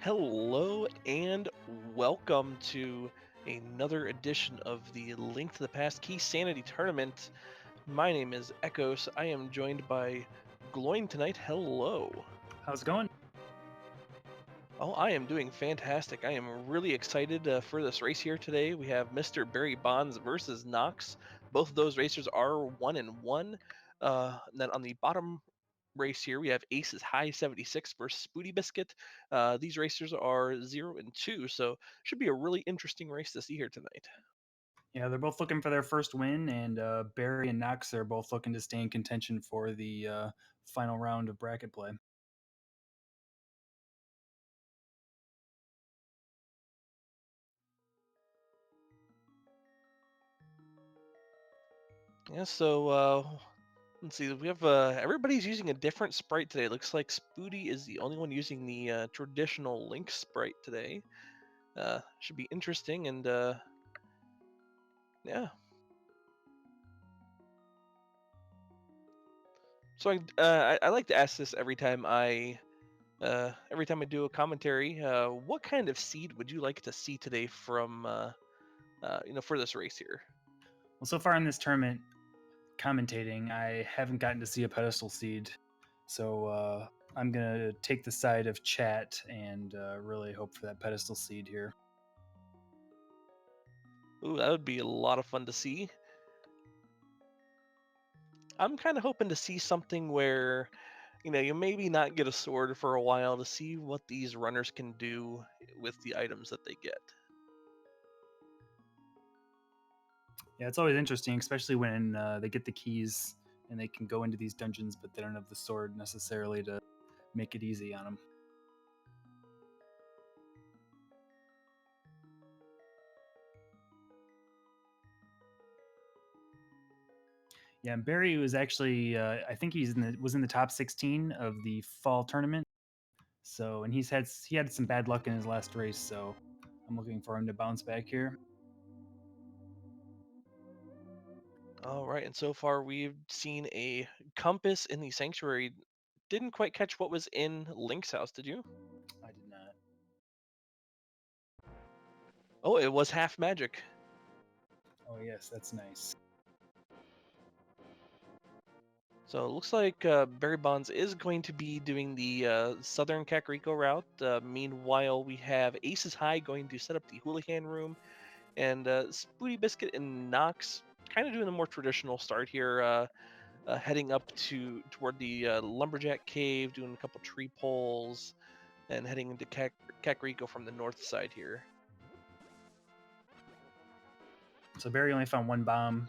Hello and welcome to another edition of the Link to the Past Keysanity tournament. My name is Echoes. I am joined by Gloin tonight. Hello. How's it going? Oh, I am doing fantastic. I am really excited for this race here today. We have MrBarrybondz versus Knox. Both of those racers are 1-1. And then on the bottom race here, we have Aces High 76 versus SpootyBiscuit. These racers are 0-2, so should be a really interesting race to see here tonight. Yeah, they're both looking for their first win, and Barry and Knox are both looking to stay in contention for the final round of bracket play. Yeah, so let's see. We have everybody's using a different sprite today. It looks like Spooty is the only one using the traditional Link sprite today. Should be interesting, and yeah. So I like to ask this every time I do a commentary. What kind of seed would you like to see today from for this race here? Well, so far in this tournament, commentating, I haven't gotten to see a pedestal seed, so I'm gonna take the side of chat and really hope for that pedestal seed here. Ooh, that would be a lot of fun to see. I'm kind of hoping to see something where you maybe not get a sword for a while to see what these runners can do with the items that they get. Yeah, it's always interesting, especially when they get the keys and they can go into these dungeons, but they don't have the sword necessarily to make it easy on them. Yeah, Barry was actually I think was in the top 16 of the fall tournament. So, and he had some bad luck in his last race, so I'm looking for him to bounce back here. All right, and so far we've seen a compass in the sanctuary. Didn't quite catch what was in Link's house, did you? I did not. Oh, it was half magic. Oh yes, that's nice. So it looks like Barrybondz is going to be doing the southern Kakariko route. Meanwhile, we have Aces High going to set up the Houlihan room, and SpootyBiscuit and Knox kind of doing the more traditional start here, heading up toward the Lumberjack Cave, doing a couple tree poles, and heading into Kakariko from the north side here. So Barry only found one bomb.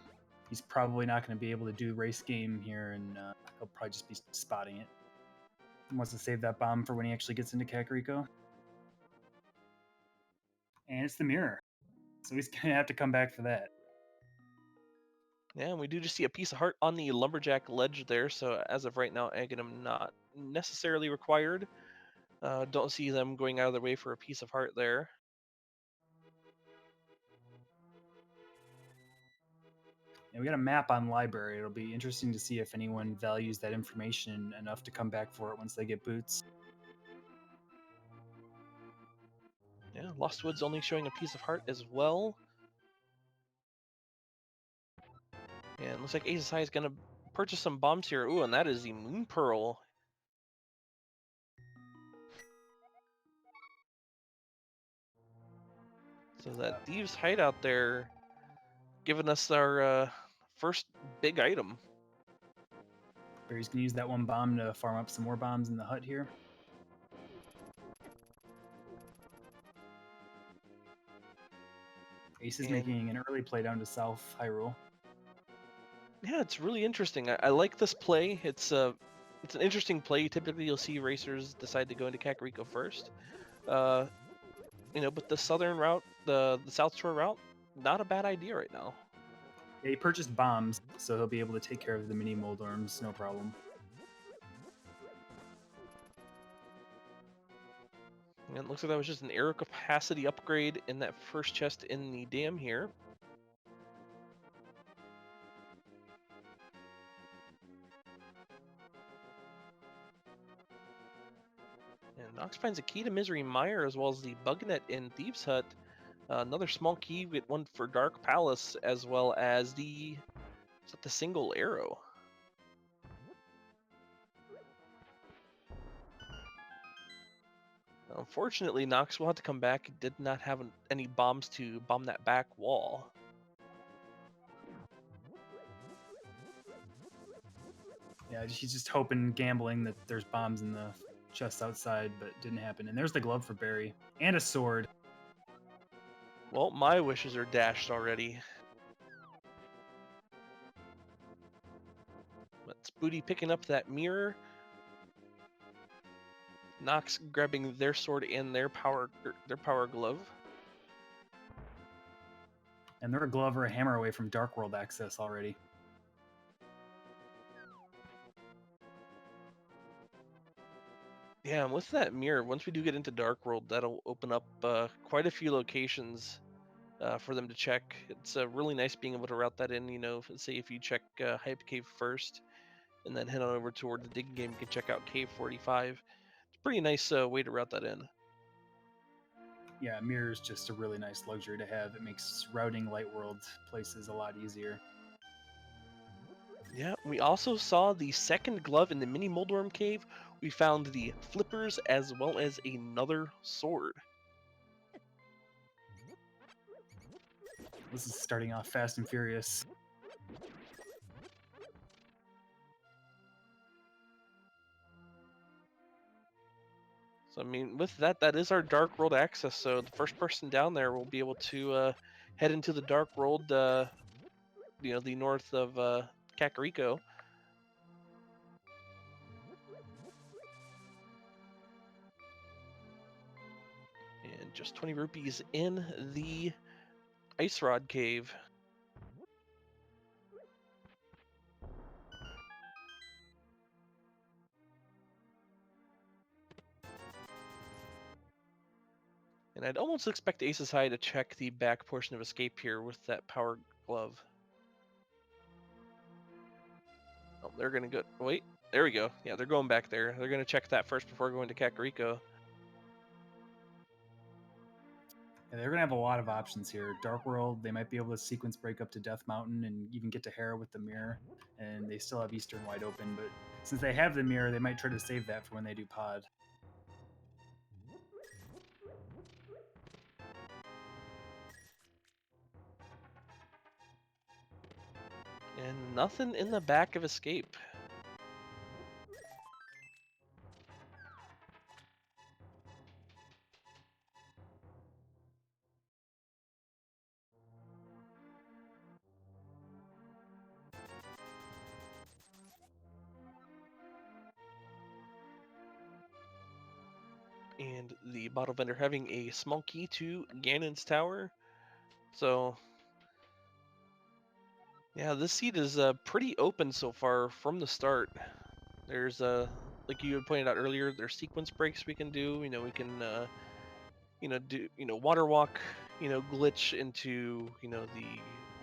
He's probably not going to be able to do race game here, and he'll probably just be spotting it. He wants to save that bomb for when he actually gets into Kakariko. And it's the mirror, so he's going to have to come back for that. Yeah, and we do just see a piece of heart on the Lumberjack ledge there, so as of right now, Aghanim not necessarily required. Don't see them going out of their way for a piece of heart there. And we got a map on library. It'll be interesting to see if anyone values that information enough to come back for it once they get boots. Yeah, Lost Woods only showing a piece of heart as well. And looks like Aces High is going to purchase some bombs here. Ooh, and that is the Moon Pearl. So that Thieves Hideout there giving us our first big item. Barry's going to use that one bomb to farm up some more bombs in the hut here. Ace is making an early play down to South Hyrule. Yeah, it's really interesting. I like this play. It's an interesting play. Typically, you'll see racers decide to go into Kakariko first. But the southern route, the South Shore route, not a bad idea right now. Yeah, he purchased bombs, so he'll be able to take care of the mini Moldorms, no problem. And it looks like that was just an aero capacity upgrade in that first chest in the dam here. And Knox finds a key to Misery Mire as well as the bug net in Thieves' Hut. Another small key with one for Dark Palace as well as the single arrow. Unfortunately, Knox will have to come back. He did not have any bombs to bomb that back wall. Yeah, he's just hoping, gambling that there's bombs in the chest outside, but it didn't happen. And there's the glove for Barry. And a sword. Well, my wishes are dashed already. But Spooty picking up that mirror. Knox grabbing their sword and their power glove. And they're a glove or a hammer away from Dark World access already. Yeah, and with that mirror, once we do get into Dark World, that'll open up quite a few locations for them to check. It's really nice being able to route that in. You know, say if you check Hype Cave first, and then head on over toward the digging game, you can check out Cave 45. It's a pretty nice way to route that in. Yeah, mirror is just a really nice luxury to have. It makes routing Light World places a lot easier. Yeah, we also saw the second glove in the mini Moldworm Cave. We found the flippers as well as another sword. This is starting off fast and furious. So, I mean, with that, that is our Dark World access. So the first person down there will be able to head into the Dark World, you know, the north of Kakariko. And just 20 rupees in the Ice Rod Cave. And I'd almost expect Ace's High to check the back portion of Escape here with that power glove. Oh, they're going to go... Wait, there we go. Yeah, they're going back there. They're going to check that first before going to Kakariko. Yeah, they're going to have a lot of options here. Dark World, they might be able to sequence break up to Death Mountain and even get to Hera with the mirror. And they still have Eastern wide open, but since they have the mirror, they might try to save that for when they do Pod. And nothing in the back of Escape. And the bottle vendor having a small key to Ganon's tower. So, yeah, this seat is pretty open so far from the start. There's like you had pointed out earlier, there's sequence breaks we can do. You know, we can do water walk, glitch into the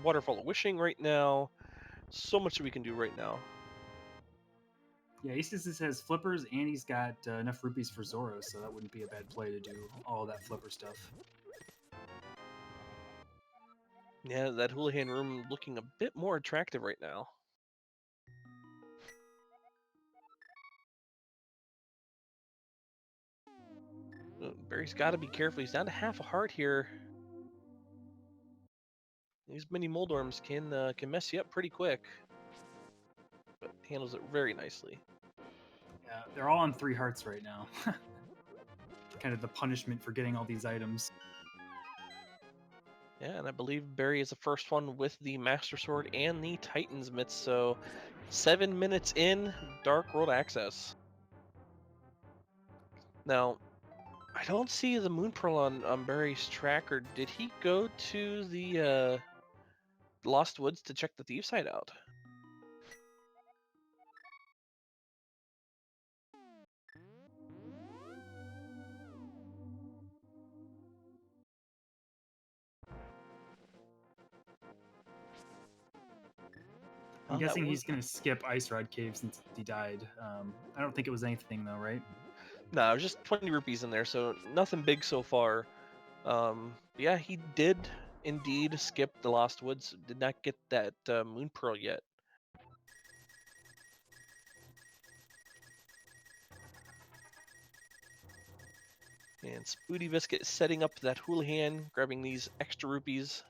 waterfall of wishing right now. So much that we can do right now. Yeah, Aces has flippers and he's got enough rupees for Zoro, so that wouldn't be a bad play to do all that flipper stuff. Yeah, that Houlihan room looking a bit more attractive right now. Barry's got to be careful. He's down to half a heart here. These mini Moldorms can mess you up pretty quick, but handles it very nicely. Yeah, they're all on 3 hearts right now. Kind of the punishment for getting all these items. Yeah, and I believe Barry is the first one with the Master Sword and the Titan's Mitts, so 7 minutes in, Dark World access. Now, I don't see the Moon Pearl on Barry's tracker. Did he go to the Lost Woods to check the Thief site out? I'm Oh, guessing he's going to skip Ice Rod Cave since he died. I don't think it was anything, though, right? No, just 20 rupees in there, so nothing big so far. Yeah, he did indeed skip the Lost Woods. Did not get that Moon Pearl yet. And SpootyBiscuit setting up that Houlihan, grabbing these extra rupees.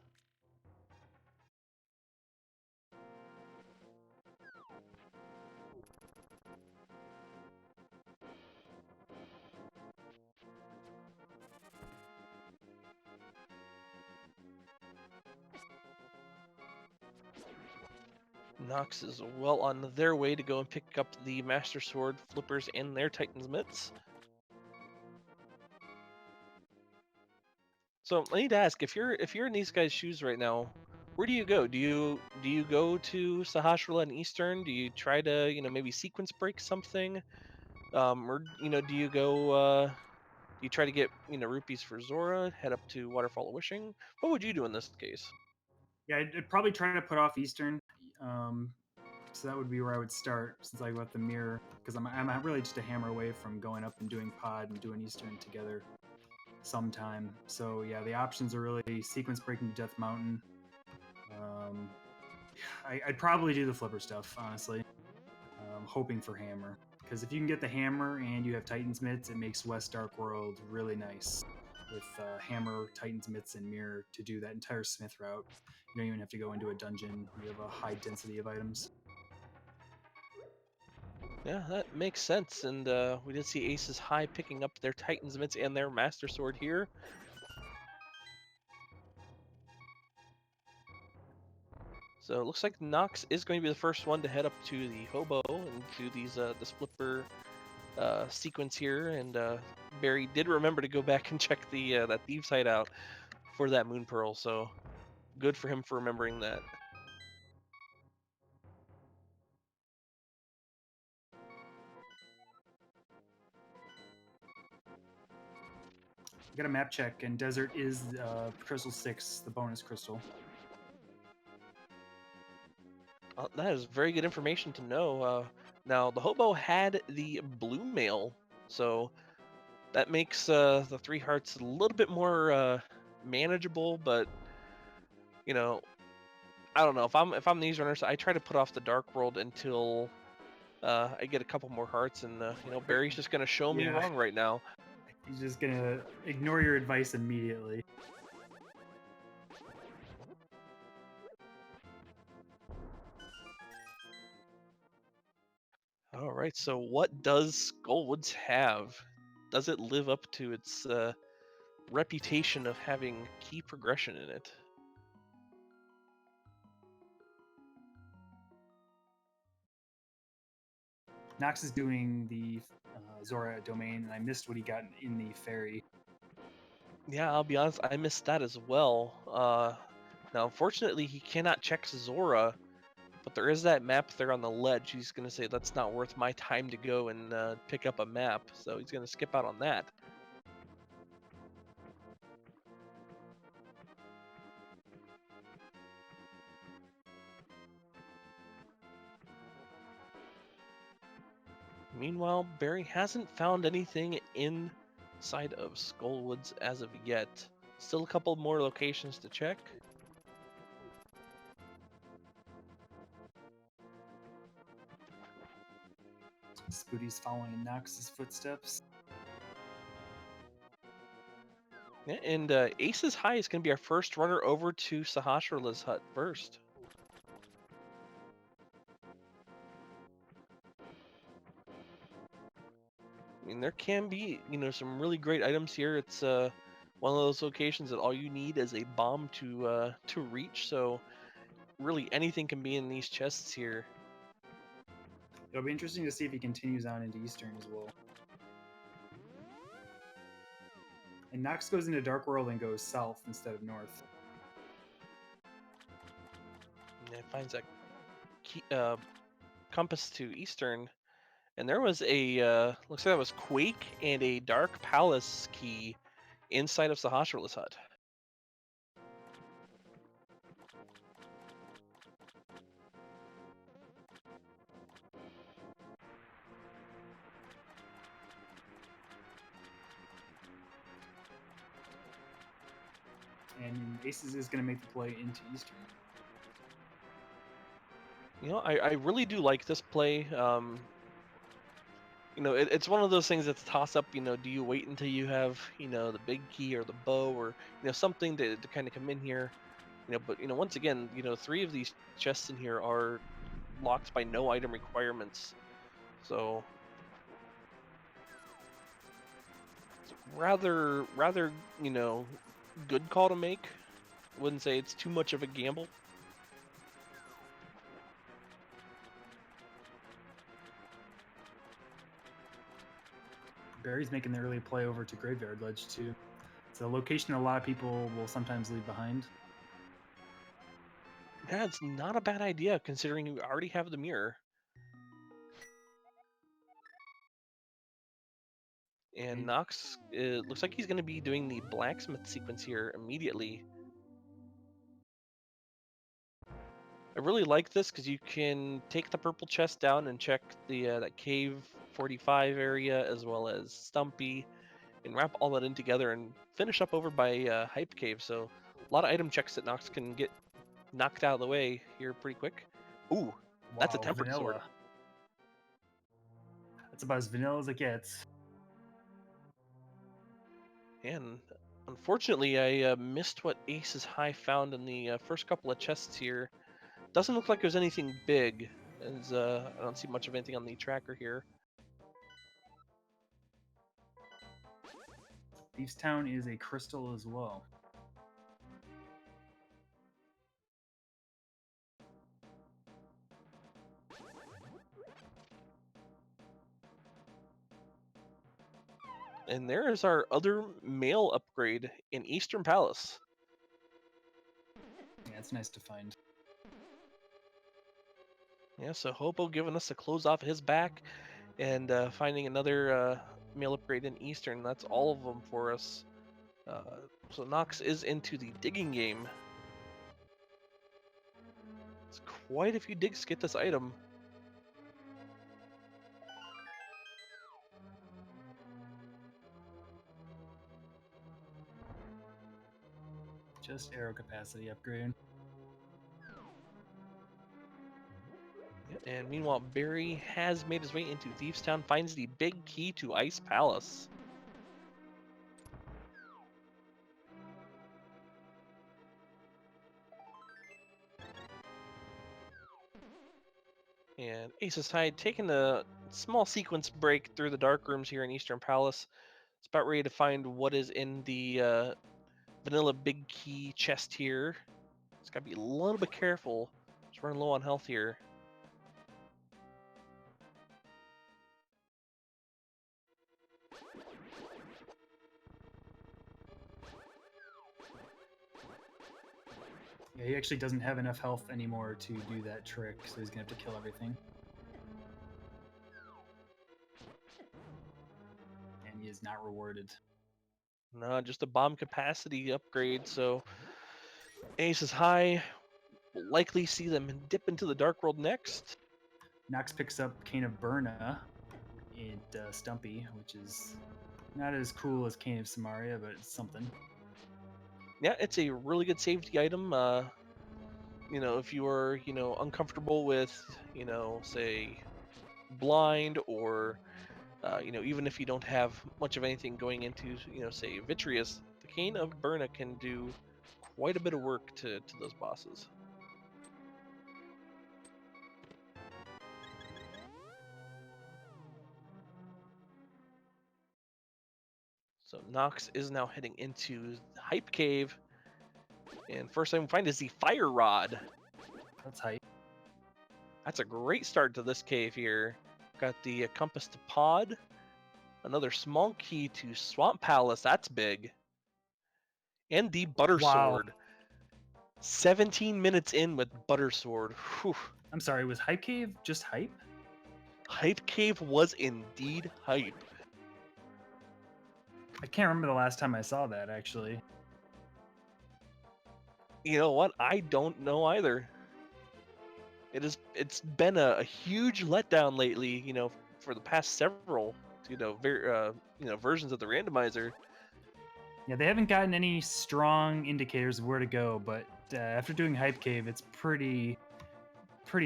Knox is well on their way to go and pick up the Master Sword, Flippers, and their Titan's Mitts. So I need to ask, if you're in these guys' shoes right now, where do you go? Do you go to Sahasrara and Eastern? Do you try to maybe sequence break something? Or do you go? Do you try to get rupees for Zora? Head up to Waterfall of Wishing? What would you do in this case? Yeah, I'd probably try to put off Eastern. Um, so that would be where I would start since I got the mirror because I'm really just a hammer away from going up and doing pod and doing Eastern together sometime. So yeah, the options are really sequence breaking to Death Mountain. Um, I'd probably do the flipper stuff honestly, hoping for hammer because if you can get the hammer and you have Titan's Mitts, it makes West Dark World really nice with hammer, Titan's Mitts, and mirror to do that entire Smith route. You don't even have to go into a dungeon. You have a high density of items. Yeah, that makes sense. And we did see Aces High picking up their Titan's Mitts and their Master Sword here. So it looks like Knox is going to be the first one to head up to the Hobo and do these this flipper sequence here. And Barry did remember to go back and check the that Thieves Hideout for that Moon Pearl. So good for him for remembering that. I got a map check, and Desert is Crystal 6, the bonus crystal. That is very good information to know. Now the Hobo had the blue mail, so that makes the 3 hearts a little bit more manageable. But you know, I don't know if I'm these runners, I try to put off the Dark World until I get a couple more hearts, and Barry's just gonna show me Yeah, wrong right now. he's just gonna ignore your advice immediately. All right, so what does Skullwoods have? Does it live up to its reputation of having key progression in it? Knox is doing the Zora domain, and I missed what he got in the ferry. Yeah, I'll be honest, I missed that as well. Now, unfortunately, he cannot check Zora, but there is that map there on the ledge. He's going to say that's not worth my time to go and pick up a map, so he's going to skip out on that. Meanwhile, Barry hasn't found anything inside of Skullwoods as of yet. Still a couple more locations to check. Spooty's following in Knox's footsteps. Yeah, and Ace's High is going to be our first runner over to Sahasrara's hut first. I mean, there can be, some really great items here. It's one of those locations that all you need is a bomb to reach. So really anything can be in these chests here. It'll be interesting to see if he continues on into Eastern as well. And Knox goes into Dark World and goes south instead of north. And it finds a key, compass to Eastern, and there was a looks like that was Quake and a Dark Palace key inside of Sahasrara's hut. And Aces is going to make the play into Eastern. You know, I really do like this play. You know, it's one of those things that's a toss up. You know, do you wait until you have, you know, the big key or the bow or, you know, something to kind of come in here? You know, but, you know, once again, you know, 3 of these chests in here are locked by no item requirements. So it's rather, you know, good call to make. Wouldn't say it's too much of a gamble. Barry's making the early play over to Graveyard Ledge too. It's a location a lot of people will sometimes leave behind. Yeah, it's not a bad idea considering you already have the mirror. And Knox, it looks like he's going to be doing the blacksmith sequence here immediately. I really like this because you can take the purple chest down and check the that cave 45 area as well as Stumpy, and wrap all that in together and finish up over by Hype Cave. So a lot of item checks that Knox can get knocked out of the way here pretty quick. Ooh, that's a Wow, tempered sword. vanilla. That's about as vanilla as it gets. And unfortunately, I missed what Ace's High found in the first couple of chests here. Doesn't look like there's anything big, as I don't see much of anything on the tracker here. Thieves Town is a crystal as well. And there is our other male upgrade in Eastern Palace. Yeah, it's nice to find. Yeah, so Hobo giving us a close off his back, and finding another male upgrade in Eastern. That's all of them for us. So Knox is into the digging game. It's quite a few digs to get this item. Just arrow capacity upgrade. And meanwhile, Barry has made his way into Thieves Town, finds the big key to Ice Palace. And Ace's High taking a small sequence break through the dark rooms here in Eastern Palace. It's about ready to find what is in the vanilla big key chest here. It's got to be a little bit careful. It's running low on health here. Yeah, he actually doesn't have enough health anymore to do that trick, so he's gonna have to kill everything. And he is not rewarded. No, just a bomb capacity upgrade. So Ace's High will likely see them dip into the Dark World next. Knox picks up Cane of Burna and Stumpy, which is not as cool as Cane of Samaria, but it's something. Yeah, it's a really good safety item. You know, if you are, you know, uncomfortable with, you know, say blind or, you know, even if you don't have much of anything going into, you know, say Vitreous, the Cane of Burna can do quite a bit of work to those bosses. So Nox is now heading into Hype Cave, and first thing we find is the Fire Rod. That's hype. That's a great start to this cave here. Got the compass to Pod, another small key to Swamp Palace. That's big. And the Butter Wow. Sword. 17 minutes in with Butter Sword. Whew. I'm sorry, was Hype Cave just hype? Hype Cave was indeed hype. I can't remember the last time I saw that, actually. You know what? I don't know either. It's been a huge letdown lately, you know, for the past several, you know, versions of the randomizer. Yeah, they haven't gotten any strong indicators of where to go, but after doing Hype Cave, it's pretty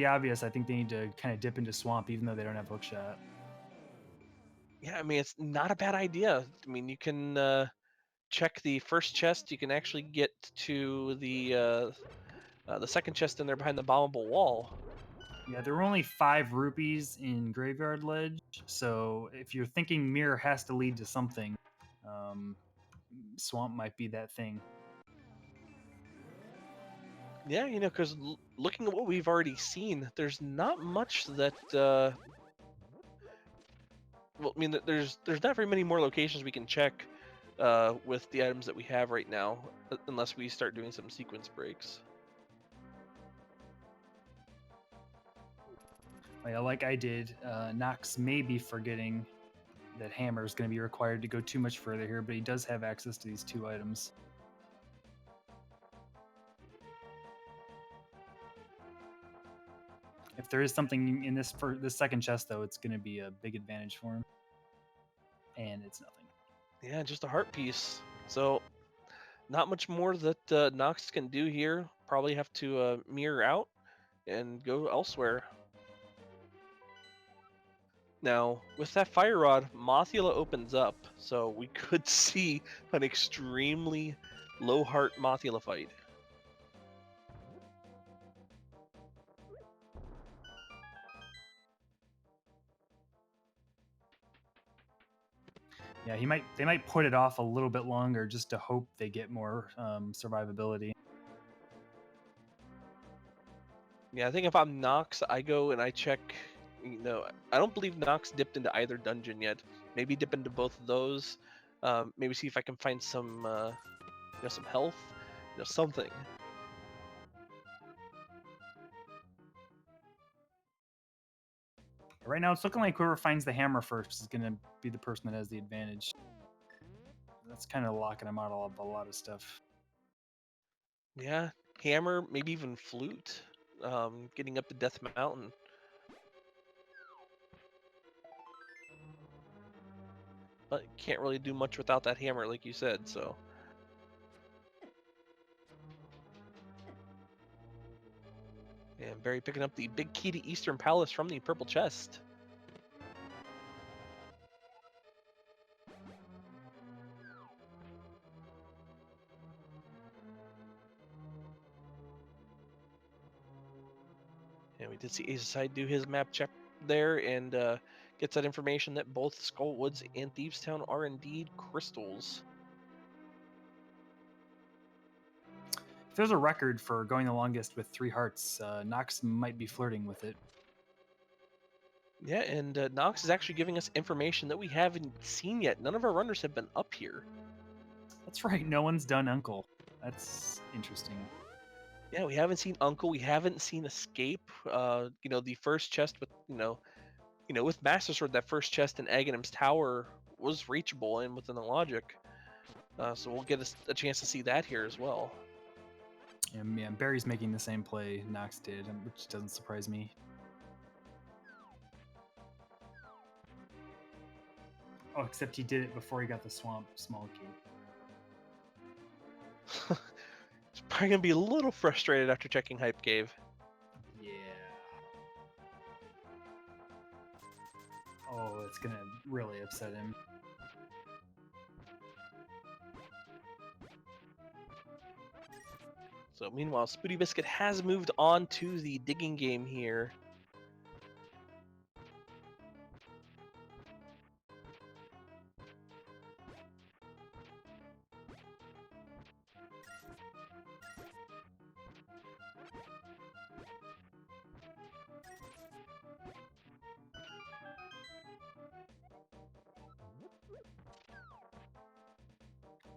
obvious. I think they need to kind of dip into Swamp, even though they don't have Hookshot. Yeah, I mean, it's not a bad idea. I mean, you can check the first chest. You can actually get to the second chest in there behind the bombable wall. Yeah, there were only 5 rupees in Graveyard Ledge, so if you're thinking Mirror has to lead to something, um, Swamp might be that thing. Yeah, you know, because looking at what we've already seen, there's not much that. Well, I mean, there's not very many more locations we can check with the items that we have right now, unless we start doing some sequence breaks. Yeah, like I did, Knox may be forgetting that Hammer is going to be required to go too much further here, but he does have access to these 2 items. If there is something in this second chest, though, it's going to be a big advantage for him. And it's nothing. Yeah, just a heart piece. So, not much more that Knox can do here. Probably have to mirror out and go elsewhere. Now, with that fire rod, Mothula opens up, so we could see an extremely low heart Mothula fight. Yeah, they might put it off a little bit longer just to hope they get more survivability. Yeah, I think if I'm Nox, I go and I check. You know, I don't believe Nox dipped into either dungeon yet. Maybe dip into both of those. Maybe see if I can find some, some health, something. Right now, it's looking like whoever finds the hammer first is going to be the person that has the advantage. That's kind of locking them out of a lot of stuff. Yeah, hammer, maybe even flute. Getting up to Death Mountain. But can't really do much without that hammer, like you said. So. And Barry picking up the big key to Eastern Palace from the purple chest. And we did see Ace Side do his map check there and gets that information that both Skullwoods and Thievestown are indeed crystals. If there's a record for going the longest with 3 hearts, Nox might be flirting with it. Yeah, and Knox is actually giving us information that we haven't seen yet. None of our runners have been up here. That's right, no one's done Uncle. That's interesting. Yeah, we haven't seen Uncle. We haven't seen Escape. The first chest with with Master Sword, that first chest in Aghanim's Tower was reachable and within the logic. So we'll get a chance to see that here as well. And yeah, Barry's making the same play Nox did, which doesn't surprise me. Oh, except he did it before he got the swamp small key. He's probably gonna be a little frustrated after checking Hype Cave. Yeah. Oh, it's gonna really upset him. So meanwhile, SpootyBiscuit has moved on to the digging game here.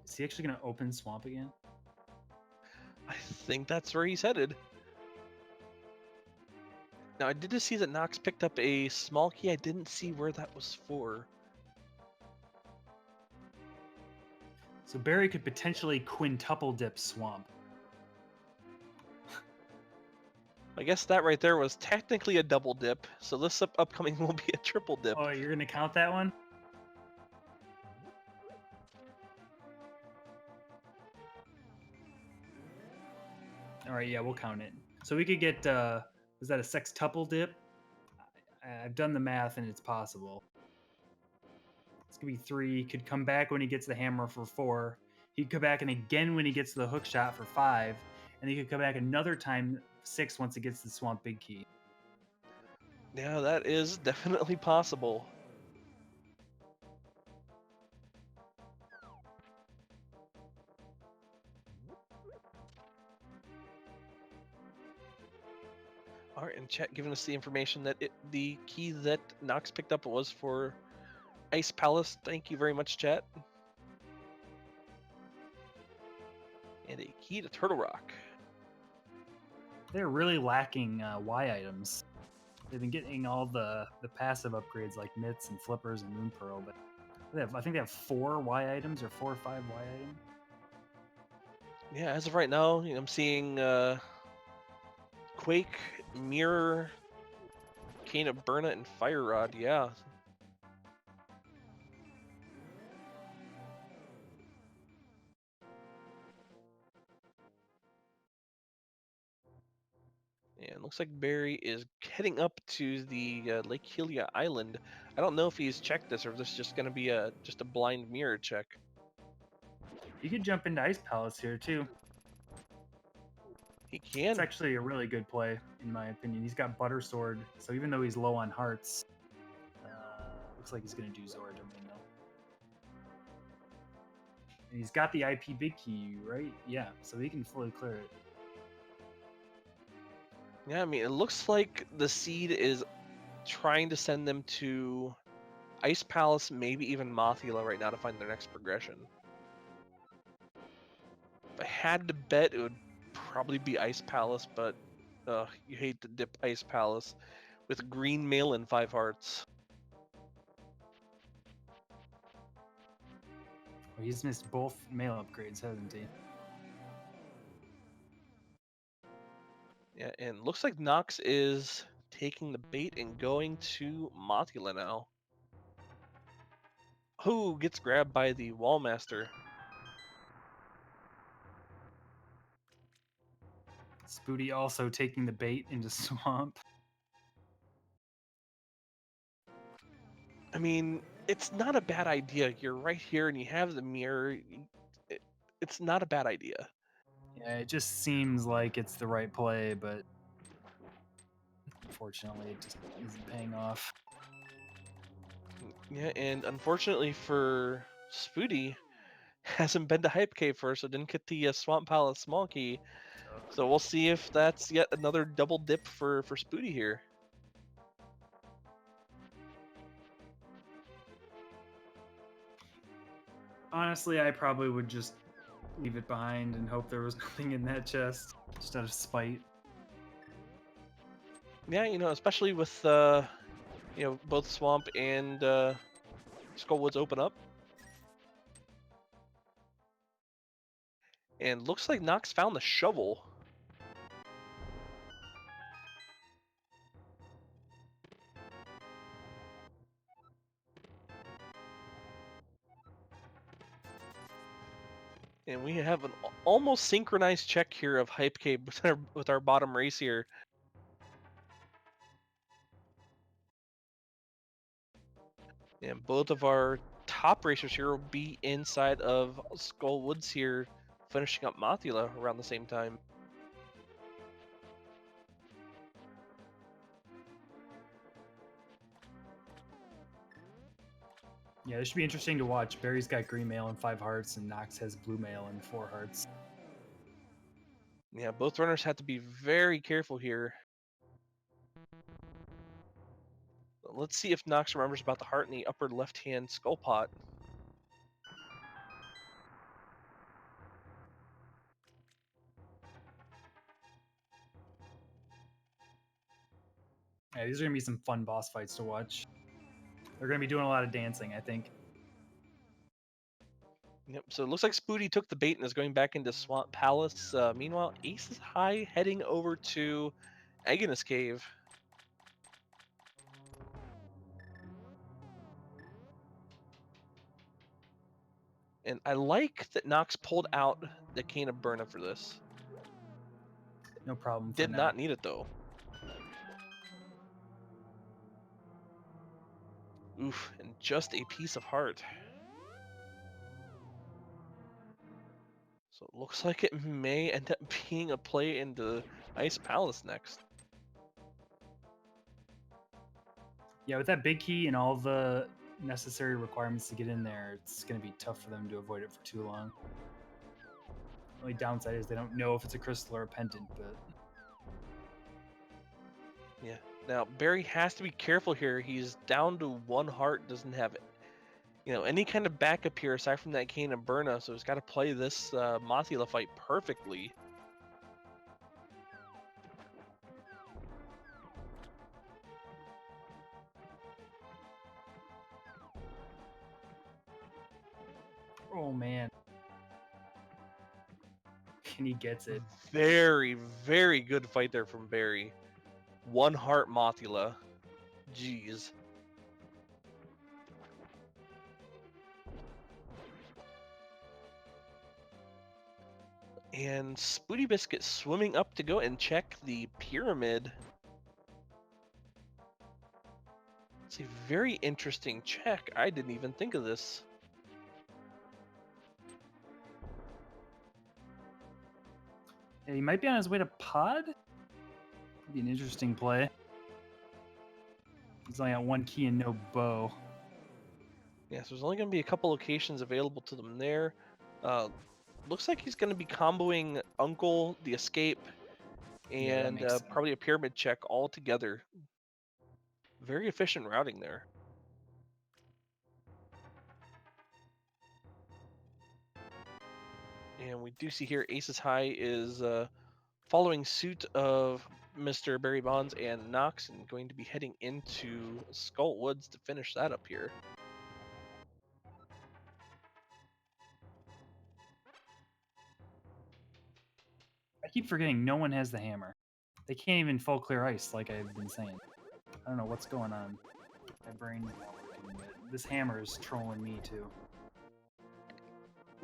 Is he actually gonna open swamp again? I think that's where he's headed. Now, I did just see that Knox picked up a small key. I didn't see where that was for. So Barry could potentially quintuple dip swamp. I guess that right there was technically a double dip, so this upcoming will be a triple dip. Oh, you're gonna count that one? right, yeah, we'll count it. So we could get, was that a sextuple dip? I've done the math and it's possible. It's gonna be 3. Could come back when he gets the hammer for 4. He'd come back and again when he gets the hook shot for 5. And he could come back another time 6 once he gets the swamp big key. Yeah, that is definitely possible. All right, and chat giving us the information that the key that Knox picked up was for Ice Palace. Thank you very much, chat. And a key to Turtle Rock. They're really lacking Y items. They've been getting all the passive upgrades like mitts and flippers and moon pearl, but I think they have 4 Y items or 4 or 5 Y items. Yeah, as of right now, I'm seeing Quake, Mire, Cane of Burna, and Fire Rod. Yeah. And looks like Barry is heading up to the Lake Helia Island. I don't know if he's checked this or if this is just going to be just a blind mirror check. You could jump into Ice Palace here too. He can. It's actually a really good play, in my opinion. He's got Butter Sword, so even though he's low on hearts, looks like he's going to do Zora Domain though. And he's got the IP big key, right? Yeah, so he can fully clear it. Yeah, I mean, it looks like the seed is trying to send them to Ice Palace, maybe even Mothula right now to find their next progression. If I had to bet, it would probably be Ice Palace, but you hate to dip Ice Palace with green mail and 5 hearts. Well, he's missed both mail upgrades, hasn't he? Yeah, and looks like Knox is taking the bait and going to Mothula now. Who gets grabbed by the Wallmaster? Spooty also taking the bait into Swamp. I mean, it's not a bad idea. You're right here and you have the mirror. It's not a bad idea. Yeah, it just seems like it's the right play, but unfortunately it just isn't paying off. Yeah, and unfortunately for Spooty, hasn't been to Hype Cave first, so didn't get the Swamp Palace small key. So we'll see if that's yet another double dip for Spooty here. Honestly, I probably would just leave it behind and hope there was nothing in that chest, just out of spite. Yeah, especially with both Swamp and Skullwoods open up. And looks like Knox found the shovel. And we have an almost synchronized check here of Hype Cave with our bottom race here. And both of our top racers here will be inside of Skullwoods here, finishing up Mothula around the same time. Yeah, this should be interesting to watch. Barry's got green mail and 5 hearts, and Knox has blue mail and 4 hearts. Yeah, both runners have to be very careful here. Let's see if Knox remembers about the heart in the upper left-hand skull pot. Yeah, these are going to be some fun boss fights to watch. They're going to be doing a lot of dancing, I think. Yep, so it looks like Spooty took the bait and is going back into Swamp Palace. Meanwhile, Ace is high, heading over to Agnes Cave. And I like that Knox pulled out the Cane of Burna for this. No problem for Did now. not need it though. Oof, and just a piece of heart. So it looks like it may end up being a play into Ice Palace next. Yeah, with that big key and all the necessary requirements to get in there, it's going to be tough for them to avoid it for too long. The only downside is they don't know if it's a crystal or a pendant, but Yeah. Now Barry has to be careful here. He's down to one heart, doesn't have any kind of backup here aside from that Kane and Burna, so he's got to play this Mothula fight perfectly. oh man. And he gets it. Very, very good fight there from Barry. One heart Mothula. Jeez. And SpootyBiscuit swimming up to go and check the pyramid. It's a very interesting check. I didn't even think of this. Yeah, he might be on his way to pod. Be an interesting play. He's only got one key and no bow. Yeah, so there's only going to be a couple locations available to them there. Looks like he's going to be comboing Uncle, the escape, Yeah, that and makes sense. probably a pyramid check all together. Very efficient routing there. And we do see here Aces High is following suit of MrBarrybondz and Knox and going to be heading into Skull Woods to finish that up here. I keep forgetting no one has the hammer. They can't even full clear ice like I've been saying. I don't know what's going on. My brain's not working, but this hammer is trolling me too.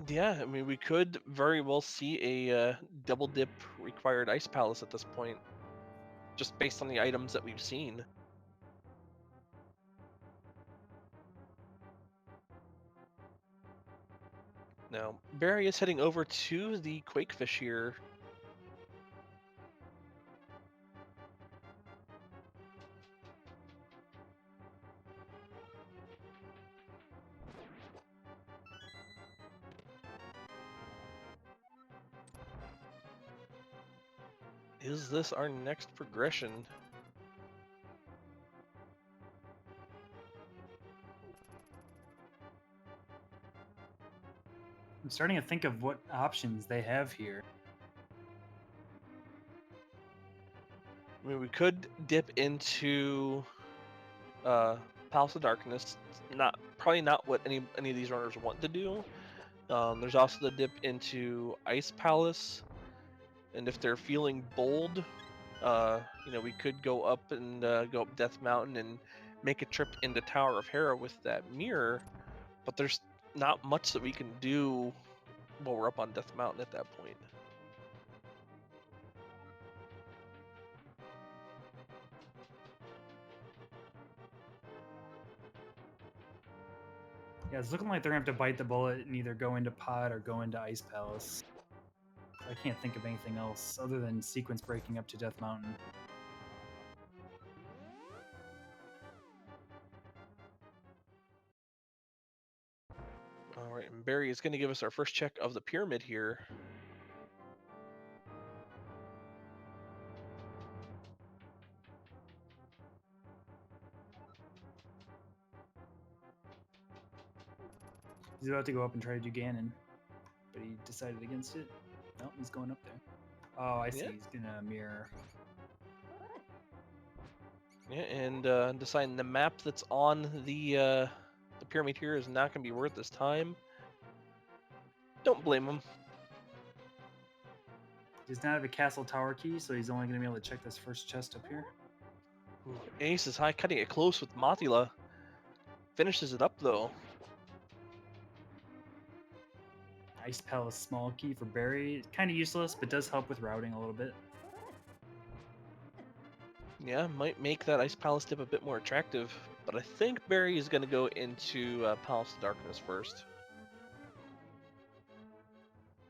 Yeah, I mean, we could very well see a double dip required Ice Palace at this point, just based on the items that we've seen. Now, Barry is heading over to the Quakefish here. Is this our next progression? I'm starting to think of what options they have here. I mean, we could dip into Palace of Darkness. Probably not what any of these runners want to do. There's also the dip into Ice Palace, and if they're feeling bold, we could go up and go up Death Mountain and make a trip into Tower of Hera with that Mire. But there's not much that we can do while we're up on Death Mountain at that point. Yeah, it's looking like they're gonna have to bite the bullet and either go into pod or go into Ice Palace. I can't think of anything else other than sequence breaking up to Death Mountain. All right, and Barry is going to give us our first check of the pyramid here. He's about to go up and try to do Ganon, but he decided against it. No, he's going up there. Oh, I see. Yeah. He's gonna mirror. Yeah, and deciding the map that's on the pyramid here is not going to be worth his time. Don't blame him. He does not have a castle tower key, so he's only gonna be able to check this first chest up here. Ooh, Ace is high, cutting it close with Mothula. Finishes it up though. Ice Palace small key for Barry. Kind of useless, but does help with routing a little bit. Yeah, might make that Ice Palace dip a bit more attractive. But I think Barry is going to go into Palace of Darkness first.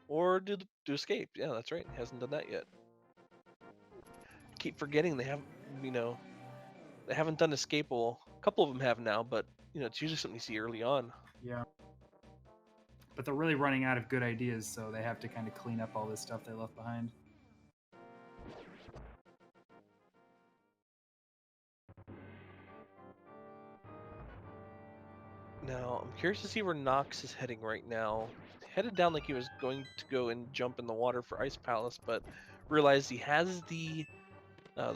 Or do escape. Yeah, that's right. Hasn't done that yet. Keep forgetting they haven't, you know, they haven't done escape. Well, a couple of them have now, but it's usually something you see early on. Yeah. But they're really running out of good ideas, so they have to kind of clean up all this stuff they left behind. Now, I'm curious to see where Knox is heading right now. Headed down like he was going to go and jump in the water for Ice Palace, but realized he has the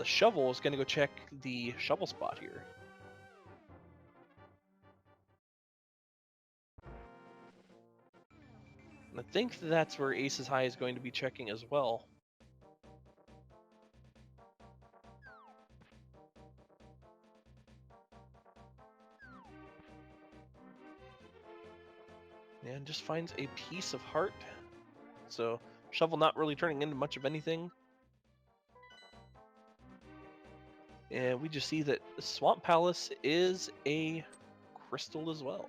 shovel. Is going to go check the shovel spot here. And I think that's where Ace's High is going to be checking as well. And just finds a piece of heart. So shovel not really turning into much of anything. And we just see that Swamp Palace is a crystal as well.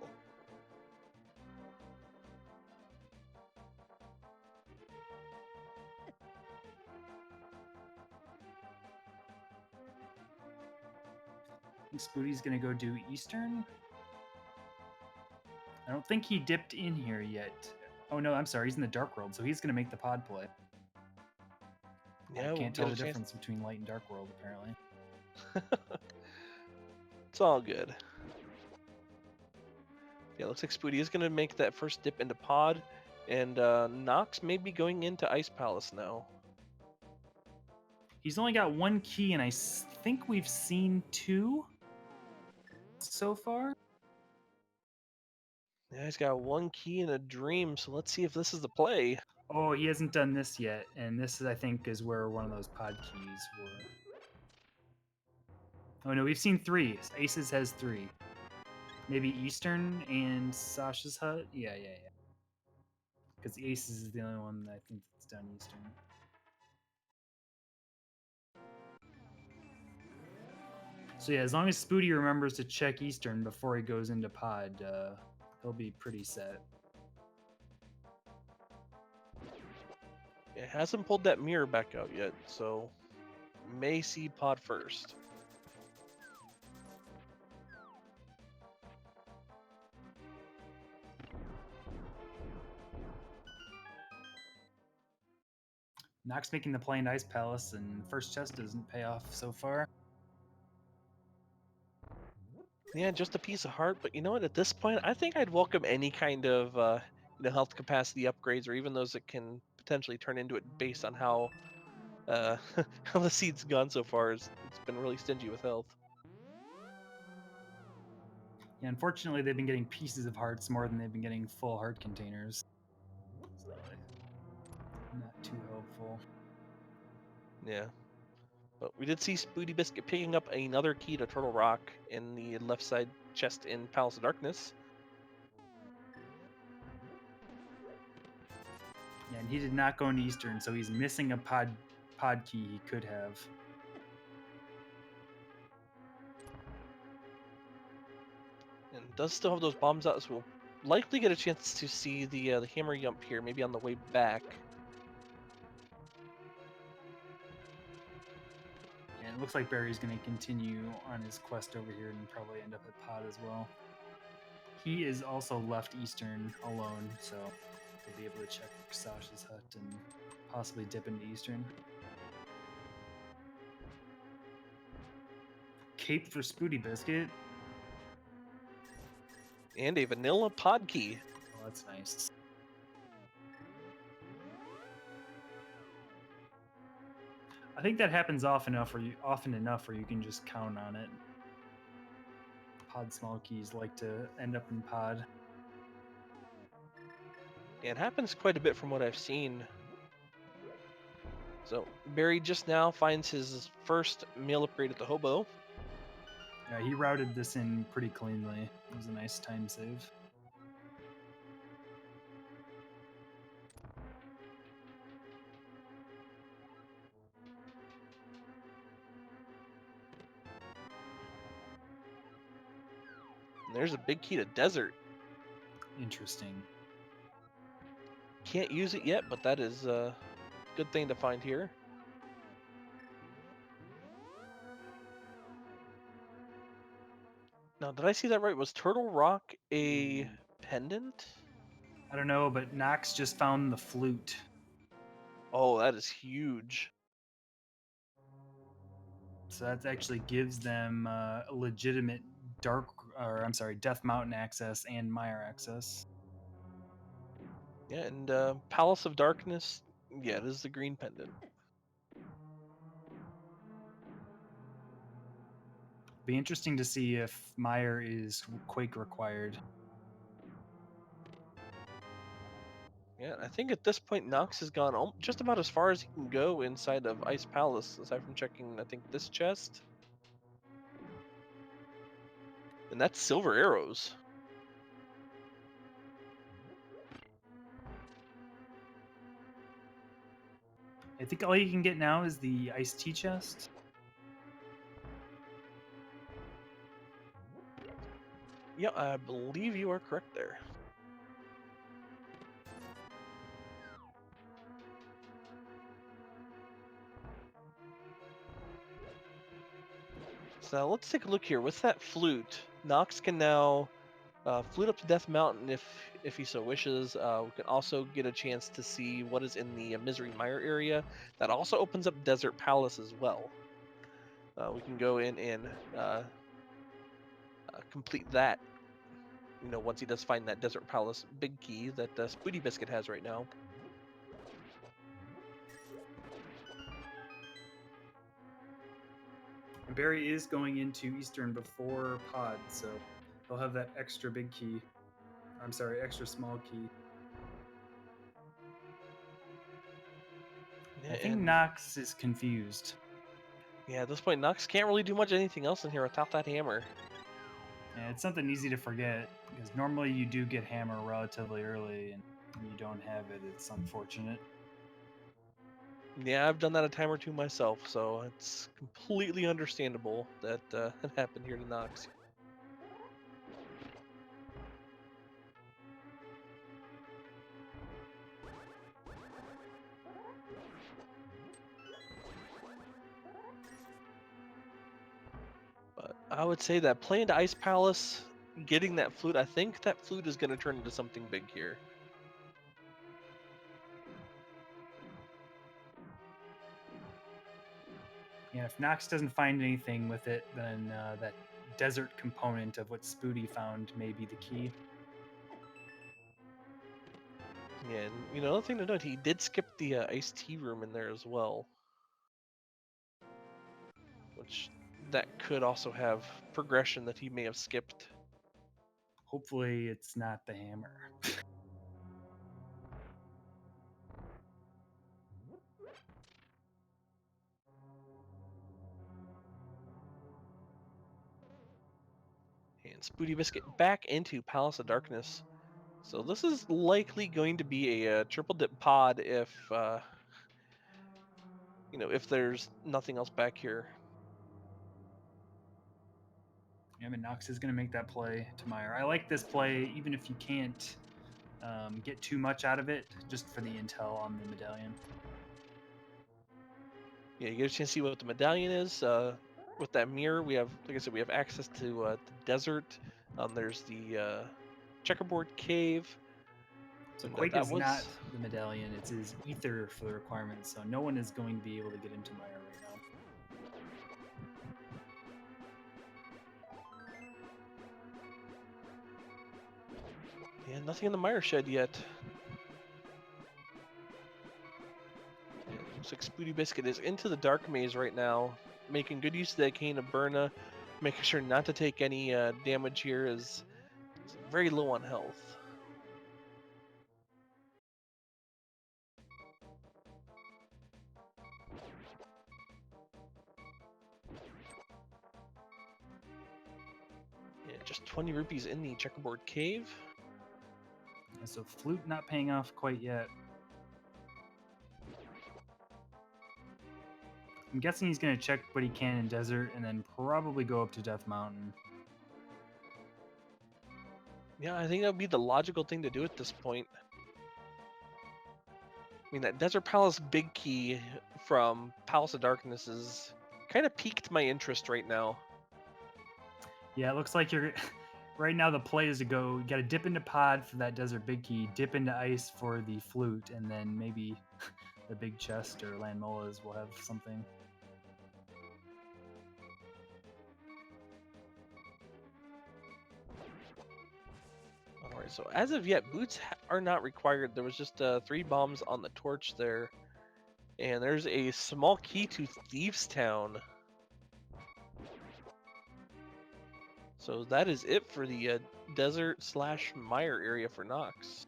I think Spooty's gonna go do Eastern. I don't think he dipped in here yet. Oh no, I'm sorry, he's in the Dark World, so he's gonna make the pod play. Yeah, I we'll can't tell get the a chance. difference between Light and Dark World, apparently. It's all good. Yeah, looks like Spooty is going to make that first dip into pod, and Knox may be going into Ice Palace now. He's only got one key, and I think we've seen two so far. Yeah, he's got one key and a dream, so let's see if this is the play. Oh, he hasn't done this yet, and this is, I think, is where one of those pod keys were. Oh no, we've seen three. Aces has three. Maybe Eastern and Sasha's hut. Yeah. Because Aces is the only one that I think that's done Eastern. So yeah, as long as Spooty remembers to check Eastern before he goes into pod, he'll be pretty set. It hasn't pulled that mirror back out yet, so may see pod first. Knox making the play in Ice Palace, and first chest doesn't pay off so far. Yeah, just a piece of heart, but you know what? At this point, I think I'd welcome any kind of health capacity upgrades, or even those that can potentially turn into it based on how how the seed's gone so far. It's been really stingy with health. Yeah, unfortunately, they've been getting pieces of hearts more than they've been getting full heart containers. So, not too helpful. Yeah. But we did see SpootyBiscuit picking up another key to Turtle Rock in the left side chest in Palace of Darkness. Yeah, and he did not go into Eastern, so he's missing a pod key he could have. And does still have those bombs out, so we'll likely get a chance to see the hammer yump here, maybe on the way back. And it looks like Barry's going to continue on his quest over here and probably end up at pod as well. He is also left Eastern alone, so he'll be able to check Sasha's hut and possibly dip into Eastern. Cape for SpootyBiscuit. And a vanilla pod key. Oh, that's nice. I think that happens often enough where you can just count on it. Pod small keys like to end up in pod. Yeah, it happens quite a bit from what I've seen. So Barry just now finds his first meal upgrade at the hobo. Yeah, he routed this in pretty cleanly. It was a nice time save. And there's a big key to desert. Interesting. Can't use it yet, but that is a good thing to find here. Now, did I see that right? Was Turtle Rock a pendant? I don't know, but Knox just found the flute. Oh, that is huge. So that actually gives them a legitimate Death Mountain access and Mire access. Yeah, and Palace of Darkness. Yeah, it is the green pendant. Be interesting to see if Mire is Quake required. Yeah, I think at this point Knox has gone just about as far as he can go inside of Ice Palace, aside from checking, I think, this chest. And that's silver arrows. I think all you can get now is the iced tea chest. Yeah, I believe you are correct there. So let's take a look here. With that flute, Knox can now flute up to Death Mountain if he so wishes. We can also get a chance to see what is in the Misery Mire area. That also opens up Desert Palace as well. We can go in and complete that. You know, once he does find that Desert Palace big key that SpootyBiscuit has right now. And Barry is going into Eastern before Pod, so he'll have that extra big key. I'm sorry, extra small key. Yeah, I think and Knox is confused. yeah, at this point, Knox can't really do much anything else in here without that hammer. And it's something easy to forget because normally you do get hammer relatively early, and when you don't have it, it's unfortunate. Yeah, I've done that a time or two myself, so it's completely understandable that it happened here to Knox. But I would say that playing to Ice Palace, getting that flute, I think that flute is going to turn into something big here. And if Knox doesn't find anything with it, then that desert component of what Spooty found may be the key. Yeah, and you know, another thing to note, he did skip the iced tea room in there as well, which that could also have progression that he may have skipped. Hopefully, it's not the hammer. And SpootyBiscuit back into Palace of Darkness. So this is likely going to be a triple dip pod if you know, if there's nothing else back here. I mean, Knox is going to make that play to Mire. I like this play, even if you can't get too much out of it, just for the intel on the medallion. Yeah, you get a chance to see what the medallion is. With that mirror, we have, like I said, we have access to the desert. There's the checkerboard cave. So And Quake that is not was the medallion; it's his ether for the requirements. So no one is going to be able to get into Mire right now. yeah, nothing in the mire shed yet. Yeah, looks like SpootyBiscuit is into the dark maze right now, making good use of that cane of Burna, making sure not to take any damage here, as it's very low on health. Yeah, just 20 rupees in the checkerboard cave. And so Flute not paying off quite yet. I'm guessing he's going to check what he can in Desert and then probably go up to Death Mountain. Yeah, I think that would be the logical thing to do at this point. I mean, that Desert Palace big key from Palace of Darkness is kind of piqued my interest right now. Yeah, it looks like you're right now. The play is to go. You got to dip into pod for that desert big key, dip into ice for the flute, and then maybe the big chest or land molas will have something. Alright, so as of yet, boots are not required. There was just 3 bombs on the torch there. And there's a small key to Thieves Town. So that is it for the desert/Mire area for Knox.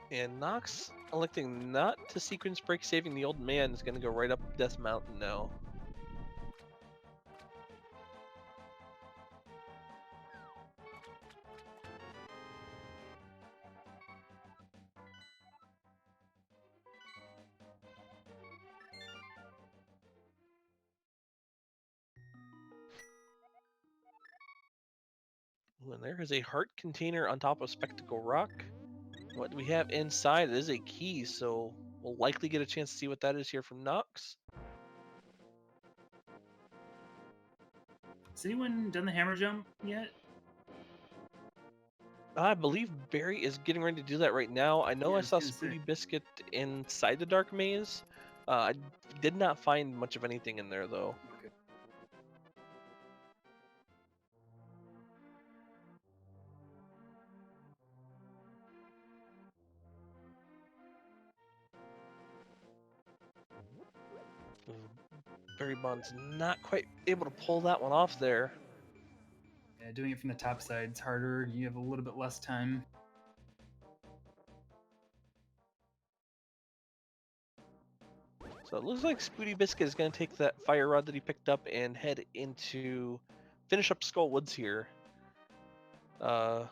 And Knox electing not to sequence break saving the old man is going to go right up Death Mountain now. Ooh, and there is a heart container on top of Spectacle Rock. What do we have inside? It is a key, so we'll likely get a chance to see what that is here from Knox. Has anyone done the hammer jump yet? I believe Barry is getting ready to do that right now. I know Yeah, I I was saw gonna say. SpootyBiscuit inside the dark maze. I did not find much of anything in there, though. Okay. BarrybondZ not quite able to pull that one off there. Yeah, doing it from the top side is harder. You have a little bit less time. So it looks like SpootyBiscuit is going to take that fire rod that he picked up and head into finish up Skull Woods here. Man,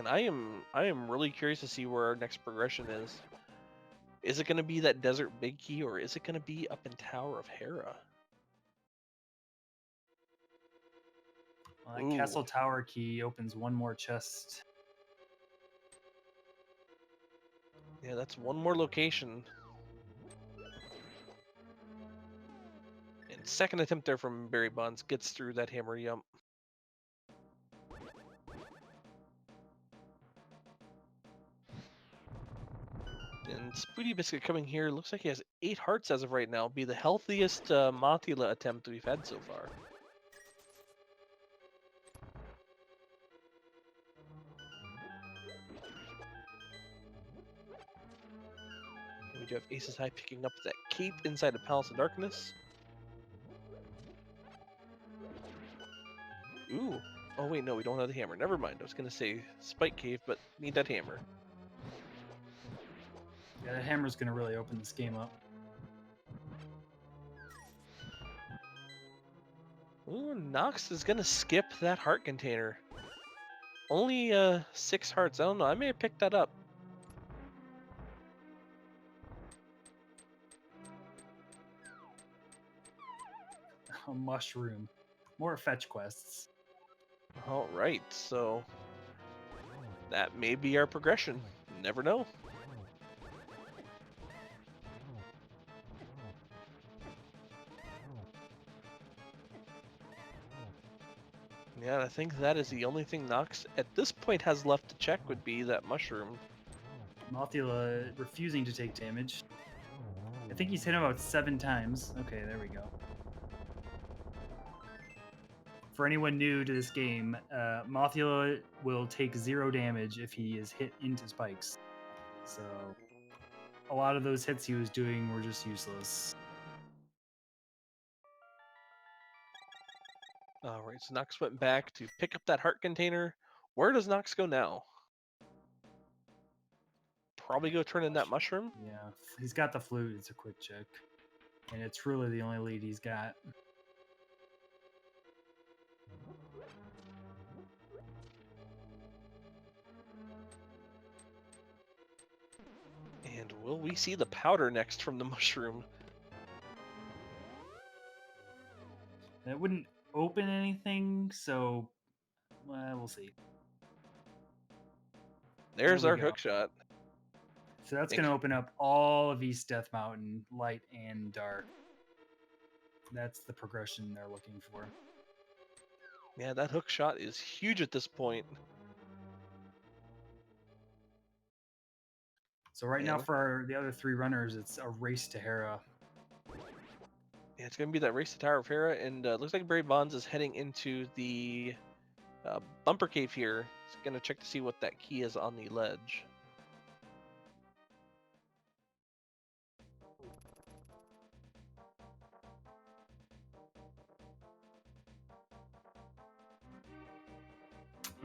I am really curious to see where our next progression is. Is it going to be that Desert Big Key, or is it going to be up in Tower of Hera? Well, that Ooh, castle tower key opens one more chest. yeah, that's one more location. And second attempt there from BarrybondZ gets through that hammer jump. And SpootyBiscuit coming here, looks like he has 8 hearts as of right now. Be the healthiest Mothula attempt we've had so far. We do have Aces High picking up that cape inside the Palace of Darkness. Ooh. Oh wait, no, we don't have the hammer. Never mind. I was gonna say Spike Cave, but need that hammer. Yeah, that hammer's gonna really open this game up. Ooh, Knox is gonna skip that heart container. Only 6 hearts. I don't know. I may have picked that up. A mushroom. More fetch quests. All right, so that may be our progression. Never know. Yeah, I think that is the only thing Knox at this point has left to check would be that mushroom. Mothula refusing to take damage. I think he's hit him about 7 times. Okay, there we go. For anyone new to this game, Mothula will take 0 damage if he is hit into spikes. So a lot of those hits he was doing were just useless. All right, so Knox went back to pick up that heart container. Where does Knox go now? Probably go turn in that mushroom. Yeah, he's got the flute. It's a quick check. And it's really the only lead he's got. And will we see the powder next from the mushroom? That wouldn't open anything, so we'll see. There's we our go. hook shot. So that's going to open up all of East Death Mountain, light and dark. That's the progression they're looking for. Yeah, that hook shot is huge at this point. So right now for the other 3 runners, it's a race to Hera. Yeah, it's going to be that race to Tower of Hera, and looks like Barrybondz is heading into the bumper cave here. He's going to check to see what that key is on the ledge.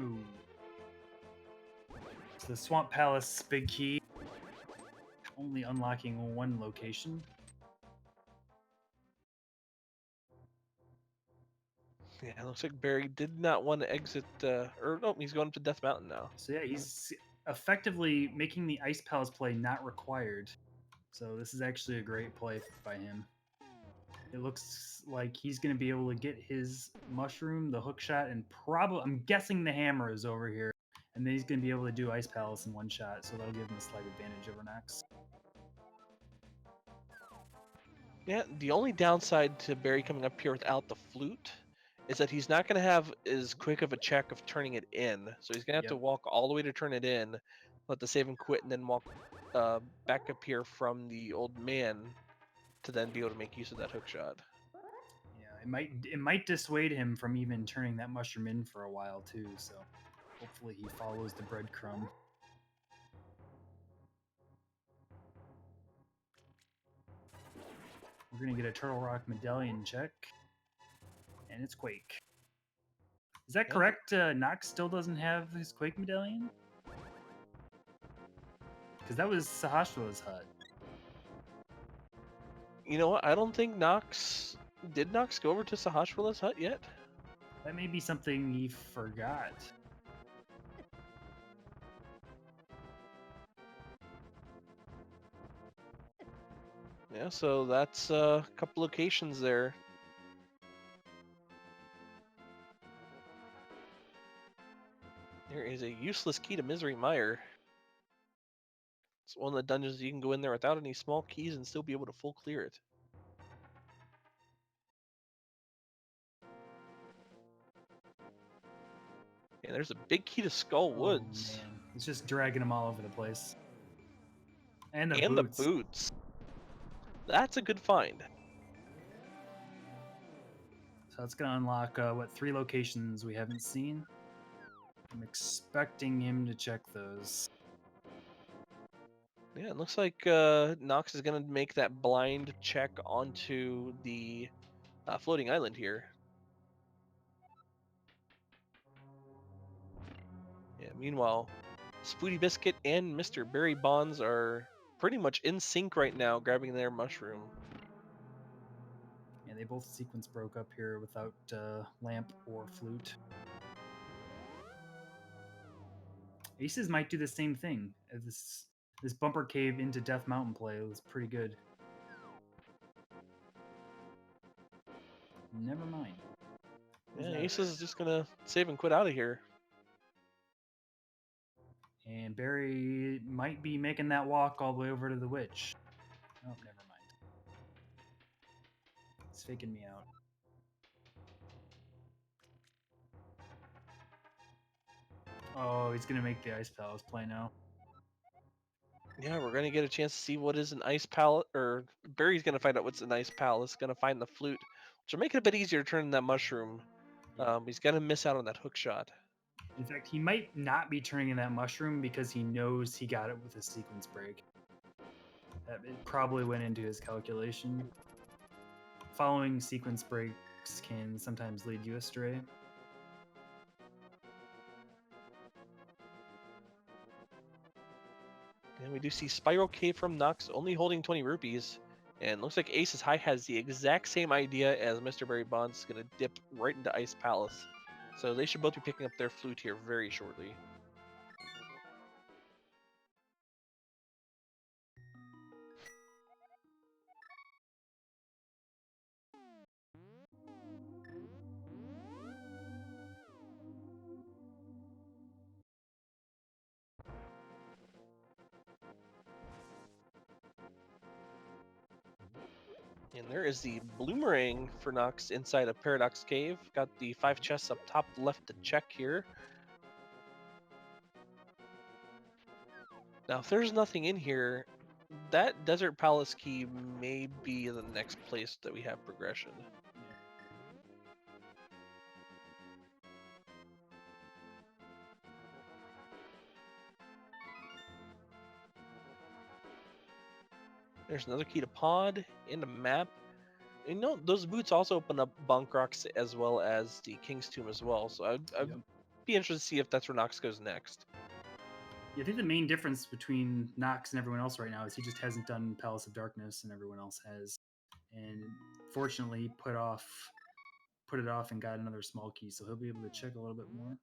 Ooh. So the Swamp Palace big key, only unlocking 1 location. Yeah, it looks like Barry did not want to exit, or no, he's going up to Death Mountain now. So yeah, he's effectively making the Ice Palace play not required. So this is actually a great play by him. It looks like he's going to be able to get his mushroom, the hook shot, and probably, I'm guessing the hammer is over here. And then he's going to be able to do Ice Palace in 1 shot, so that'll give him a slight advantage over Knox. Yeah, the only downside to Barry coming up here without the flute is that he's not going to have as quick of a check of turning it in. So he's going to have to walk all the way to turn it in, let the save and quit, and then walk back up here from the old man to then be able to make use of that hook shot. Yeah, it might dissuade him from even turning that mushroom in for a while too, so hopefully he follows the breadcrumb. We're going to get a Turtle Rock Medallion check. And it's Quake. Is that correct? Knox still doesn't have his Quake Medallion? Because that was Sahasrah's hut. You know what? I don't think Knox... Did Knox go over to Sahasrah's hut yet? That may be something he forgot. Yeah, so that's a couple locations there. There is a useless key to Misery Mire. It's one of the dungeons you can go in there without any small keys and still be able to full clear it. Yeah, there's a big key to Skull Woods. Man. It's just dragging them all over the place. And the and boots. the boots. That's a good find. So that's going to unlock, 3 locations we haven't seen? I'm expecting him to check those. Yeah, it looks like Knox is going to make that blind check onto the floating island here. Yeah, meanwhile, SpootyBiscuit and MrBarrybondz are pretty much in sync right now, grabbing their mushroom. Yeah, they both sequence broke up here without lamp or flute. Aces might do the same thing. This bumper cave into Death Mountain play was pretty good. Never mind. Yeah, Aces is just gonna save and quit out of here. And Barry might be making that walk all the way over to the witch. Oh, never mind. It's faking me out. Oh, he's gonna make the Ice Palace play now. Yeah, we're gonna get a chance to see what is an ice palace, or Barry's gonna find out what's an ice palace. Gonna find the flute, which will make it a bit easier to turn that mushroom. He's gonna miss out on that hook shot. In fact, he might not be turning in that mushroom because he knows he got it with a sequence break. It probably went into his calculation. Following sequence breaks can sometimes lead you astray. And we do see Spiral Cave from Knox only holding 20 rupees. And looks like Ace's High has the exact same idea as MrBarrybondz is going to dip right into Ice Palace. So they should both be picking up their flute here very shortly. And there is the bloomerang for Knox inside a Paradox Cave. Got the 5 chests up top left to check here. Now, if there's nothing in here, that Desert Palace key may be the next place that we have progression. There's another key to pod and a map. And those boots also open up Bonk Rocks as well as the King's Tomb as well. So I'd Yep. be interested to see if that's where Knox goes next. Yeah, I think the main difference between Knox and everyone else right now is he just hasn't done Palace of Darkness, and everyone else has. And fortunately, he put it off and got another small key, so he'll be able to check a little bit more.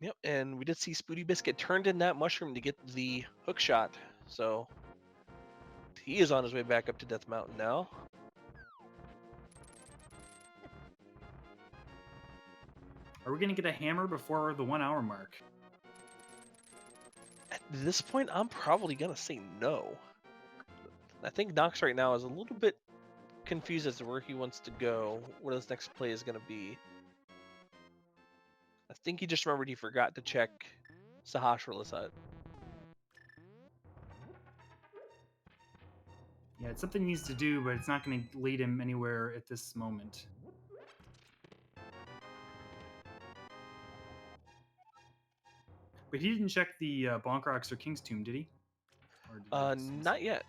Yep, and we did see SpootyBiscuit turned in that mushroom to get the hook shot. So he is on his way back up to Death Mountain now. Are we going to get a hammer before the 1 hour mark? At this point, I'm probably going to say no. I think Knox right now is a little bit confused as to where he wants to go, what his next play is going to be. I think he just remembered he forgot to check Sahasrarla's hut. Yeah, it's something he needs to do, but it's not going to lead him anywhere at this moment. But he didn't check the Bonk Rocks or King's Tomb, did he? Or did I just miss Not it? yet.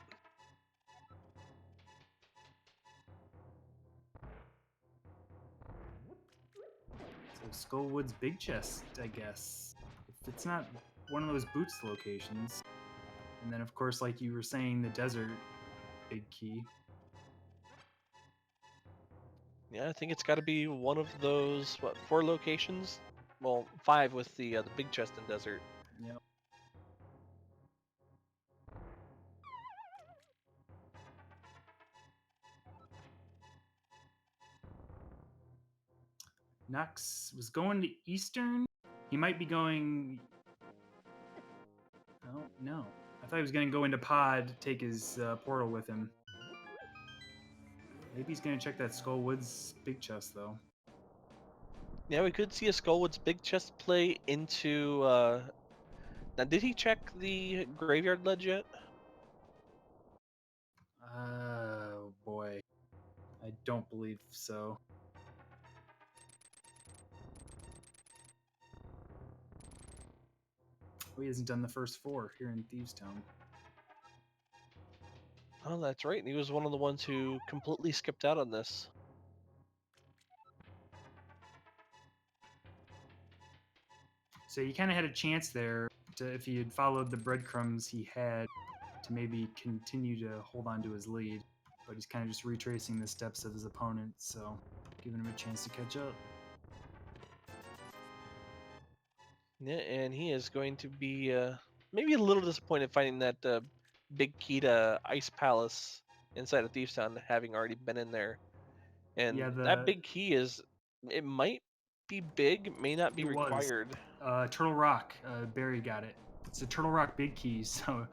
So Skullwood's big chest, I guess. If it's not one of those boots locations. And then, of course, like you were saying, the desert big key. Yeah, I think it's got to be one of those 4 locations. Well, 5 with the big chest and desert. Yep. Knox was going to Eastern. He might be going. Oh, no. I thought he was going to go into Pod, take his portal with him. Maybe he's going to check that Skullwood's big chest, though. Yeah, we could see a Skullwood's big chest play into. Now, did he check the graveyard ledge yet? Oh, boy. I don't believe so. Oh, he hasn't done the first 4 here in Thieves Town. Oh, that's right. He was one of the ones who completely skipped out on this. So he kind of had a chance there to, if he had followed the breadcrumbs he had, to maybe continue to hold on to his lead. But he's kind of just retracing the steps of his opponent, so giving him a chance to catch up. Yeah, and he is going to be maybe a little disappointed finding that big key to Ice Palace inside of Thieves Town, having already been in there. And Yeah, that big key it might be big, may not be it was required. Turtle Rock. Barry got it. It's a Turtle Rock big key, so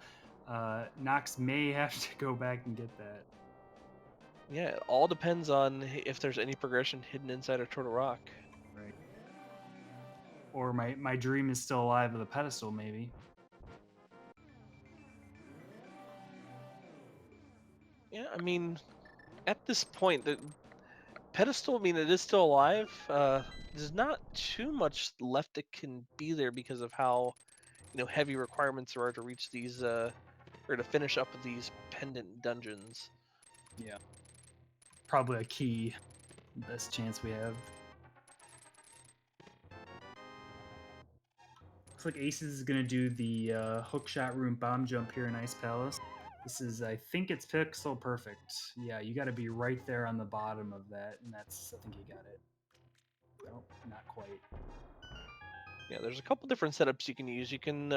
Knox may have to go back and get that. Yeah, it all depends on if there's any progression hidden inside of Turtle Rock. Right. Or my dream is still alive of the pedestal, maybe. Yeah, I mean, at this point, the pedestal, I mean, it is still alive. There's not too much left that can be there because of how, heavy requirements there are to reach these, or to finish up these pendant dungeons. Yeah. Probably a key. Best chance we have. Looks like Aces is going to do the hookshot room bomb jump here in Ice Palace. This is, I think it's pixel perfect. Yeah, you got to be right there on the bottom of that, and that's, I think you got it. Nope, not quite. Yeah, there's a couple different setups you can use. You can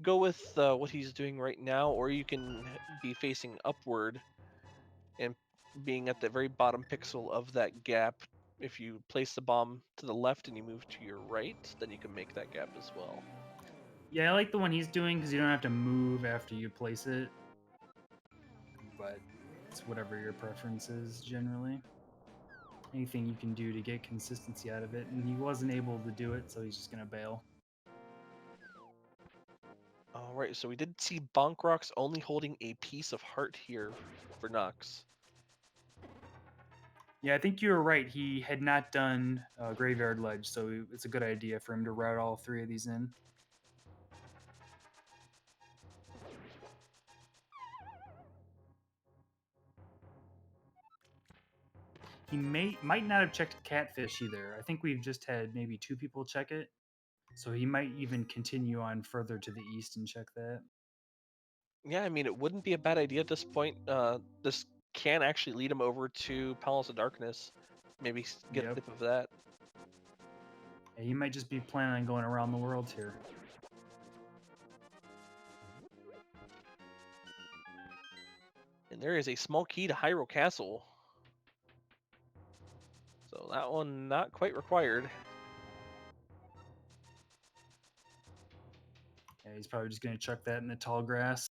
go with what he's doing right now, or you can be facing upward and being at the very bottom pixel of that gap. If you place the bomb to the left and you move to your right, then you can make that gap as well. Yeah, I like the one he's doing because you don't have to move after you place it. But It's whatever your preference is generally. Anything you can do to get consistency out of it, and he wasn't able to do it, so he's just gonna bail. All right, so we did see Bonk Rocks only holding a piece of heart here for Knox. Yeah, I think you were right. He had not done Graveyard Ledge, so it's a good idea for him to route all three of these in. He might not have checked Catfish either. I think we've just had maybe 2 people check it, so he might even continue on further to the east and check that. Yeah, I mean, it wouldn't be a bad idea at this point. This can actually lead him over to Palace of Darkness. Maybe get a Yep. tip of that. Yeah, he might just be planning on going around the world here. And there is a small key to Hyrule Castle. So that one not quite required. Yeah, he's probably just going to chuck that in the tall grass.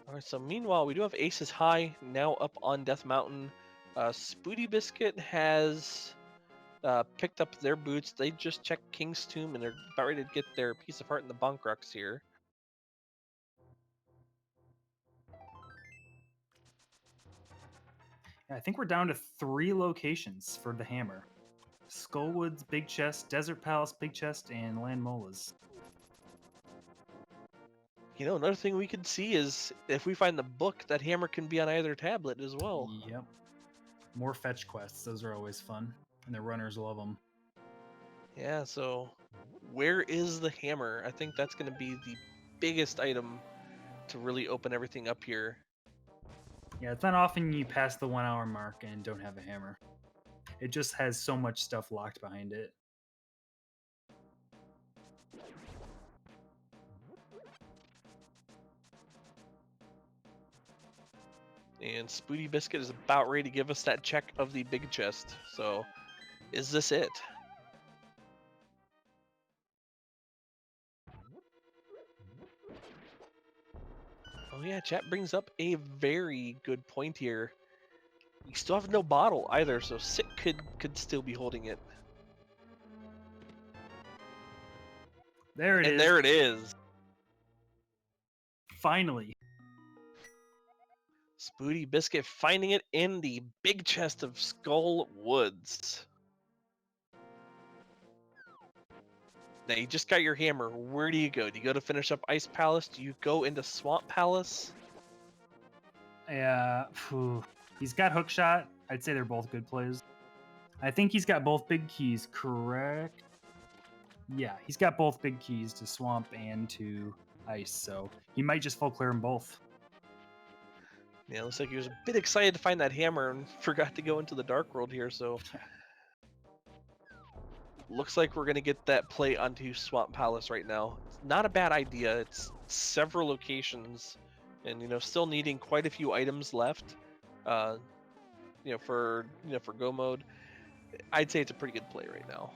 All right, so meanwhile, we do have Aces High now up on Death Mountain. SpootyBiscuit has picked up their boots. They just checked King's Tomb and they're about ready to get their piece of heart in the Bonk Rocks here. Yeah, I think we're down to 3 locations for the hammer. Skullwoods, Big Chest, Desert Palace, Big Chest, and Land Molas. You know, another thing we could see is if we find the book, that hammer can be on either tablet as well. Yep. More fetch quests. Those are always fun, and the runners love them. Yeah, so where is the hammer? I think that's going to be the biggest item to really open everything up here. Yeah, it's not often you pass the 1 hour mark and don't have a hammer. It just has so much stuff locked behind it. And SpootyBiscuit is about ready to give us that check of the big chest. So, is this it? Oh yeah, chat brings up a very good point here. You still have no bottle either, so Sit could still be holding it. There it And is. there it is. Finally. SpootyBiscuit finding it in the big chest of Skull Woods. Now you just got your hammer. Where do you go? Do you go to finish up Ice Palace? Do you go into Swamp Palace? Yeah, he's got Hookshot. I'd say they're both good plays. I think he's got both big keys, correct? Yeah, he's got both big keys to Swamp and to Ice, so he might just full clear them both. Yeah, looks like he was a bit excited to find that hammer and forgot to go into the Dark World here, so... Looks like we're going to get that play onto Swamp Palace right now. It's not a bad idea. It's several locations and, you know, still needing quite a few items left, for go mode. I'd say it's a pretty good play right now.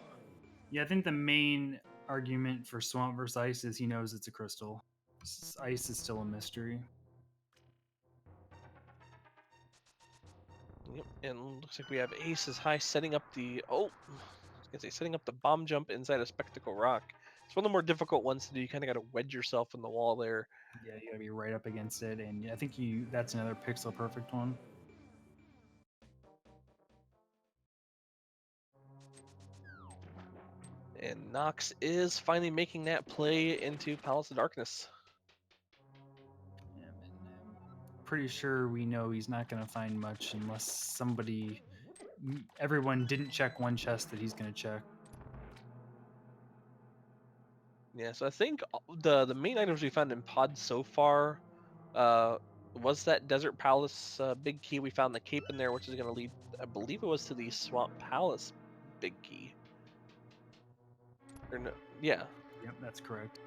Yeah, I think the main argument for Swamp versus Ice is he knows it's a crystal. Ice is still a mystery. Yep, and looks like we have Aces High setting up the setting up the bomb jump inside a Spectacle Rock. It's one of the more difficult ones to do. You kind of got to wedge yourself in the wall there. Yeah, you gotta be right up against it, and I think that's another pixel perfect one. And Knox is finally making that play into Palace of Darkness. Yeah, and I'm pretty sure we know he's not gonna find much unless everyone didn't check one chest that he's gonna check. Yeah, so I think the main items we found in pods so far was that Desert Palace big key. We found the cape in there, which is going to lead, I believe it was to the Swamp Palace big key. Or no, yeah. Yep, that's correct.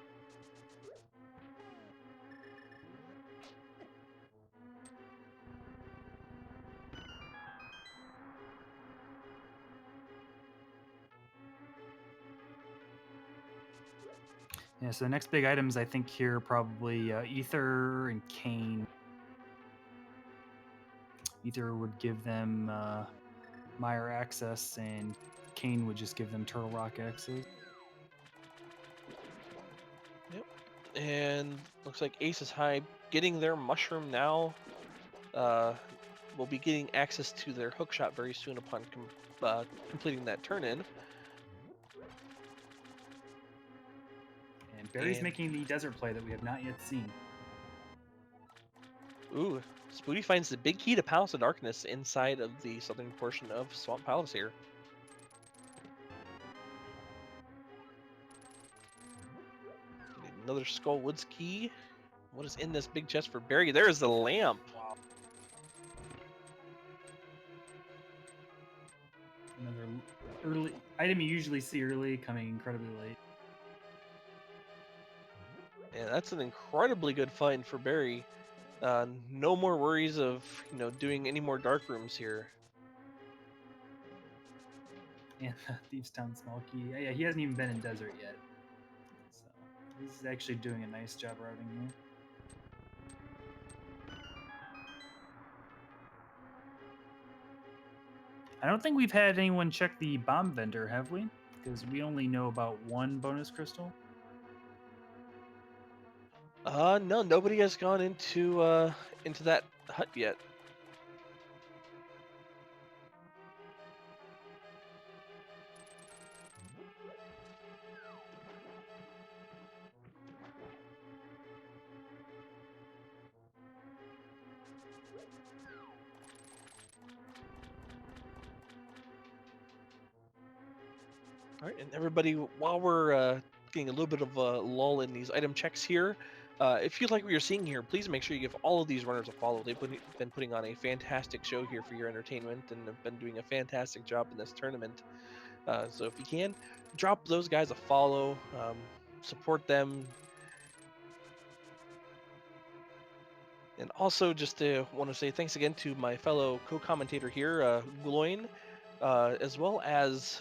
Yeah, so the next big items I think here are probably Ether and Kane. Ether would give them Mire access, and Kane would just give them Turtle Rock access. Yep. And looks like Ace is High getting their mushroom now. Will be getting access to their hookshot very soon upon completing that turn-in. And Barry's And making the desert play that we have not yet seen. ooh, Spooty finds the big key to Palace of Darkness inside of the southern portion of Swamp Palace here. Another Skull Woods key. What is in this big chest for Barry? There is the lamp. Wow. Another early item you usually see early, coming incredibly late. And that's an incredibly good find for Barry. No more worries of doing any more dark rooms here. And Thieves Town small key. Yeah, he hasn't even been in desert yet. So he's actually doing a nice job routing here. I don't think we've had anyone check the bomb vendor, have we? Because we only know about one bonus crystal. No, nobody has gone into that hut yet. All right, and everybody, while we're getting a little bit of a lull in these item checks here, if you like what you're seeing here, please make sure you give all of these runners a follow. They've been putting on a fantastic show here for your entertainment and have been doing a fantastic job in this tournament. So if you can, drop those guys a follow, support them. And also, just want to say thanks again to my fellow co-commentator here, Gloin, as well as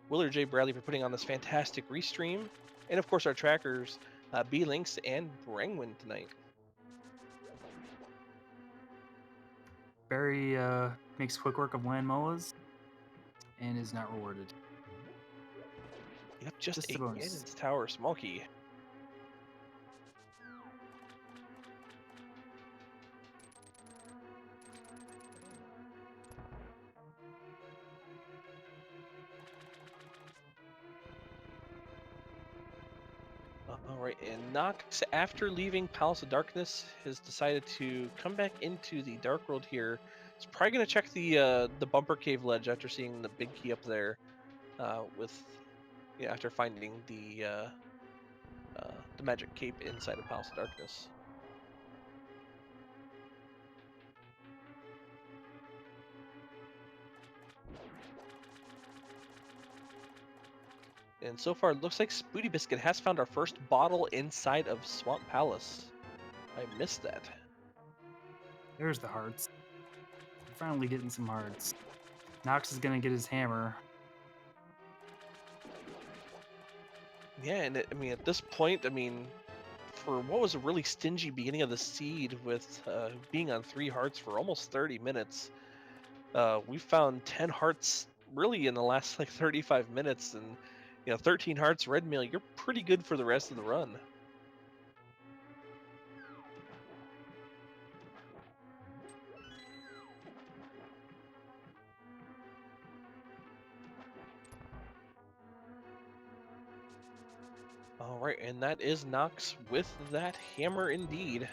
Willard J. Bradley for putting on this fantastic restream, and of course our trackers, B-Links and Brangwin tonight. Barry makes quick work of land molas and is not rewarded. Yep, just a a bonus. Ganon's Tower small key. All right, and Knox, after leaving Palace of Darkness, has decided to come back into the Dark World here. He's probably going to check the Bumper Cave ledge after seeing the big key up there, after finding the Magic Cape inside of Palace of Darkness. And so far, it looks like SpootyBiscuit has found our first bottle inside of Swamp Palace. I missed that. There's the hearts. We're finally getting some hearts. Knox is gonna get his hammer. Yeah, and at this point, for what was a really stingy beginning of the seed with being on 3 hearts for almost 30 minutes, we found 10 hearts really in the last like 35 minutes, and 13 hearts red mail. You're pretty good for the rest of the run. All right, and that is Knox with that hammer indeed.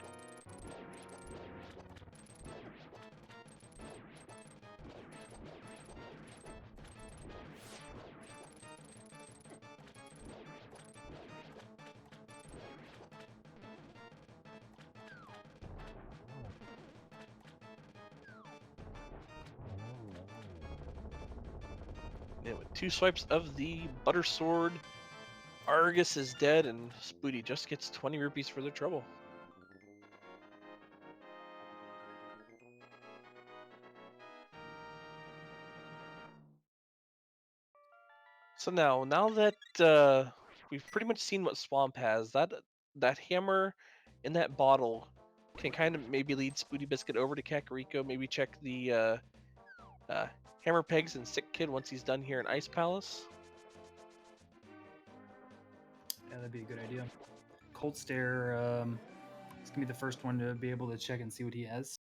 Yeah, with 2 swipes of the butter sword, Argus is dead, and Spooty just gets 20 rupees for their trouble. So now that we've pretty much seen what Swamp has. That hammer in that bottle can kind of maybe lead SpootyBiscuit over to Kakariko. Maybe check the hammer pegs and Sick Kid once he's done here in Ice Palace. Yeah, that'd be a good idea. Cold Stare is gonna be the first one to be able to check and see what he has.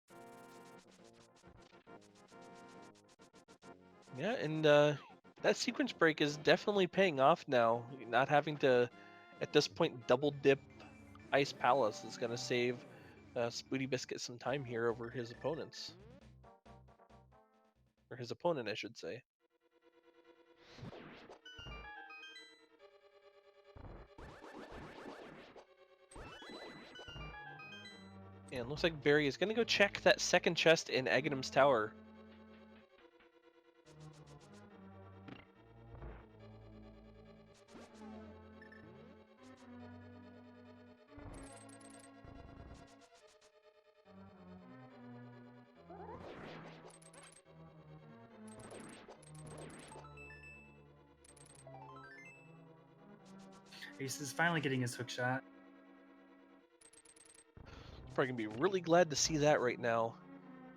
Yeah, and that sequence break is definitely paying off now. Not having to, at this point, double dip Ice Palace is going to save SpootyBiscuit some time here over his opponents. Or his opponent, I should say. And looks like Barry is going to go check that second chest in Aghanim's Tower. Ace is finally getting his hook shot. Probably going to be really glad to see that right now.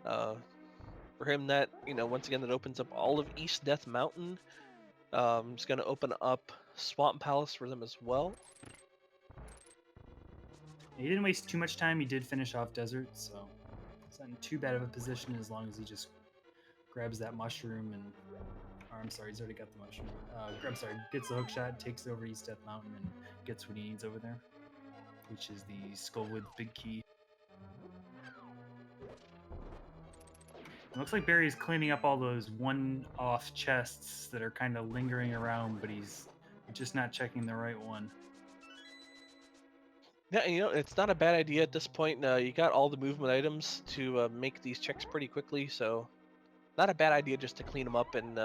For him, that, once again, that opens up all of East Death Mountain. It's going to open up Swamp Palace for them as well. He didn't waste too much time. He did finish off Desert, so it's not in too bad of a position as long as he just grabs that mushroom and... Or, I'm sorry, he's already got the mushroom. I'm sorry, gets the hook shot, takes over East Death Mountain, and gets what he needs over there, which is the Skullwood Big Key. It looks like Barry's cleaning up all those one-off chests that are kind of lingering around, but he's just not checking the right one. Yeah, it's not a bad idea at this point. You got all the movement items to make these checks pretty quickly, so not a bad idea just to clean them up and,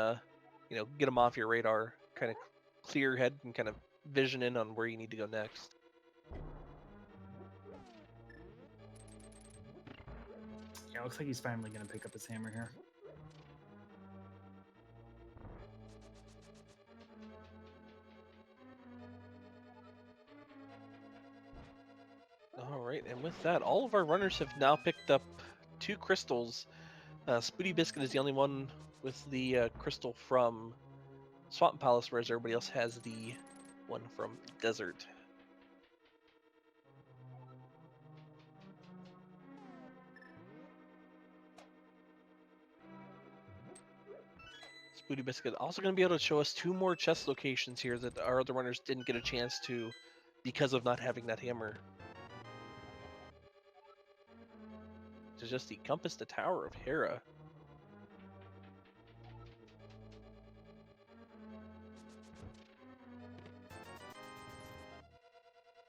get them off your radar. Kind of clear your head and kind of vision in on where you need to go next. Yeah, it looks like he's finally going to pick up his hammer here. All right, and with that, all of our runners have now picked up 2 crystals. SpootyBiscuit is the only one with the crystal from Swamp Palace, whereas everybody else has the one from Desert. SpootyBiscuit also going to be able to show us 2 more chest locations here that our other runners didn't get a chance to because of not having that hammer. To just encompass the Tower of Hera.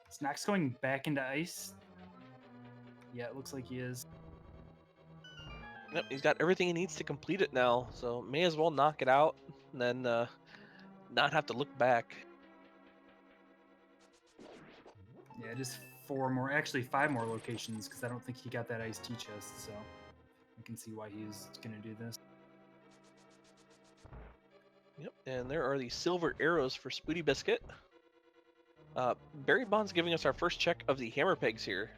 Is Knox going back into ice? Yeah, it looks like he is. Yep, he's got everything he needs to complete it now, so may as well knock it out and then not have to look back. Yeah, just 4 more, actually 5 more locations, because I don't think he got that iced tea chest, so I can see why he's going to do this. Yep, and there are the silver arrows for SpootyBiscuit. BarrybondZ giving us our first check of the hammer pegs here.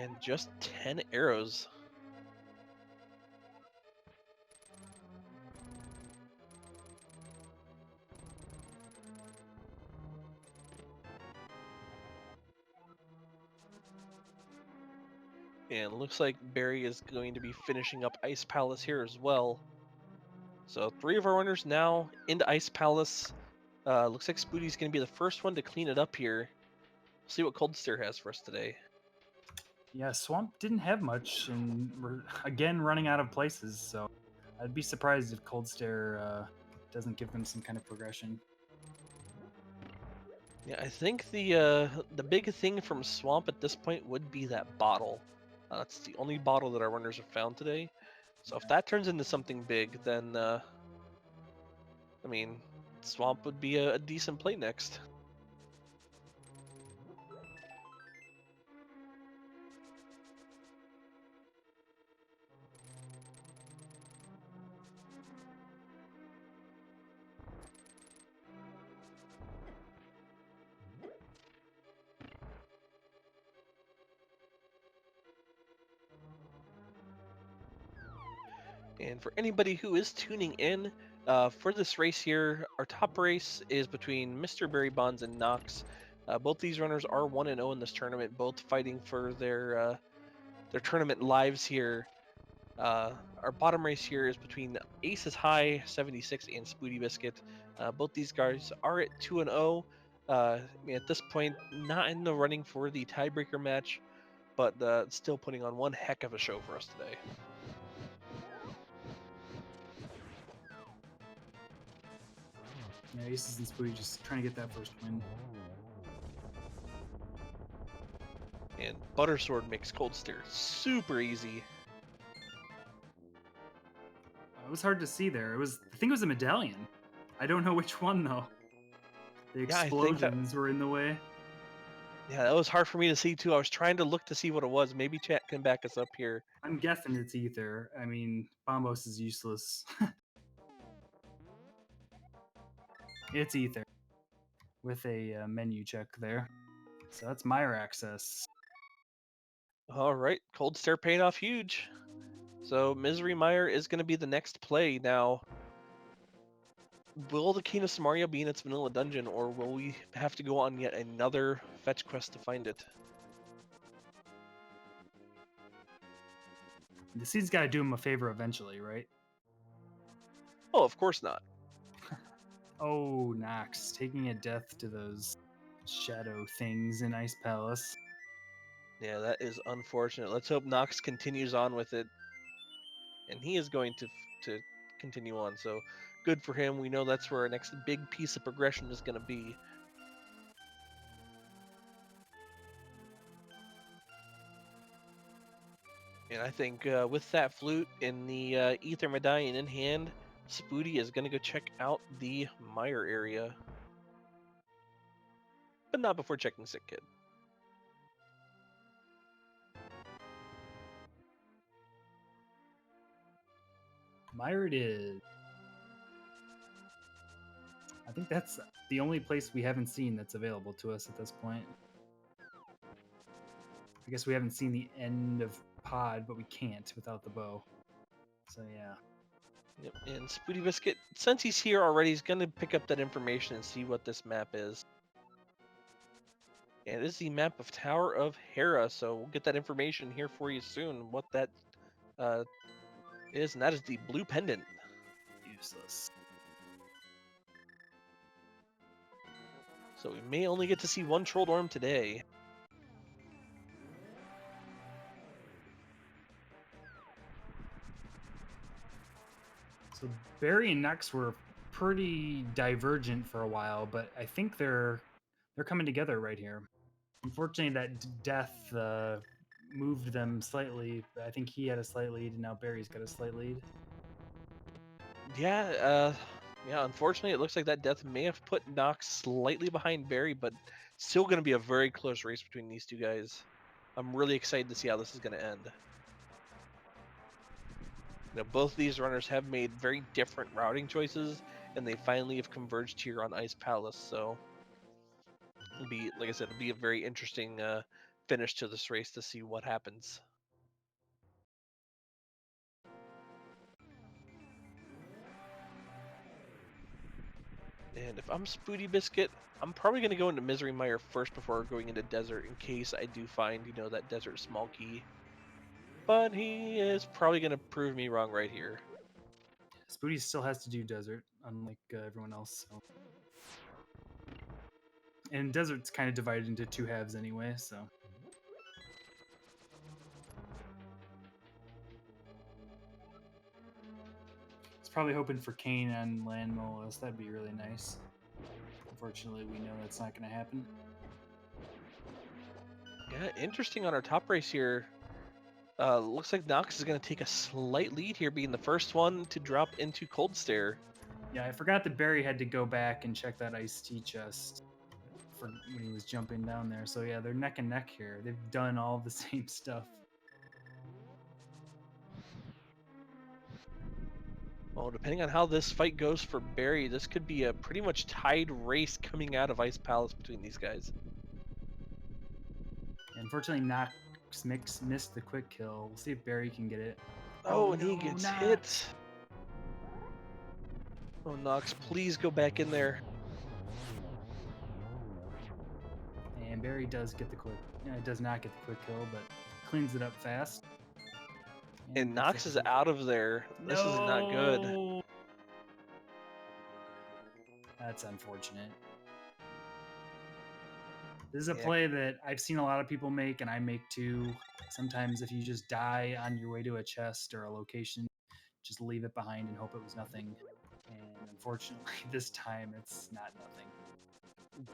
And just 10 arrows. And it looks like Barry is going to be finishing up Ice Palace here as well. So 3 of our runners now into Ice Palace. Looks like Spooty's going to be the first one to clean it up here. See what Cold Stare has for us today. Yeah, Swamp didn't have much, and we're again running out of places, so I'd be surprised if Cold Stare doesn't give them some kind of progression. Yeah, I think the big thing from Swamp at this point would be that bottle. That's the only bottle that our runners have found today. So if that turns into something big, then I mean, Swamp would be a decent play next. And for anybody who is tuning in, for this race here, our top race is between MrBarrybondz and Knox. Both these runners are 1-0 in this tournament, both fighting for their tournament lives here. Our bottom race here is between Aces High 76 and SpootyBiscuit. Both these guys are at 2-0. I mean, at this point, not in the running for the tiebreaker match, but still putting on one heck of a show for us today. Yeah, Aces and Spooty just trying to get that first win. And Buttersword makes Cold Stare super easy. It was hard to see there. I think it was a medallion. I don't know which one though. The Yeah, I think explosions were in the way. Yeah, that was hard for me to see too. I was trying to look to see what it was. Maybe chat can back us up here. I'm guessing it's ether. I mean, Bombos is useless. It's ether with a menu check there. So that's Mire access. All right, Cold Stare paying off huge. So Misery Mire is going to be the next play. Now, will the Cane of Samaria be in its vanilla dungeon, or will we have to go on yet another fetch quest to find it? The seed's got to do him a favor eventually, right? Oh, of course not. Oh, Knox taking a death to those shadow things in Ice Palace. Yeah, that is unfortunate. Let's hope Knox continues on with it, and he is going to continue on. So good for him. We know that's where our next big piece of progression is going to be. And I think with that flute and the ether medallion in hand, Spooty is going to go check out the Mire area. But not before checking Sick Kid. Mire it is. I think that's the only place we haven't seen that's available to us at this point. I guess we haven't seen the end of Pod, but we can't without the bow. So yeah. Yep. And SpootyBiscuit, since he's here already, he's going to pick up that information and see what this map is. And it is the map of Tower of Hera, so we'll get that information here for you soon, what that is, and that is the blue pendant. Useless. So we may only get to see one Troll Dorm today. So Barry and Knox were pretty divergent for a while, but I think they're coming together right here. Unfortunately, that death moved them slightly. I think he had a slight lead, and now Barry's got a slight lead. Yeah, unfortunately, it looks like that death may have put Knox slightly behind Barry, but still going to be a very close race between these two guys. I'm really excited to see how this is going to end. You know, both of these runners have made very different routing choices, and they finally have converged here on Ice Palace, so it'll be, like I said, it'll be a very interesting finish to this race to see what happens. And if I'm SpootyBiscuit, I'm probably going to go into Misery Mire first before going into Desert in case I do find, that Desert small key. But he is probably going to prove me wrong right here. Spooty still has to do Desert, unlike everyone else. So. And Desert's kind of divided into two halves anyway, so. He's probably hoping for Kane on Land Molus. That'd be really nice. Unfortunately, we know that's not going to happen. Yeah, interesting on our top race here. Looks like Knox is going to take a slight lead here, being the first one to drop into Cold Stare. Yeah, I forgot that Barry had to go back and check that iced tea chest for when he was jumping down there. So yeah, they're neck and neck here. They've done all the same stuff. Well, depending on how this fight goes for Barry, this could be a pretty much tied race coming out of Ice Palace between these guys. Unfortunately, Knox missed the quick kill. We'll see if Barry can get it. Oh, and he no, gets Knox. hit. Oh, Knox, please go back in there. And Barry does get the quick. Does not get the quick kill, but cleans it up fast. And gets Knox that is result. out of there. This is not good. No! That's unfortunate. This is a Yeah. play that I've seen a lot of people make, and I make too. Sometimes if you just die on your way to a chest or a location, just leave it behind and hope it was nothing. And unfortunately, this time it's not nothing.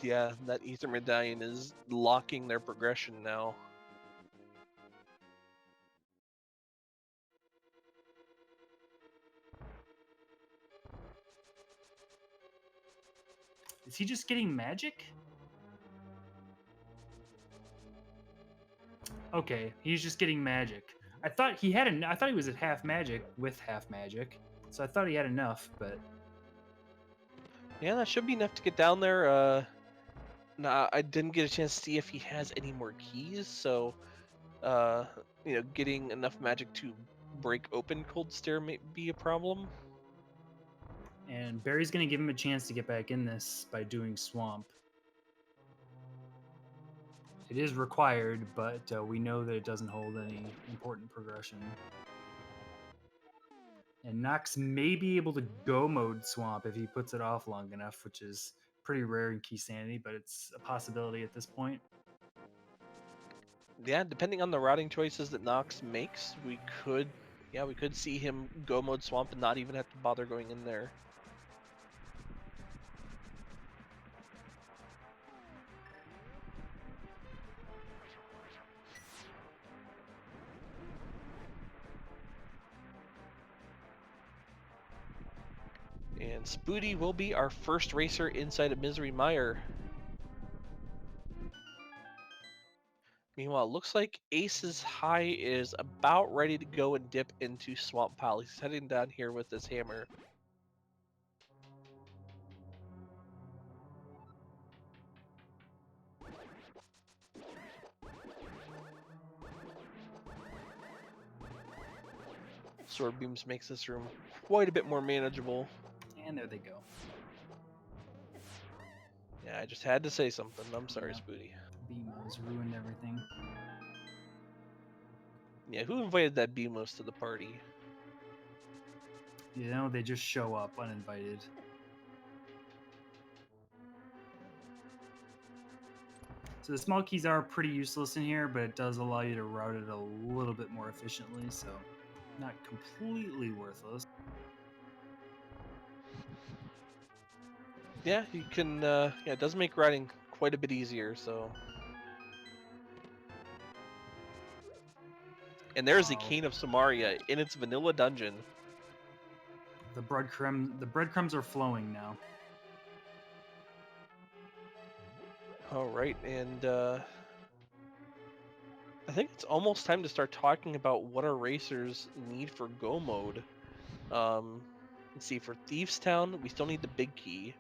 Yeah, that Ether Medallion is locking their progression now. Is he just getting magic? Okay, he's just getting magic. I thought he had I thought he was at half magic with half magic, so I thought he had enough. But Yeah, that should be enough to get down there. Nah, I didn't get a chance to see if he has any more keys, so getting enough magic to break open Cold Stare may be a problem. and Barry's gonna give him a chance to get back in this by doing Swamp. It is required, but we know that it doesn't hold any important progression. And Knox may be able to go mode Swamp if he puts it off long enough, which is pretty rare in Keysanity, but it's a possibility at this point. Yeah, depending on the routing choices that Knox makes, we could see him go mode Swamp and not even have to bother going in there. And Spooty will be our first racer inside of Misery Mire. Meanwhile, it looks like Ace's High is about ready to go and dip into Swamp Pile. He's heading down here with his hammer. Sword Beams makes this room quite a bit more manageable. And there they go. Yeah, I just had to say something. I'm sorry, Yeah. Spooty. BMO's ruined everything. Yeah, who invited that Beamos to the party? You know, they just show up uninvited. So the small keys are pretty useless in here, but it does allow you to route it a little bit more efficiently, so not completely worthless. Yeah, you can. It does make riding quite a bit easier. So, and there's the Wow. Cane of Samaria in its vanilla dungeon. The breadcrumbs are flowing now. All right, and I think it's almost time to start talking about what our racers need for go mode. Let's see, for Thieves Town, we still need the big key.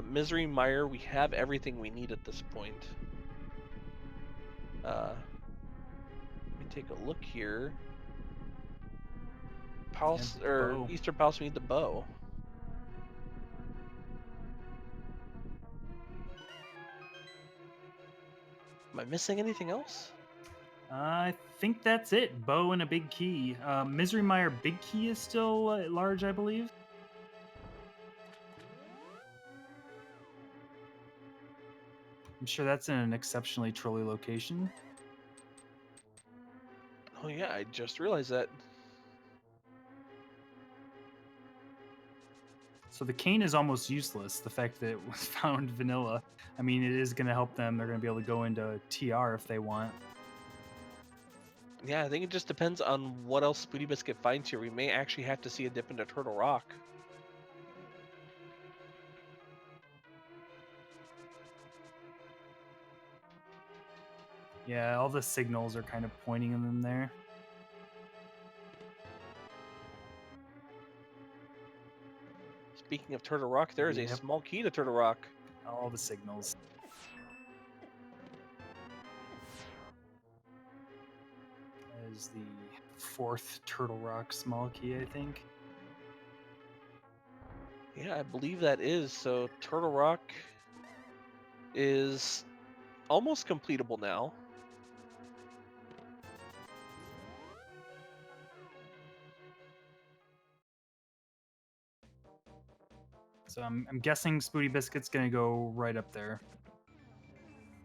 Misery Mire, we have everything we need at this point. Let me take a look here. Palace or bow. Eastern Palace, we need the bow. Am I missing anything else? I think that's it. Bow and a big key. Misery Mire big key is still large, I believe. I'm sure that's in an exceptionally trolly location. Oh yeah, I just realized that. So the cane is almost useless. The fact that it was found vanilla. I mean, it is going to help them. They're going to be able to go into TR if they want. Yeah, I think it just depends on what else SpootyBiscuit finds here. We may actually have to see a dip into Turtle Rock. Yeah, all the signals are kind of pointing them there. Speaking of Turtle Rock, there is a Yep. small key to Turtle Rock. All the signals. As the 4th Turtle Rock small key, I think. Yeah, I believe that is. So Turtle Rock is almost completable now. So I'm guessing SpootyBiscuit's gonna go right up there.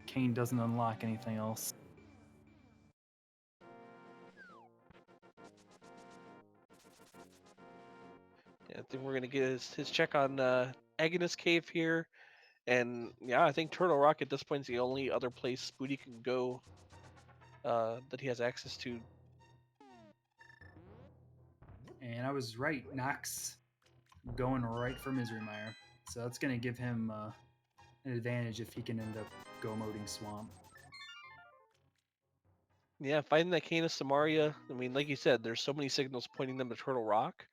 Kane doesn't unlock anything else. Yeah, I think we're gonna get his check on Agnes Cave here. And yeah, I think Turtle Rock at this point is the only other place Spooty can go that he has access to. And I was right. Knox going right for Mire. So that's going to give him an advantage if he can end up go-moding Swamp. Yeah, finding that Cane of Samaria, I mean, like you said, there's so many signals pointing them to Turtle Rock.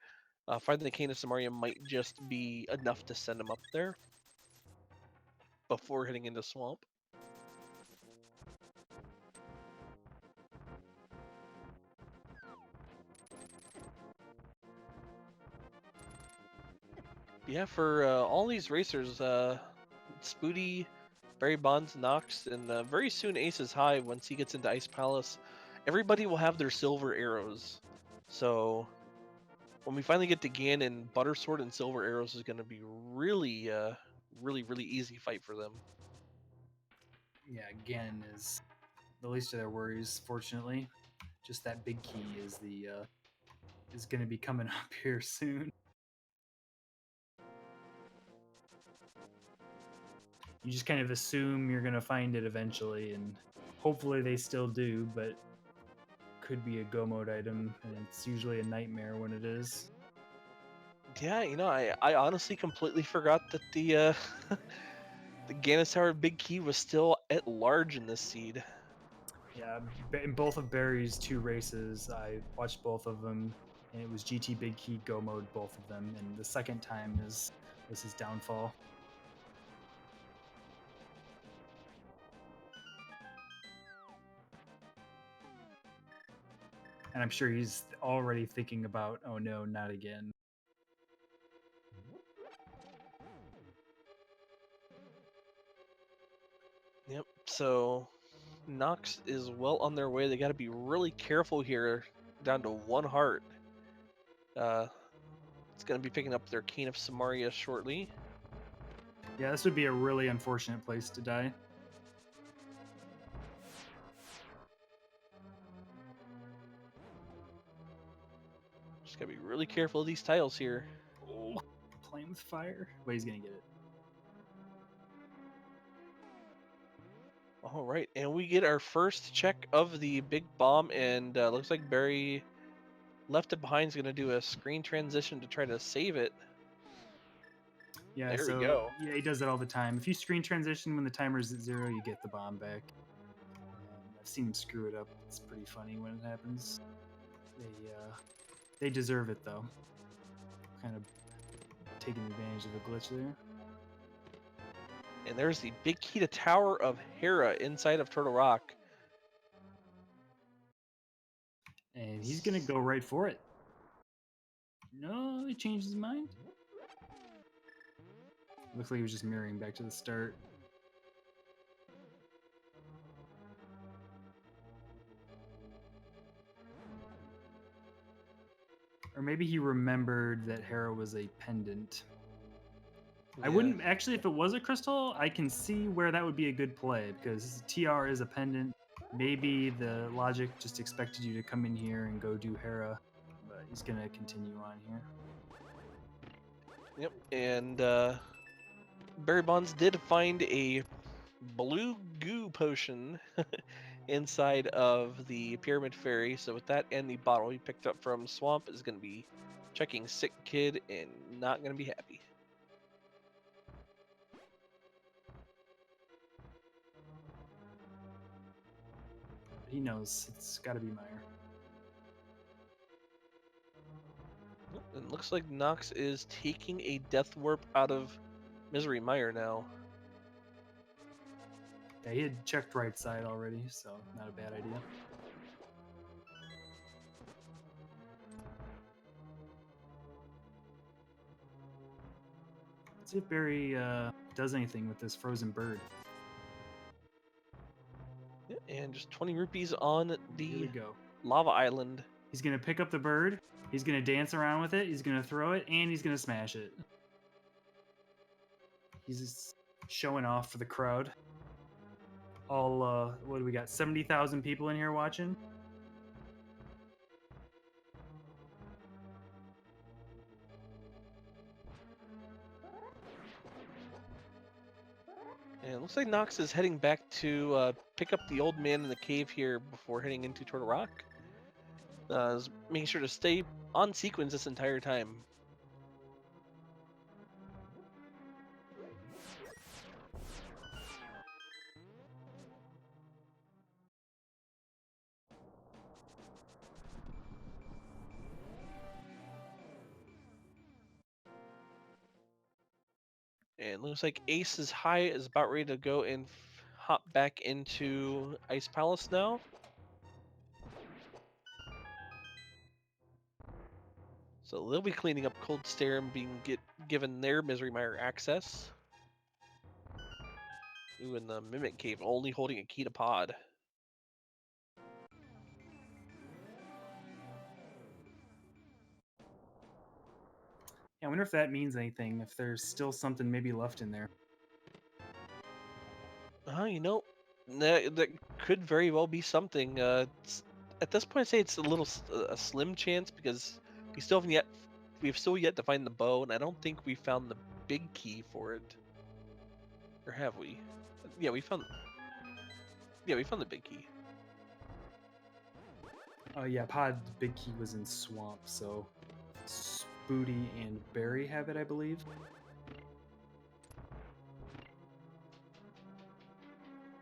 Finding the Cane of Samaria might just be enough to send him up there before heading into Swamp. Yeah, for all these racers, Spooty, Barrybondz, Knox, and very soon Aces High, once he gets into Ice Palace, everybody will have their silver arrows. So when we finally get to Ganon, Butter Sword and Silver Arrows is going to be really, really easy fight for them. Yeah, Ganon is the least of their worries, fortunately. Just that big key is going to be coming up here soon. You just kind of assume you're going to find it eventually, and hopefully they still do, but could be a go mode item, and it's usually a nightmare when it is. Yeah, you know, I honestly completely forgot that the the Ganon Tower Big Key was still at large in this seed. Yeah, in both of Barry's 2 races, I watched both of them, and it was GT Big Key go mode both of them, and the second time was his downfall. And I'm sure he's already thinking about, oh no, not again. Yep. So Knox is well on their way. They got to be really careful here. Down to 1 heart. It's going to be picking up their Cane of Samaria shortly. Yeah, this would be a really unfortunate place to die. Just got to be really careful of these tiles here. Oh, playing with fire. Wait, he's gonna get it. All right, and we get our first check of the big bomb, and looks like Barry left it behind. Is going to do a screen transition to try to save it. Yeah, There we so go. yeah, he does that all the time. If you screen transition when the timer's at 0, you get the bomb back. I've seen him screw it up. It's pretty funny when it happens. They deserve it though. Kind of taking advantage of the glitch there. And there's the big key to Tower of Hera inside of Turtle Rock. And he's gonna go right for it. No, he changed his mind. Looks like he was just mirroring back to the start. Or maybe he remembered that Hera was a pendant. Yeah. I wouldn't actually, if it was a crystal, I can see where that would be a good play because TR is a pendant. Maybe the logic just expected you to come in here and go do Hera, but he's gonna continue on here. Yep, and Barrybondz did find a blue goo potion inside of the Pyramid Fairy. So with that and the bottle he picked up from Swamp is going to be checking Sick Kid and not going to be happy. But he knows it's got to be Mire. And looks like Knox is taking a Death Warp out of Misery Mire now. Yeah, he had checked right side already, so not a bad idea. Let's see if Barry does anything with this frozen bird. Yeah, and just 20 rupees on Here the we go. lava island. He's gonna pick up the bird. He's gonna dance around with it. He's gonna throw it, and he's gonna smash it. He's just showing off for the crowd. All what do we got? 70,000 people in here watching. And it looks like Knox is heading back to pick up the old man in the cave here before heading into Turtle Rock. Is making sure to stay on sequence this entire time. And it looks like Ace's High is about ready to go and hop back into Ice Palace now. So they'll be cleaning up Cold Stare and being given their Misery Mire access. Ooh, in the Mimic Cave, only holding a key to pod. Yeah, I wonder if that means anything. If there's still something maybe left in there. You know, that could very well be something. At this point, I'd say it's a slim chance because we've still yet to find the bow, and I don't think we found the big key for it, or have we? Yeah, we found the big key. Oh yeah, Pod Big Key was in Swamp, so Spooty and Barry have it, I believe.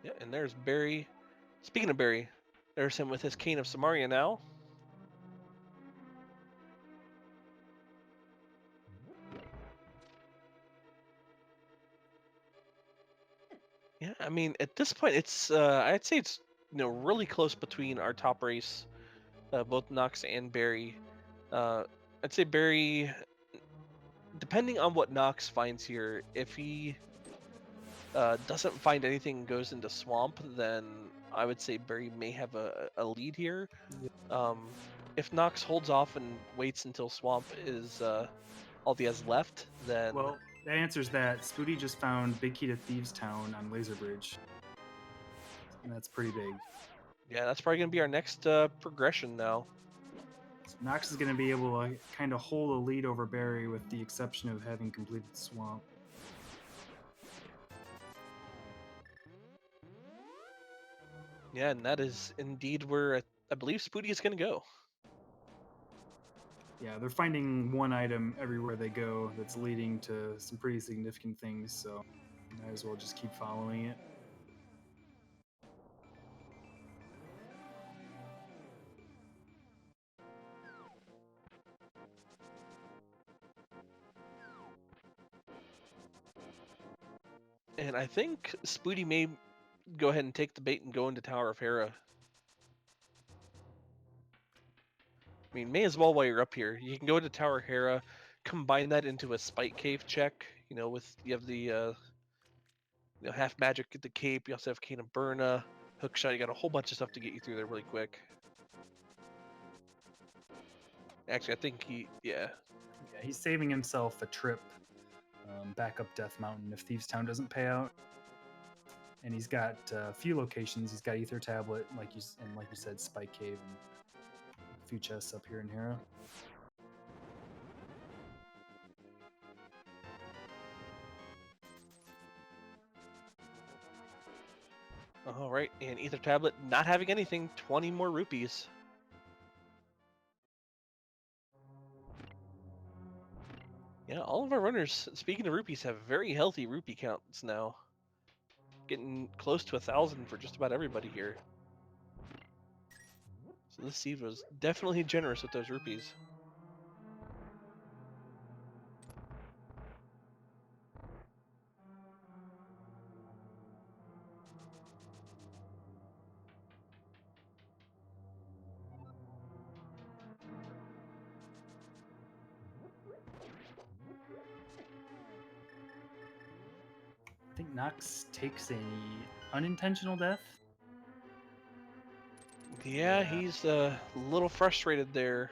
Yeah, and there's Barry. Speaking of Barry, there's him with his Cane of Samaria now. Yeah, I mean, at this point, it's I'd say it's really close between our top race, both Knox and Barry. I'd say Barry, depending on what Knox finds here, if he doesn't find anything and goes into Swamp, then I would say Barry may have a lead here. If Knox holds off and waits until Swamp is all he has left, then Well, that answers that. Spooty just found Big Key to Thieves Town on Laser Bridge. And that's pretty big. yeah, that's probably gonna be our next progression now. So Knox is going to be able to kind of hold a lead over Barry with the exception of having completed Swamp. Yeah, and that is indeed where I believe Spooty is gonna go. Yeah, they're finding one item everywhere they go that's leading to some pretty significant things, so might as well just keep following it. And I think Spooty may go ahead and take the bait and go into Tower of Hera. I mean, may as well while you're up here. You can go into Tower of Hera, combine that into a Spike Cave check. With you have the half magic at the cape. You also have Cane of Burna, Hookshot. You got a whole bunch of stuff to get you through there really quick. Actually, I think Yeah, he's saving himself a trip back up Death Mountain if Thieves Town doesn't pay out. And he's got a few locations. He's got Ether Tablet, like you said, Spike Cave, and a few chests up here in Hera. All right, and Ether Tablet not having anything, 20 more rupees. Yeah, all of our runners, speaking of rupees, have very healthy rupee counts now. Getting close to 1,000 for just about everybody here. So this seed was definitely generous with those rupees. think Knox takes a unintentional death. Yeah, he's a little frustrated there.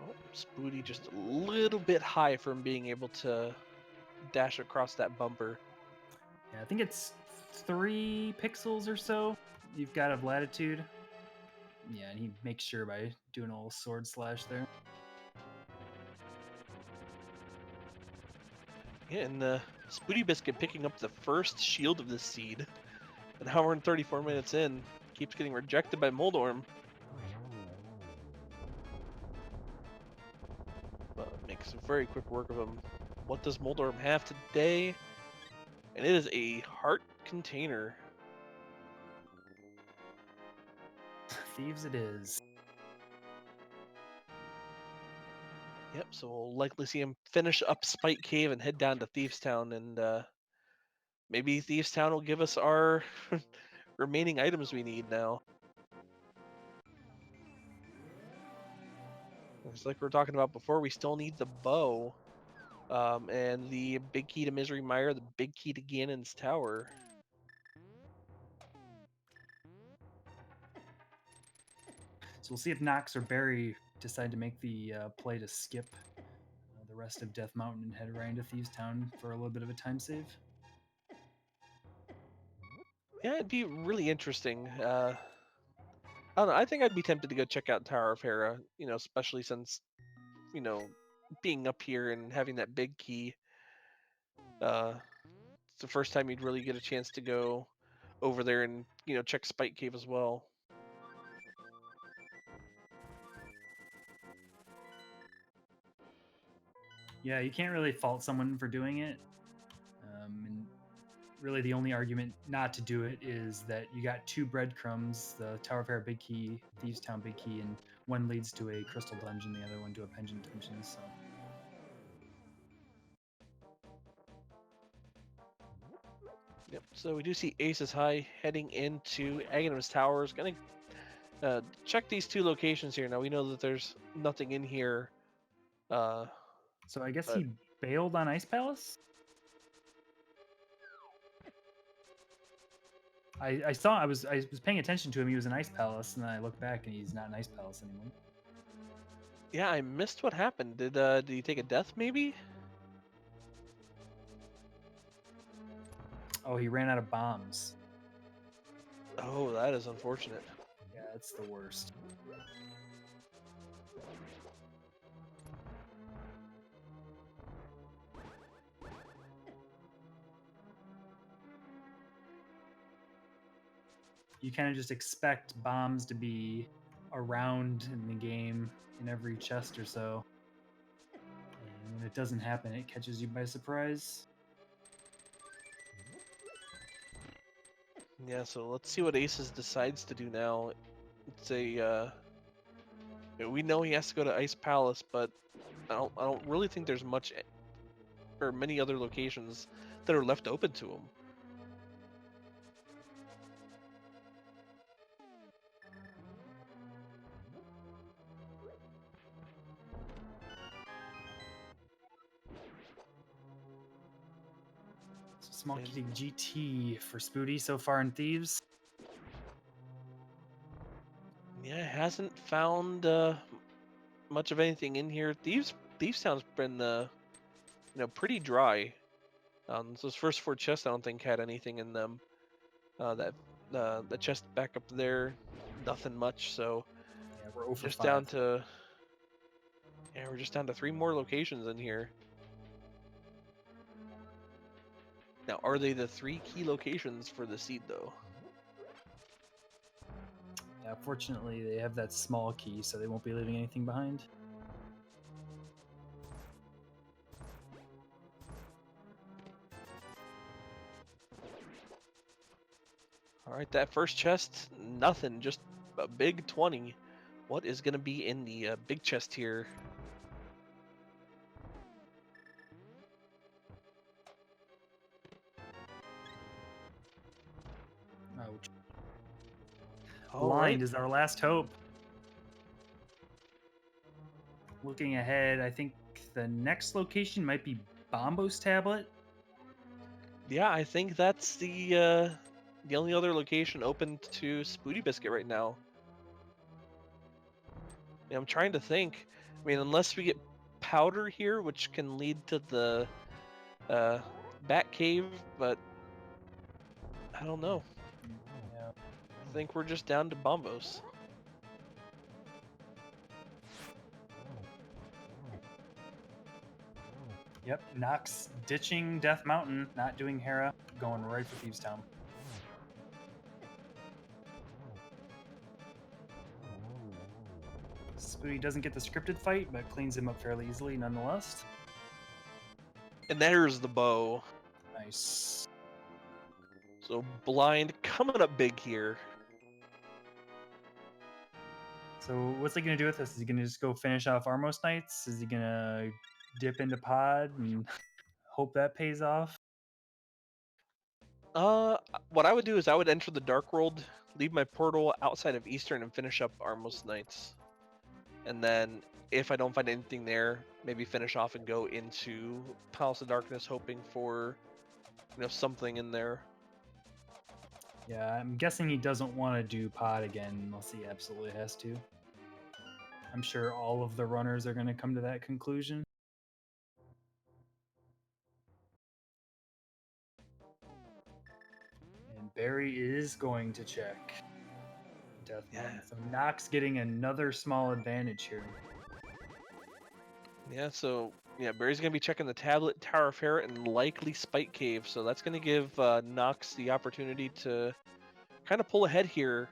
Oh, Spooty just a little bit high from being able to dash across that bumper. Yeah, I think it's 3 pixels or so you've got of latitude. Yeah, and he makes sure by doing a little sword slash there. Yeah, and SpootyBiscuit picking up the first shield of this seed. An hour and 34 minutes in, keeps getting rejected by Moldorm. But makes very quick work of him. What does Moldorm have today? And it is a heart container. Thieves it is. Yep, so we'll likely see him finish up Spike Cave and head down to Thieves Town, and maybe Thieves Town will give us our remaining items we need now. It's like we were talking about before, we still need the bow, and the big key to Misery Mire, the big key to Ganon's Tower. So we'll see if Knox or Barry decide to make the play to skip the rest of Death Mountain and head right into Thieves Town for a little bit of a time save. Yeah, it'd be really interesting. I don't know, I think I'd be tempted to go check out Tower of Hera, especially since, being up here and having that big key. It's the first time you'd really get a chance to go over there and, check Spike Cave as well. Yeah, you can't really fault someone for doing it. And really, the only argument not to do it is that you got 2 breadcrumbs: the Tower of Hera big key, Thieves Town big key, and one leads to a crystal dungeon, the other one to a pension dungeon. So Yep. So we do see Aces High heading into Aghanim's Towers. Gonna check these 2 locations here. Now we know that there's nothing in here. so I guess But he bailed on Ice Palace. I was paying attention to him. He was in Ice Palace, and then I look back and he's not in Ice Palace anymore. yeah, I missed what happened. Did he take a death maybe? Oh, he ran out of bombs. Oh, that is unfortunate. Yeah, it's the worst. You kind of just expect bombs to be around in the game in every chest or so. And when it doesn't happen, it catches you by surprise. Yeah, so let's see what Aces decides to do now. It's a we know he has to go to Ice Palace, but I don't really think there's much or many other locations that are left open to him. Small kitty GT for Spooty so far in Thieves. Yeah, hasn't found much of anything in here. Thieves Town's been pretty dry. So his first 4 chests I don't think had anything in them. The chest back up there, nothing much. So Yeah, we're 0 for just 5. down to we're just down to 3 more locations in here. Now, are they the 3 key locations for the seed though? Yeah, fortunately, they have that small key, so they won't be leaving anything behind. All right, that first chest, nothing, just a big 20. What is going to be in the big chest here? All Blind right. is our last hope. Looking ahead, I think the next location might be Bombo's tablet. Yeah, I think that's the only other location open to SpootyBiscuit right now. Yeah, I'm trying to think. I mean, unless we get powder here, which can lead to the uh, Bat Cave, but I don't know. Yeah. I think we're just down to Bombos. Yep, Knox ditching Death Mountain, not doing Hera, going right for Thieves Town. Spooty doesn't get the scripted fight, but cleans him up fairly easily nonetheless. And there's the bow. Nice. So Blind coming up big here. So what's he gonna do with this? Is he gonna just go finish off Armos Knights? Is he gonna dip into Pod and hope that pays off? What I would do is I would enter the Dark World, leave my portal outside of Eastern, and finish up Armos Knights. And then if I don't find anything there, maybe finish off and go into Palace of Darkness, hoping for something in there. Yeah, I'm guessing he doesn't want to do Pod again unless he absolutely has to. I'm sure all of the runners are going to come to that conclusion. And Barry is going to check Death Mountain. So Knox getting another small advantage here. Yeah, so Barry's gonna be checking the tablet, Tower of Ferret, and likely Spike Cave. So that's gonna give Knox the opportunity to kind of pull ahead here,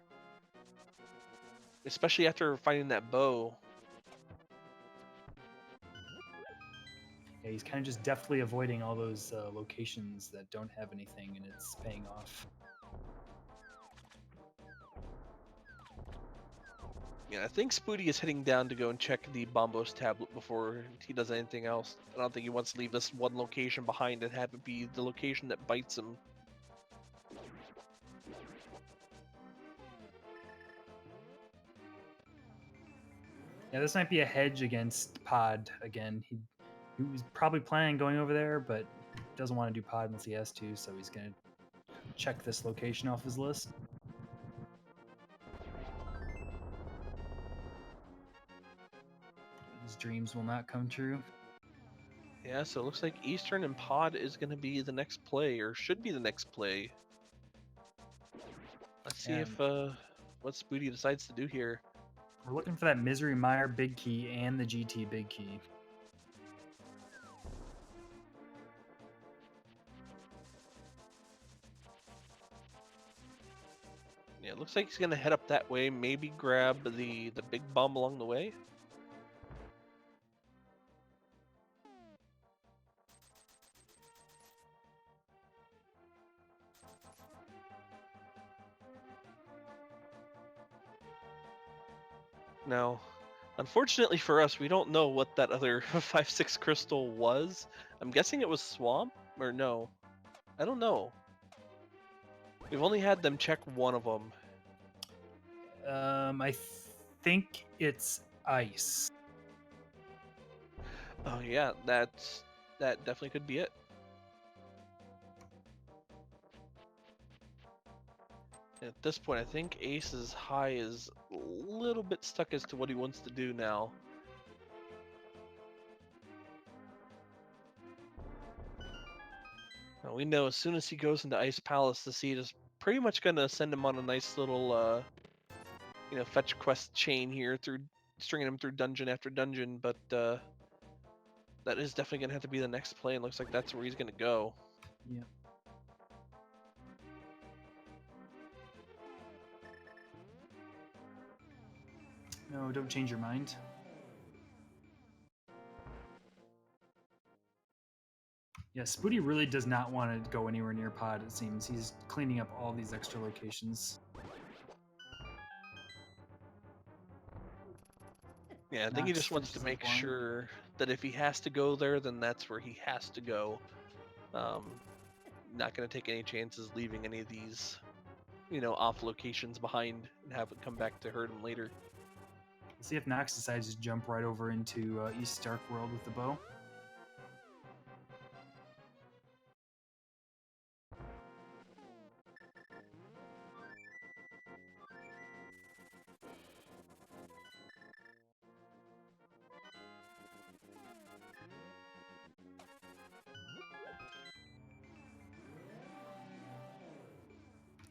especially after finding that bow. Yeah, he's kind of just deftly avoiding all those locations that don't have anything, and it's paying off. Yeah, I think Spooty is heading down to go and check the Bombos tablet before he does anything else. I don't think he wants to leave this one location behind and have it be the location that bites him. Yeah, this might be a hedge against Pod again. He was probably planning on going over there, but doesn't want to do Pod unless he has to, so he's going to check this location off his list. His dreams will not come true. Yeah, so it looks like Eastern and Pod is going to be the next play, or should be the next play. Let's see if what Spooty decides to do here. We're looking for that Misery Mire big key and the GT big key. Yeah, it looks like he's gonna head up that way. Maybe grab the big bomb along the way. Now, unfortunately for us, we don't know what that other 5/6 crystal was. I'm guessing it was Swamp, or no? I don't know. We've only had them check one of them. I think it's ice. Oh yeah, that definitely could be it. At this point, I think Ace's high is a little bit stuck as to what he wants to do now. Now, we know as soon as he goes into Ice Palace, the seed is pretty much going to send him on a nice little, fetch quest chain here, through stringing him through dungeon after dungeon. But that is definitely going to have to be the next play, and looks like that's where he's going to go. Yeah. No, don't change your mind. Yeah, Spooty really does not want to go anywhere near Pod, it seems. He's cleaning up all these extra locations. Yeah, I think he just wants to make sure that if he has to go there, then that's where he has to go. Not going to take any chances leaving any of these, off locations behind and have it come back to hurt him later. We'll see if Knox decides to jump right over into East Dark World with the bow.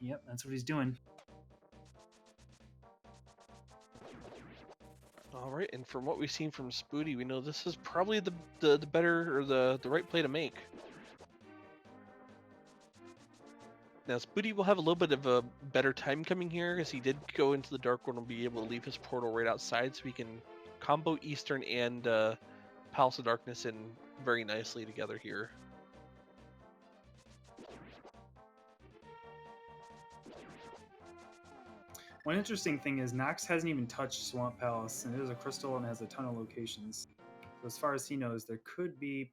Yep, that's what he's doing. All right, and from what we've seen from Spooty, we know this is probably the better or the right play to make. Now Spooty will have a little bit of a better time coming here, as he did go into the Dark World and be able to leave his portal right outside, so he can combo Eastern and Palace of Darkness in very nicely together here. One interesting thing is Knox hasn't even touched Swamp Palace, and it is a crystal and has a ton of locations. So as far as he knows, there could be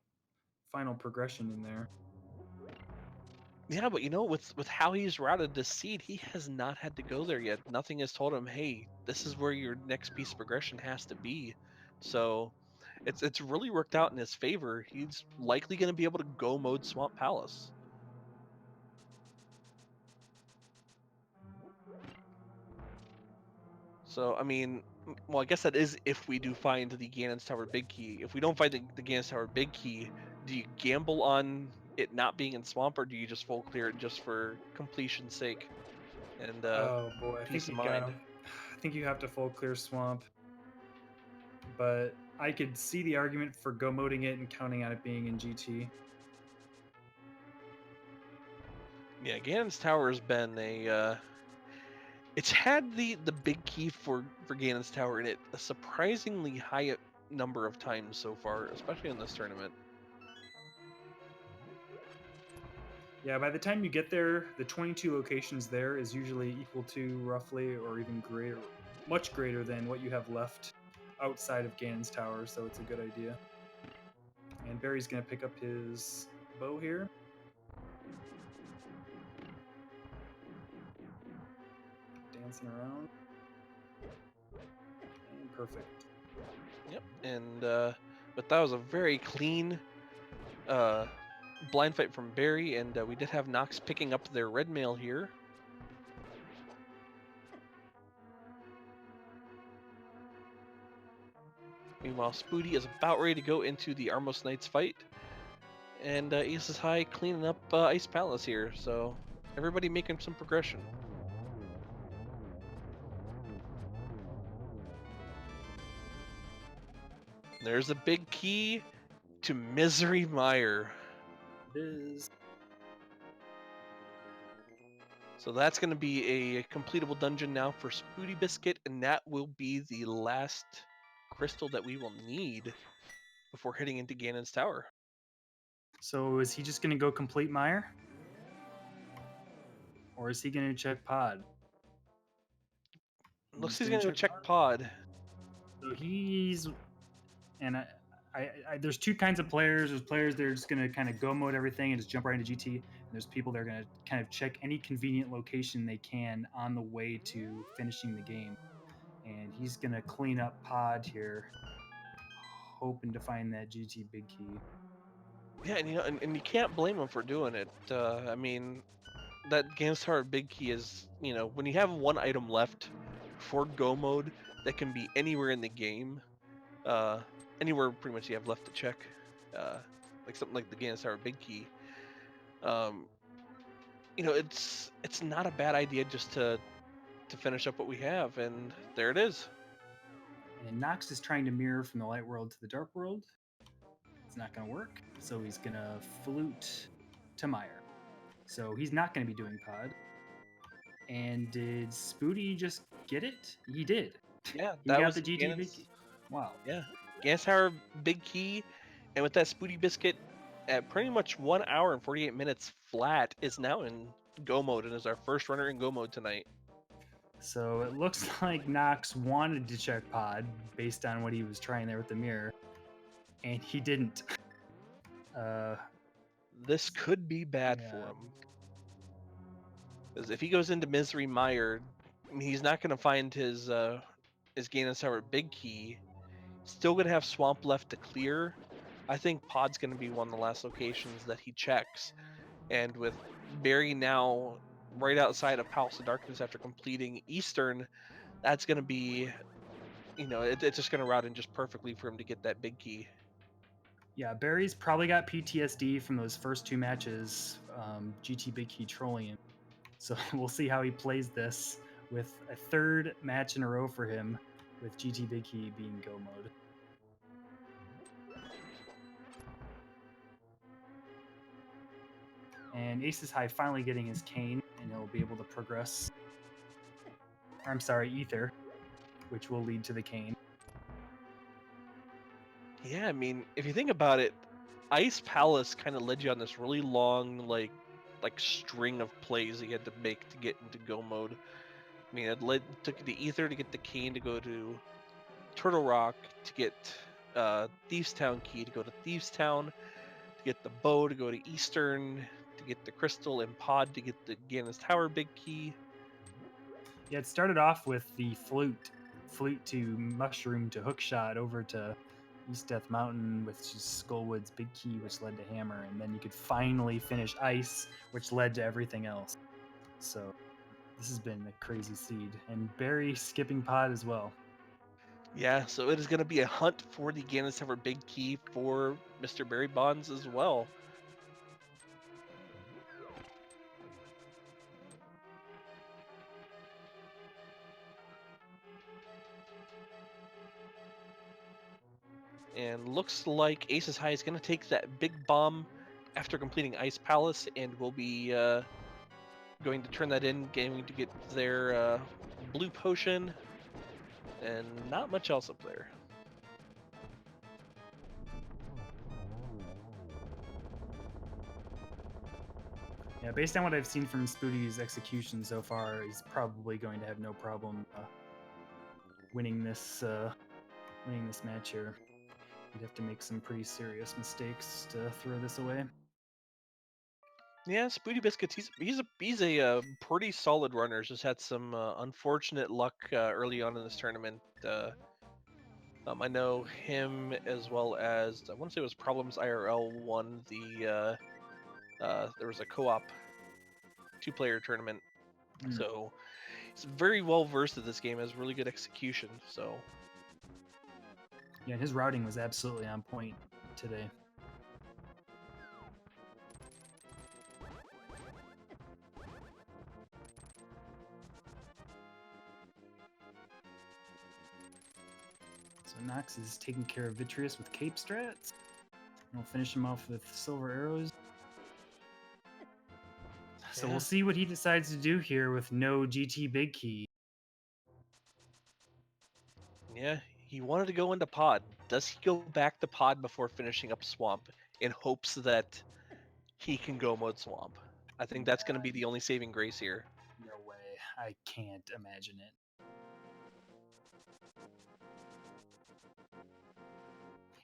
final progression in there. Yeah, but with how he's routed this seed, he has not had to go there yet. Nothing has told him, hey, this is where your next piece of progression has to be. So it's really worked out in his favor. He's likely going to be able to go mode Swamp Palace. So, I mean, well, I guess that is if we do find the Ganon's Tower Big Key. If we don't find the Ganon's Tower Big Key, do you gamble on it not being in Swamp, or do you just full clear it just for completion's sake and Oh boy, I peace think of you mind? gotta. I think you have to full clear Swamp, but I could see the argument for go moding it and counting on it being in GT. Yeah, Ganon's Tower has been a it's had the big key for Ganon's Tower in it a surprisingly high number of times so far, especially in this tournament. Yeah, by the time you get there, the 22 locations there is usually equal to roughly, or even greater, much greater than what you have left outside of Ganon's Tower, so it's a good idea. And Barry's gonna pick up his bow here. Dancing around. And perfect. Yep, and but that was a very clean blind fight from Barry, and we did have Knox picking up their red mail here. Meanwhile, Spooty is about ready to go into the Armos Knights fight, and Ace is High cleaning up Ice Palace here, so everybody making some progression. There's a big key to Misery Mire. It is. So that's going to be a completable dungeon now for SpootyBiscuit, and that will be the last crystal that we will need before heading into Ganon's Tower. So is he just gonna go complete Mire? Or is he gonna check Pod? Looks like he's going to go check Pod. So he's, and there's two kinds of players. There's players that are just going to kind of go mode everything and just jump right into GT. And there's people that are going to kind of check any convenient location they can on the way to finishing the game. And he's going to clean up Pod here, hoping to find that GT big key. Yeah, and you can't blame him for doing it. I mean, that Ganon's Tower Big Key is, when you have one item left for go mode that can be anywhere in the game, anywhere pretty much you have left to check, like something like the Ganon's Tower Big Key, it's not a bad idea just to finish up what we have, and there it is. And Knox is trying to mirror from the light world to the dark world. It's not going to work, so he's going to flute to Mire. So he's not going to be doing Pod. And did Spooty just get it? He did. Yeah, He got the GT big key. Wow. Yeah, Ganon's Tower Big Key, and with that SpootyBiscuit at pretty much 1 hour and 48 minutes flat is now in go mode and is our first runner in go mode tonight. So it looks like Knox wanted to check Pod based on what he was trying there with the mirror, and he didn't. This could be bad for him. Because if he goes into Misery Mire, he's not going to find his Ganon Tower big key. Still going to have Swamp left to clear. I think Pod's going to be one of the last locations that he checks. And with Barry now right outside of Palace of Darkness after completing Eastern, that's going to be, it's just going to route in just perfectly for him to get that big key. Yeah, Barry's probably got PTSD from those first two matches, GT Big Key trolling him. So we'll see how he plays this with a third match in a row for him with GT Big Key being go mode. And Aces High finally getting his cane, and he'll be able to progress. I'm sorry, Ether, which will lead to the cane. Yeah, I mean, if you think about it, Ice Palace kind of led you on this really long, like string of plays that you had to make to get into go mode. I mean, took the Ether to get the cane to go to Turtle Rock, to get Thieves Town key to go to Thieves Town, to get the bow to go to Eastern, to get the crystal and pod to get the Ganon's Tower big key. Yeah, it started off with the flute to mushroom to hookshot over to East Death Mountain, which is Skullwood's big key, which led to Hammer, and then you could finally finish Ice, which led to everything else. So this has been a crazy seed, and Barry skipping Pod as well. Yeah, so it is going to be a hunt for the Ganon's Tower big key for MrBarrybondz as well. And looks like Aces High is going to take that big bomb after completing Ice Palace, and will be going to turn that in, going to get their blue potion, and not much else up there. Yeah, based on what I've seen from Spooty's execution so far, he's probably going to have no problem winning this match here. He'd have to make some pretty serious mistakes to throw this away. Yeah, SpootyBiscuit, he's a pretty solid runner. Just had some unfortunate luck early on in this tournament. I know him as well as I want to say it was Problems IRL won the there was a co-op 2-player tournament. So he's very well versed at this game, has really good execution. So yeah, his routing was absolutely on point today. So Knox is taking care of Vitreous with Cape Strats. We'll finish him off with Silver Arrows. So we'll see what he decides to do here with no GT Big Key. Yeah, he wanted to go into Pod. Does he go back to Pod before finishing up Swamp in hopes that he can go mode Swamp? I think that's going to be the only saving grace here. No way. I can't imagine it.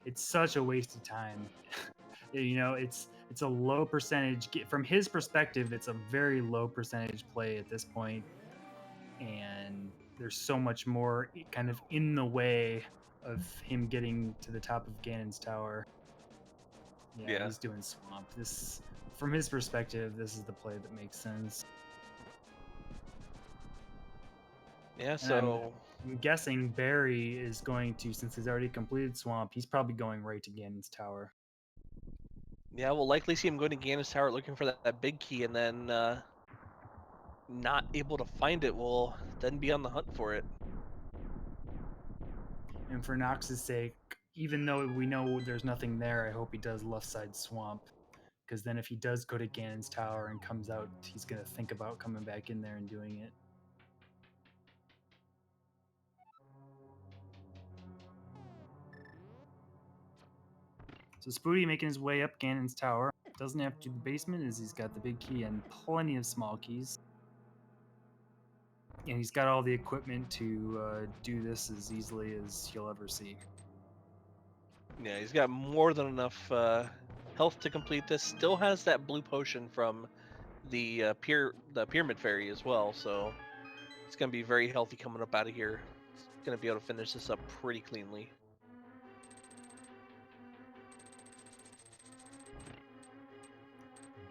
It's such a waste of time. It's a low percentage. From his perspective, it's a very low percentage play at this point, and there's so much more kind of in the way of him getting to the top of Ganon's Tower. Yeah, he's doing Swamp. This, from his perspective, this is the play that makes sense. Yeah, so I'm guessing Barry is going to, since he's already completed Swamp, he's probably going right to Ganon's Tower. yeah, we'll likely see him going to Ganon's Tower looking for that big key, and then not able to find it, will then be on the hunt for it. And for Knox's sake, even though we know there's nothing there, I hope he does left side Swamp. Because then if he does go to Ganon's Tower and comes out, he's going to think about coming back in there and doing it. So Spooty making his way up Ganon's Tower. Doesn't have to do the basement as he's got the big key and plenty of small keys. And he's got all the equipment to do this as easily as you'll ever see. Yeah, he's got more than enough health to complete this. Still has that blue potion from the pyramid fairy as well. So it's gonna be very healthy coming up out of here. It's gonna be able to finish this up pretty cleanly.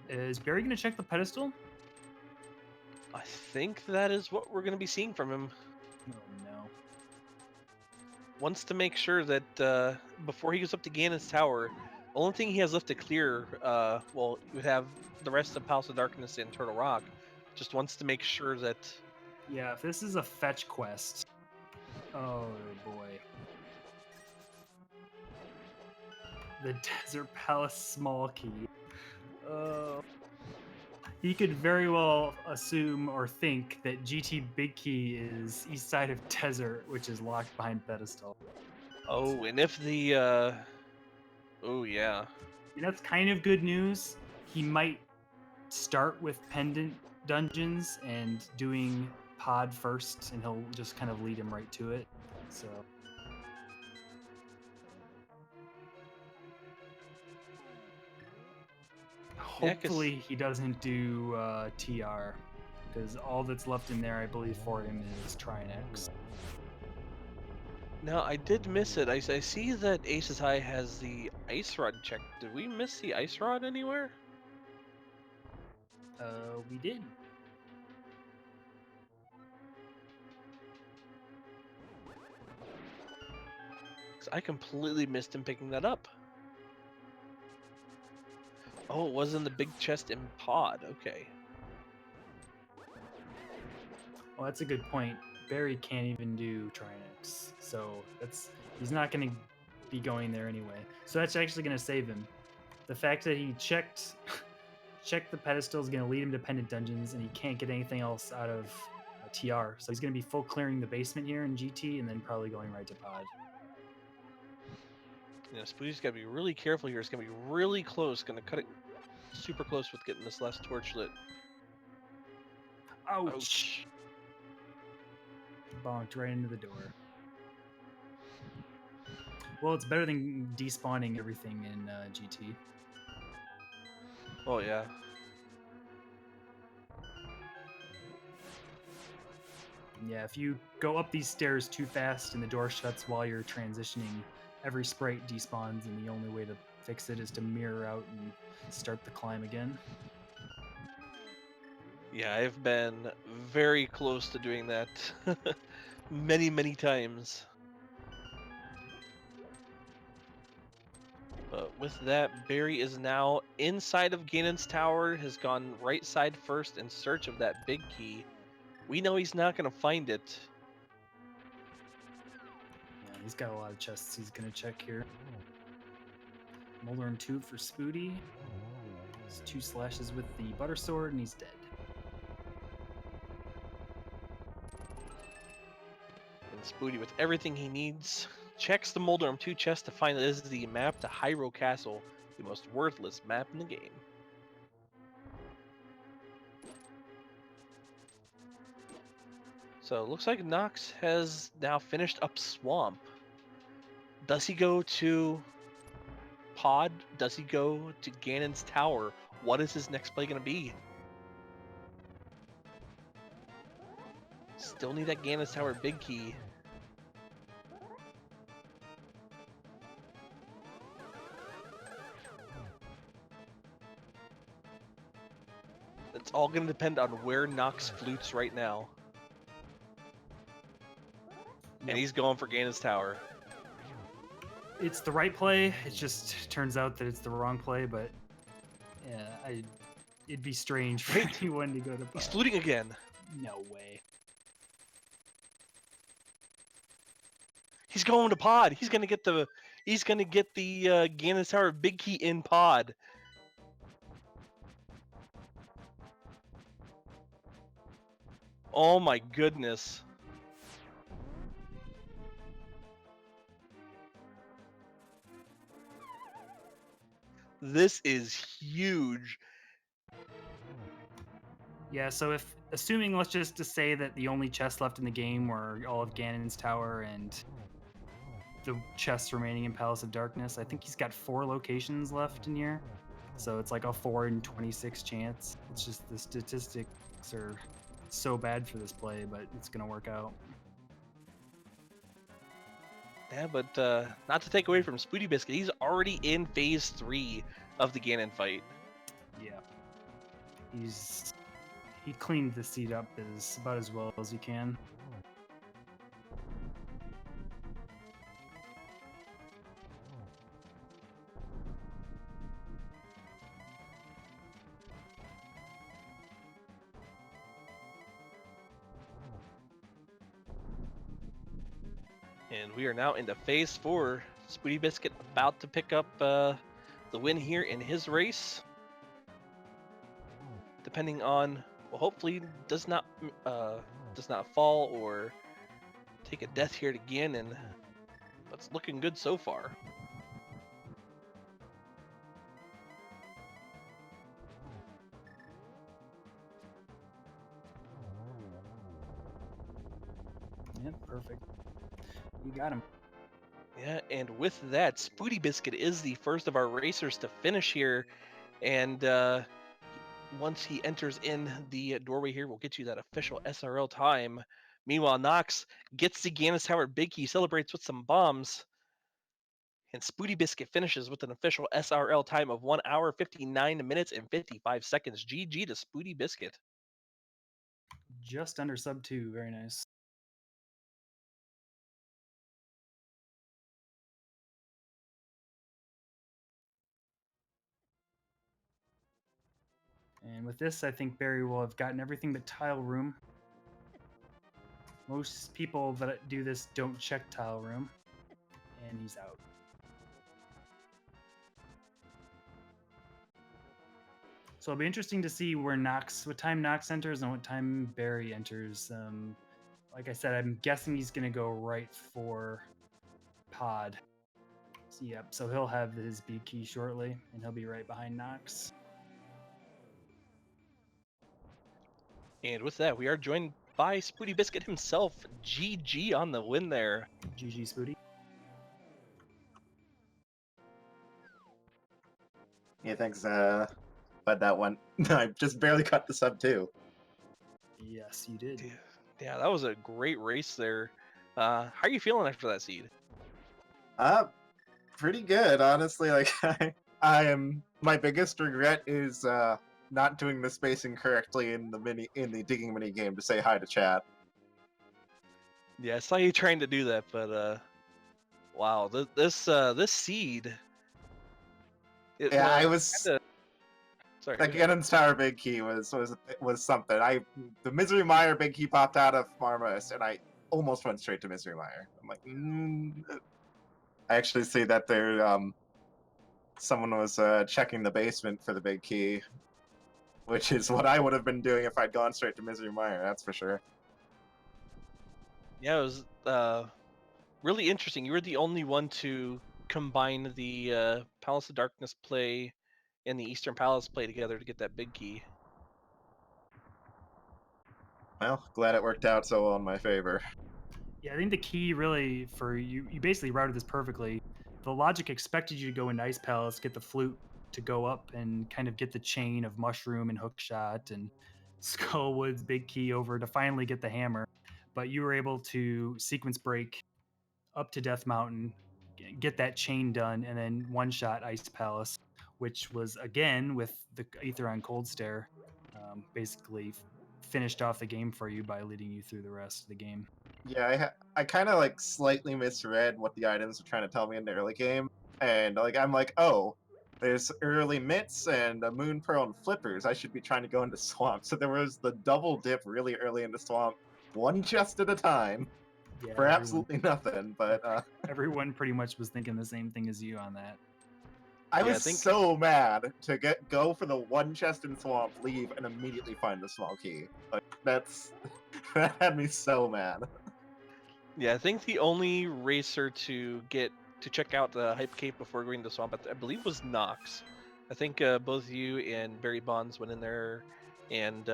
Is Barry going to check the pedestal? I think that is what we're gonna be seeing from him. Oh, no. Wants to make sure that before he goes up to Ganon's tower, only thing he has left to clear, well, you have the rest of Palace of Darkness and Turtle Rock. Just wants to make sure that. Yeah, if this is a fetch quest. Oh, boy. The Desert Palace small key. He could very well assume or think that GT Big Key is east side of Desert, which is locked behind pedestal. Oh, and if the. Oh, yeah. And that's kind of good news. He might start with pendant dungeons and doing pod first, and he'll just kind of lead him right to it. So. Hopefully he doesn't do TR, because all that's left in there, I believe, for him is Trinex. Now, I did miss it. I see that Aces High has the Ice Rod check. Did we miss the Ice Rod anywhere? We did. 'Cause I completely missed him picking that up. Oh, it was in the big chest in pod. Okay. Well, that's a good point. Barry can't even do Trinex, so he's not going to be going there anyway. So that's actually going to save him. The fact that he checked the pedestal is going to lead him to pendant dungeons, and he can't get anything else out of TR. So he's going to be full clearing the basement here in GT, and then probably going right to pod. You know, Spooty's got to be really careful here. It's going to be really close. Going to cut it super close with getting this last torch lit. Ouch. Bonked right into the door. Well, it's better than despawning everything in GT. Oh, yeah. Yeah, if you go up these stairs too fast and the door shuts while you're transitioning, every sprite despawns, and the only way to fix it is to mirror out and start the climb again. Yeah, I've been very close to doing that many, many times. But with that, Barry is now inside of Ganon's tower, has gone right side first in search of that big key. We know he's not going to find it. Yeah, he's got a lot of chests he's going to check here. Molder and Tube for Spooty. It's 2 slashes with the Butter Sword, and he's dead. And Spooty, with everything he needs, checks the Molder 2 chest to find that this is the map to Hyrule Castle, the most worthless map in the game. So it looks like Knox has now finished up Swamp. Does he go to pod? Does he go to Ganon's tower? What is his next play going to be? Still need that Ganon's tower big key. It's all going to depend on where Knox flutes right now. And he's going for Ganon's tower. It's the right play. It just turns out that it's the wrong play, but yeah, it'd be strange for anyone to go to pod. He's fluting again. No way. He's going to pod. He's gonna get the Ganon's tower big key in pod. Oh my goodness. This is huge. Yeah, so if assuming, let's just to say that the only chests left in the game were all of Ganon's tower and the chests remaining in Palace of Darkness, I think he's got 4 locations left in here. So it's like a 4 in 26 chance. It's just the statistics are so bad for this play, but it's gonna work out. Yeah, but not to take away from SpootyBiscuit, he's already in phase 3 of the Ganon fight. Yeah. He cleaned the seat up about as well as he can. And we are now into phase 4. SpootyBiscuit about to pick up the win here in his race. Depending on, well, hopefully does not fall or take a death here again, and it's looking good so far. Yep, perfect. You got him. Yeah, and with that, SpootyBiscuit is the first of our racers to finish here, and once he enters in the doorway here, we'll get you that official SRL time. Meanwhile, Knox gets the Ganon Tower Big Key, celebrates with some bombs, and SpootyBiscuit finishes with an official SRL time of 1 hour, 59 minutes, and 55 seconds. GG to SpootyBiscuit. Just under sub 2. Very nice. And with this, I think Barry will have gotten everything but tile room. Most people that do this don't check tile room. And he's out. So it'll be interesting to see what time Knox enters and what time Barry enters. Like I said, I'm guessing he's going to go right for pod. Yep, so he'll have his B key shortly, and he'll be right behind Knox. And with that, we are joined by SpootyBiscuit himself. GG on the win there. GG, Spooty. Yeah, thanks. But that one, I just barely cut the sub 2. Yes, you did. Yeah, that was a great race there. How are you feeling after that seed? Pretty good, honestly. Like my biggest regret is not doing the spacing correctly in the digging mini game to say hi to chat. Yeah, I saw you trying to do that, but wow, this seed. I was. Sorry. That Ganon's Tower Big Key was something. The Misery Mire Big Key popped out of Marmos, and I almost went straight to Misery Mire. I'm like, I actually see that there someone was checking the basement for the big key, which is what I would have been doing if I'd gone straight to Misery Mire. That's for sure. Yeah, it was really interesting. You were the only one to combine the Palace of Darkness play and the Eastern Palace play together to get that big key. Well, glad it worked out so well in my favor. Yeah, I think the key really for you basically routed this perfectly. The logic expected you to go into Ice Palace, get the flute to go up and kind of get the chain of Mushroom and Hookshot and Skullwood's big key over to finally get the hammer. But you were able to sequence break up to Death Mountain, get that chain done, and then one-shot Ice Palace, which was, again, with the Aetheron Cold Stare, basically finished off the game for you by leading you through the rest of the game. Yeah, I kind of like slightly misread what the items were trying to tell me in the early game, and like I'm like, oh, there's early mitts and a moon pearl and flippers. I should be trying to go into swamp. So there was the double dip really early into swamp, one chest at a time, Yeah, for absolutely nothing. But everyone pretty much was thinking the same thing as you on that. I was so mad to go for the one chest in swamp, leave, and immediately find the small key. Like that had me so mad. Yeah, I think the only racer to check out the Hype Cape before going to Swamp, I believe, was Knox. I think both you and Barrybondz went in there and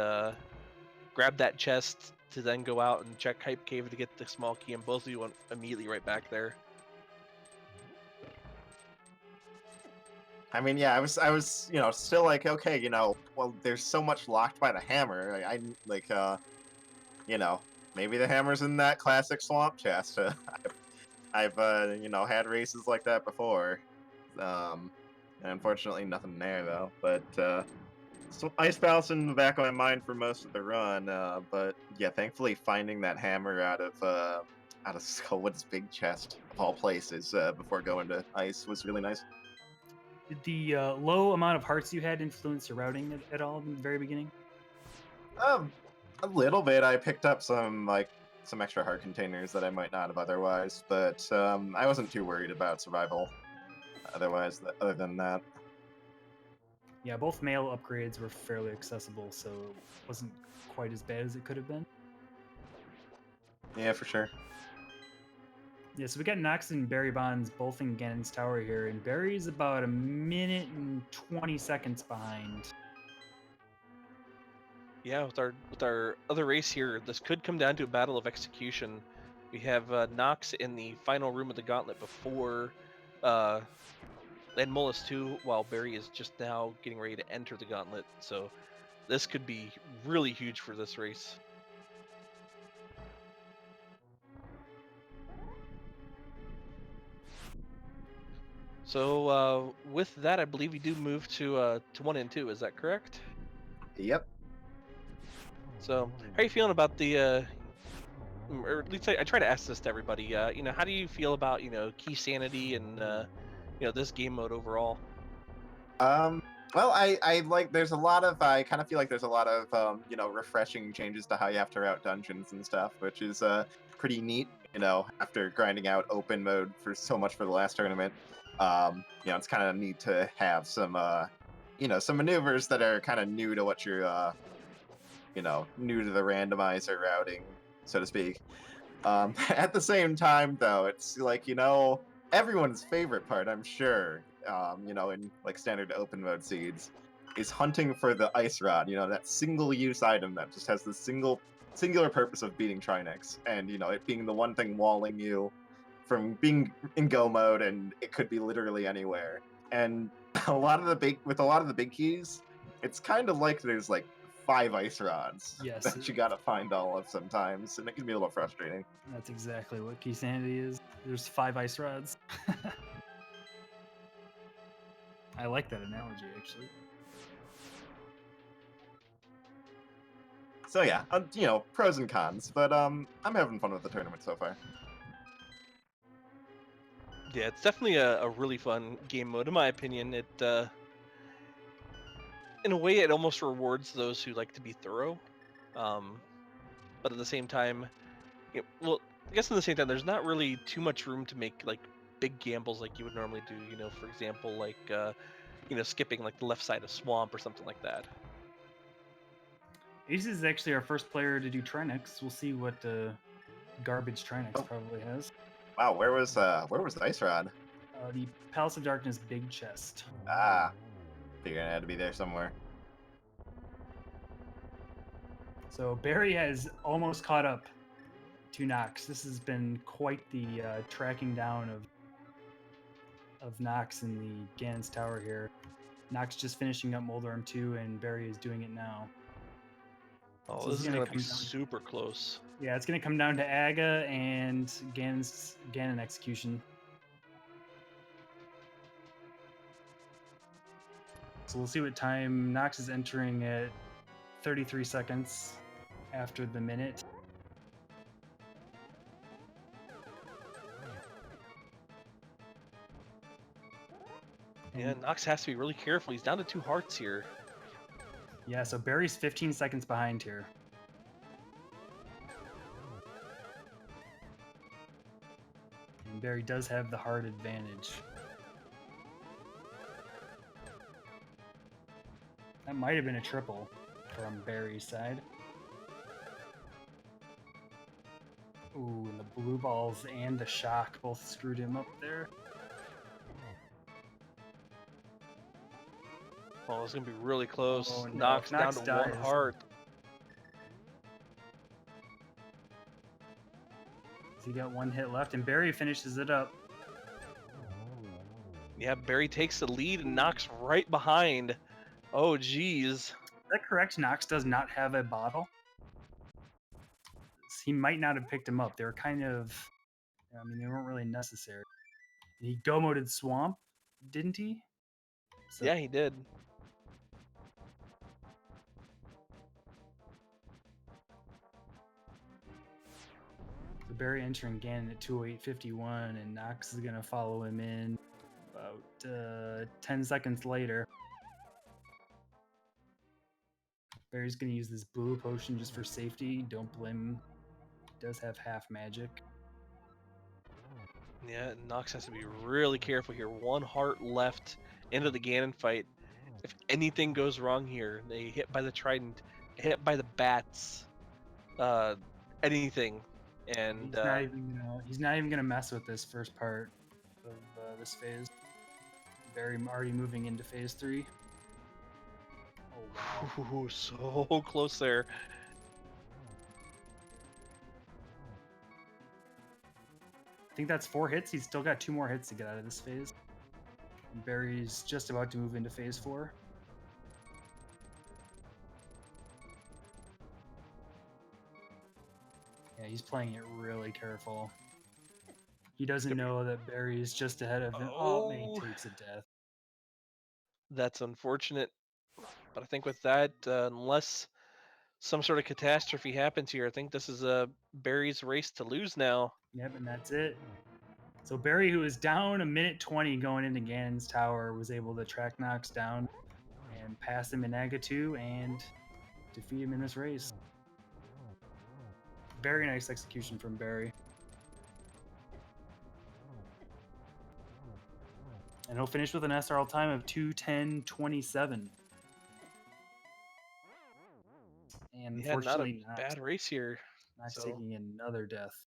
grabbed that chest to then go out and check Hype Cave to get the small key, and both of you went immediately right back there. I mean, yeah, I was, still like, okay, well, there's so much locked by the hammer. Maybe the hammer's in that classic swamp chest. I've had races like that before. And unfortunately, nothing there though. But so Ice Palace in the back of my mind for most of the run. But yeah, thankfully finding that hammer out of Skullwood's big chest of all places before going to ice was really nice. Did the low amount of hearts you had influence your routing at all in the very beginning? A little bit. I picked up some extra heart containers that I might not have otherwise, but I wasn't too worried about survival. Other than that. Yeah, both male upgrades were fairly accessible, so it wasn't quite as bad as it could have been. Yeah, for sure. Yeah, so we got Knox and Barrybondz both in Ganon's tower here, and Barry's about 1 minute and 20 seconds behind. Yeah, with our other race here, this could come down to a battle of execution. We have Knox in the final room of the gauntlet before Landmolus 2, while Barry is just now getting ready to enter the gauntlet. So this could be really huge for this race. So with that, I believe we do move to 1 and 2. Is that correct? Yep. So how are you feeling about the? Or at least I try to ask this to everybody. How do you feel about Keysanity and this game mode overall? Well, I like. There's a lot of. I kind of feel like there's a lot of refreshing changes to how you have to route dungeons and stuff, which is pretty neat. After grinding out open mode for so much for the last tournament, it's kind of neat to have some some maneuvers that are kind of new to what you're new to the randomizer routing, so to speak. At the same time, though, it's like everyone's favorite part, I'm sure. In like standard open mode seeds, is hunting for the ice rod. That single-use item that just has the singular purpose of beating Trinex, and it being the one thing walling you from being in go mode, and it could be literally anywhere. And a lot of the big keys, it's kind of like there's like 5 ice rods Yes, that you gotta find all of sometimes, and it can be a little frustrating. that's exactly what Keysanity is. There's 5 ice rods. I like that analogy, actually. So yeah, pros and cons, but I'm having fun with the tournament so far. Yeah, it's definitely a really fun game mode, in my opinion. It in a way, it almost rewards those who like to be thorough, but at the same time, well, I guess at the same time, there's not really too much room to make like big gambles like you would normally do. For example, like skipping like the left side of swamp or something like that. Ace is actually our first player to do Trinex. We'll see what garbage Trinex probably has. Wow, where was the ice rod? The Palace of Darkness big chest. Ah, figured it had to be there somewhere. So Barry has almost caught up to Knox. This has been quite the tracking down of Knox in the Ganon's tower here. Knox just finishing up Moldarm 2, and Barry is doing it now. Oh, so this is going to be super close. Yeah, it's going to come down to Aga and Ganon execution. So we'll see what time Knox is entering at 33 seconds after the minute. Yeah, Knox has to be really careful. He's down to 2 hearts here. Yeah, so Barry's 15 seconds behind here. And Barry does have the heart advantage. That might have been a triple from Barry's side. Ooh, and the blue balls and the shock both screwed him up there. Oh, it's going to be really close. Oh, no. Knox down to dies. 1 heart. He got 1 hit left, and Barry finishes it up. Yeah, Barry takes the lead and Knox right behind. Oh, geez. Is that correct? Knox does not have a bottle. He might not have picked him up. They were kind of, I mean, they weren't really necessary. He go-moded Swamp, didn't he? So, Yeah, he did. so Barry entering Ganon at 208.51, and Knox is going to follow him in about 10 seconds later. Barry's going to use this blue potion just for safety. Don't blame him. He does have half magic. Yeah, Knox has to be really careful here. 1 heart left into the Ganon fight. If anything goes wrong here, they hit by the trident, hit by the bats, anything, and He's not even gonna mess with this first part of this phase. Barry already moving into phase 3. Oh wow! ooh, so close there. I think that's 4 hits. He's still got 2 more hits to get out of this phase. And Barry's just about to move into phase 4. Yeah, he's playing it really careful. He doesn't know that Barry is just ahead of him. Oh, man, he takes a death. That's unfortunate, but I think with that, unless some sort of catastrophe happens here, I think this is Barry's race to lose now. Yep, and that's it. So Barry, who was down 1:20 going into Ganon's tower, was able to track Knox down and pass him in Naga 2 and defeat him in this race. Very nice execution from Barry. And he'll finish with an SRL time of 2:10.27. And Yeah, not a unfortunately, bad race here. Knox So- taking another death.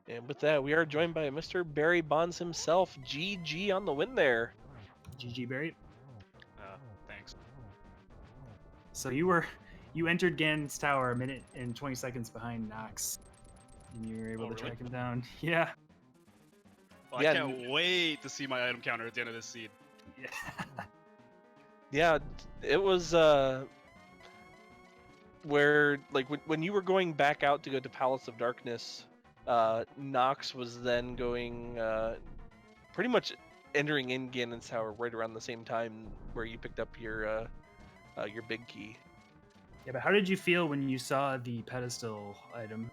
And with that, we are joined by MrBarrybondz himself. GG on the win there. GG, Barry. Thanks. So you entered Ganon's tower 1:20 behind Knox, and you were able to really? track him down. Yeah. Well, Yeah, I can't wait to see my item counter at the end of this seed. Yeah. Yeah, it was where like when you were going back out to go to Palace of Darkness, Knox was then going pretty much entering in Ganon's tower right around the same time where you picked up your big key. Yeah, but how did you feel when you saw the pedestal item?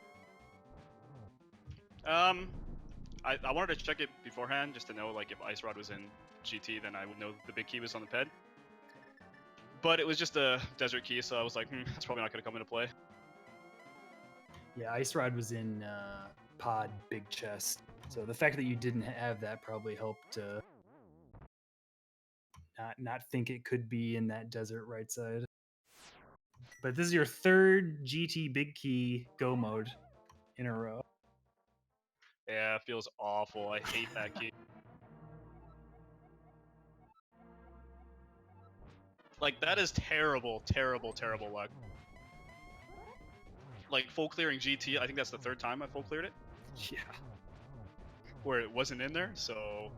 I wanted to check it beforehand just to know like if Ice Rod was in GT, then I would know the big key was on the ped. But it was just a desert key, so I was like, that's probably not going to come into play. Yeah, Ice Rod was in pod big chest. So the fact that you didn't have that probably helped not think it could be in that desert right side. But this is your 3rd GT big key go mode in a row. Yeah, it feels awful. I hate that key. Like, that is terrible, terrible, terrible luck. Like, full clearing GT, I think that's the 3rd time I full cleared it. Yeah. Where it wasn't in there, so...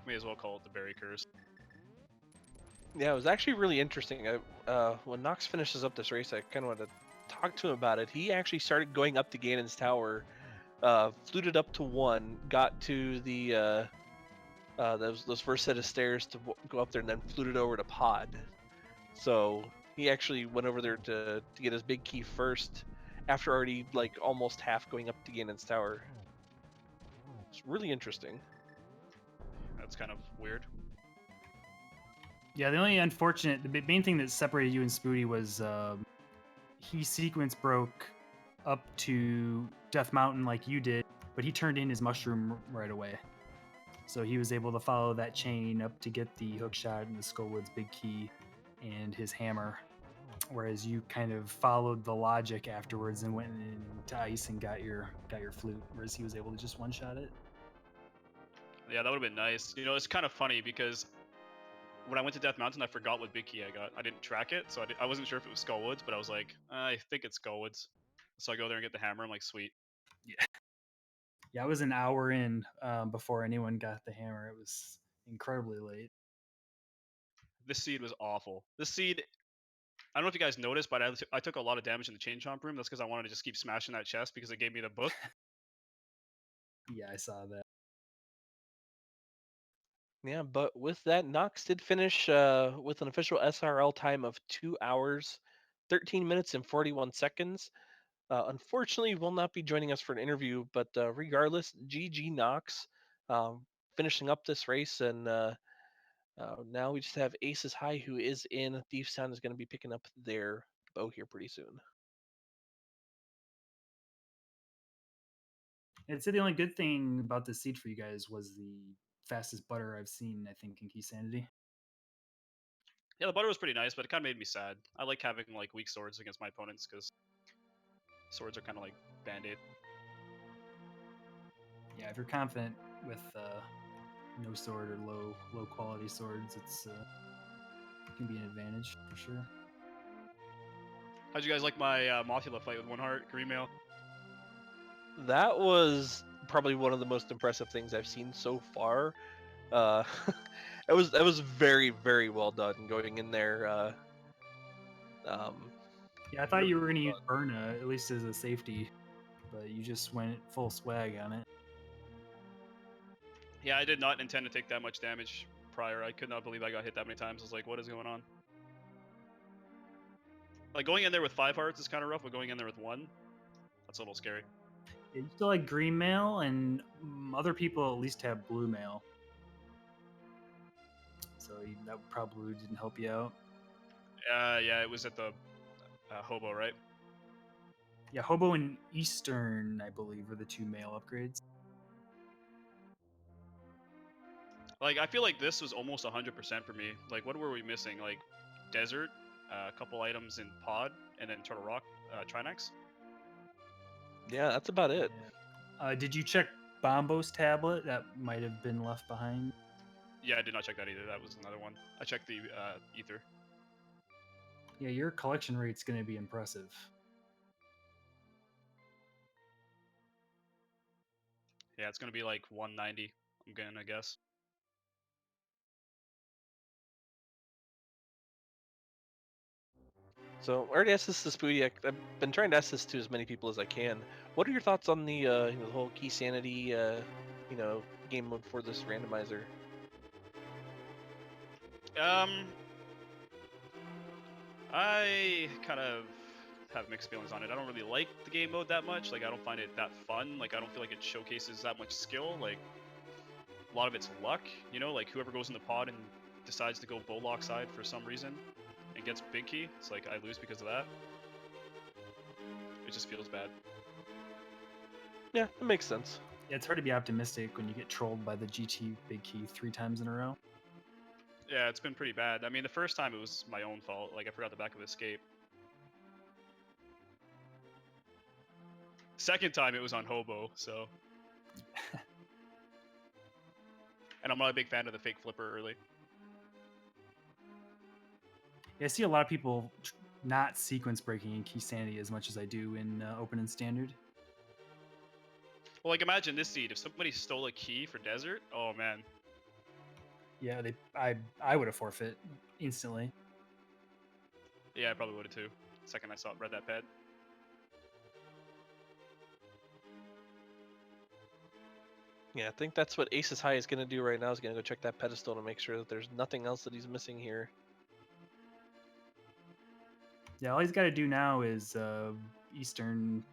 May as well call it the Berry Curse. Yeah, it was actually really interesting. When Knox finishes up this race, I kind of wanted to talk to him about it. He actually started going up to Ganon's tower, fluted up to 1, got to the those first set of stairs to go up there, and then fluted over to pod. So he actually went over there to get his big key first, after already like almost half going up to Ganon's tower. It's really interesting. That's kind of weird. Yeah, the main thing that separated you and Spooty was he sequence broke up to Death Mountain like you did, but he turned in his mushroom right away. So he was able to follow that chain up to get the hook shot and the Skullwood's big key and his hammer. Whereas you kind of followed the logic afterwards and went into ice and got your flute, whereas he was able to just one-shot it. Yeah, that would have been nice. You know, it's kind of funny because when I went to Death Mountain, I forgot what big key I got. I didn't track it, so I wasn't sure if it was Skull Woods, but I was like, I think it's Skull Woods. So I go there and get the hammer. I'm like, sweet. Yeah, I was an hour in before anyone got the hammer. It was incredibly late. This seed was awful. This seed, I don't know if you guys noticed, but I took a lot of damage in the Chain Chomp room. That's because I wanted to just keep smashing that chest because it gave me the book. Yeah, I saw that. Yeah, but with that, Knox did finish with an official SRL time of 2 hours, 13 minutes, and 41 seconds. Unfortunately, will not be joining us for an interview, but regardless, GG Knox finishing up this race. And now we just have Aces High, who is in Thieves Town, is going to be picking up their bow here pretty soon. I'd say the only good thing about this seed for you guys was the fastest butter I've seen, I think, in Keysanity. Yeah, the butter was pretty nice, but it kind of made me sad. I like having like weak swords against my opponents because swords are kind of like band-aid. Yeah, if you're confident with no sword or low quality swords, it can be an advantage for sure. How'd you guys like my Mothula fight with one heart, green mail? That was probably one of the most impressive things I've seen so far. It was very, very well done going in there. Yeah, I thought really you were going to well use Burna at least as a safety, but you just went full swag on it. Yeah, I did not intend to take that much damage prior. I could not believe I got hit that many times. I was like, what is going on? Like going in there with 5 hearts is kind of rough, but going in there with 1, that's a little scary. Yeah, you still like green mail, and other people at least have blue mail, so that probably didn't help you out. Yeah, it was at the hobo, right? Yeah, Hobo and Eastern, I believe, are the 2 mail upgrades. Like, I feel like this was almost 100% for me. Like, what were we missing? Like, desert, a couple items in pod, and then Turtle Rock, Trinax. Yeah, that's about it. Yeah. Did you check Bombo's tablet? That might have been left behind. Yeah, I did not check that either. That was another one. I checked the ether. Yeah, your collection rate's going to be impressive. Yeah, it's gonna be like 190. I'm gonna guess. So I already asked this to Spooty. I've been trying to ask this to as many people as I can. What are your thoughts on the the whole Keysanity game mode for this randomizer? I kind of have mixed feelings on it. I don't really like the game mode that much. Like, I don't find it that fun. Like, I don't feel like it showcases that much skill. Like, a lot of it's luck, you know? Like, whoever goes in the pod and decides to go Bullock side for some reason and gets big key, it's like I lose because of that. It just feels bad. Yeah, that makes sense. Yeah, it's hard to be optimistic when you get trolled by the GT big key 3 times in a row. Yeah, it's been pretty bad. I mean, the first time it was my own fault. Like, I forgot the back of escape. Second time it was on Hobo, so. And I'm not a big fan of the fake flipper early. Yeah, I see a lot of people not sequence breaking in Keysanity as much as I do in Open and Standard. Well, like, imagine this seed. If somebody stole a key for Desert, oh man. Yeah, I would have forfeit instantly. Yeah, I probably would have too. Second I read that ped. Yeah, I think that's what Aces High is going to do right now. Is going to go check that pedestal to make sure that there's nothing else that he's missing here. Yeah, all he's got to do now is Eastern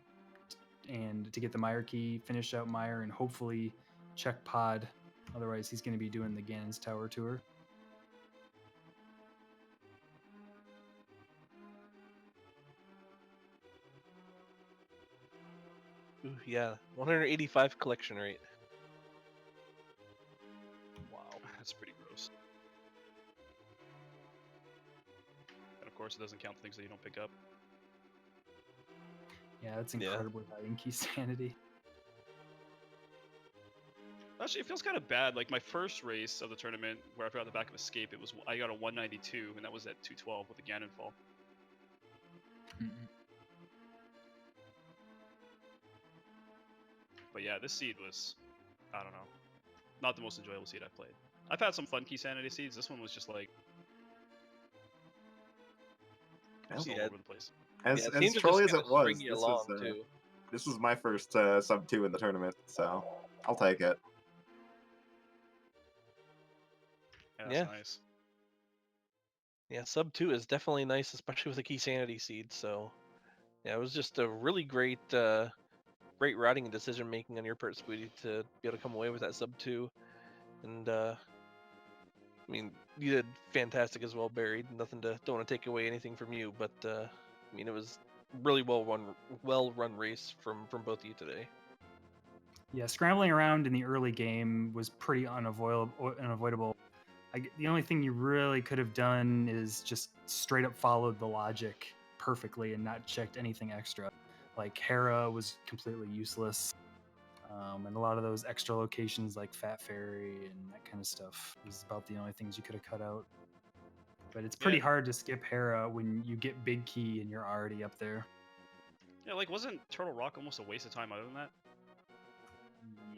and to get the Mire key, finish out Mire, and hopefully check pod. Otherwise, he's going to be doing the Ganon's Tower tour. Ooh, yeah, 185 collection rate. Wow. That's pretty gross. And of course, it doesn't count things that you don't pick up. Yeah, that's incredibly high in Keysanity. Actually, it feels kind of bad. Like my first race of the tournament, where I forgot the back of Escape, I got a 192, and that was at 212 with a Ganon fall. But yeah, this seed was, I don't know, not the most enjoyable seed I've played. I've had some fun Keysanity seeds. This one was just like, just all Yeah. over the place. As it seemed to trolly just as kinda it was, string you along, too. this was my first sub 2 in the tournament, so I'll take it. Yeah, that's Yeah. nice. Yeah, sub 2 is definitely nice, especially with a Keysanity seed. So, yeah, it was just a really great, great routing and decision making on your part, Spooty, to be able to come away with that sub 2. And I mean, you did fantastic as well, Barry. Don't want to take away anything from you, but I mean, it was really well run race from both of you today. Yeah, scrambling around in the early game was pretty unavoidable. The only thing you really could have done is just straight up followed the logic perfectly and not checked anything extra. Like Hera was completely useless, and a lot of those extra locations like Fat Fairy and that kind of stuff is about the only things you could have cut out. But it's pretty hard to skip Hera when you get Big Key and you're already up there. Yeah, like wasn't Turtle Rock almost a waste of time other than that?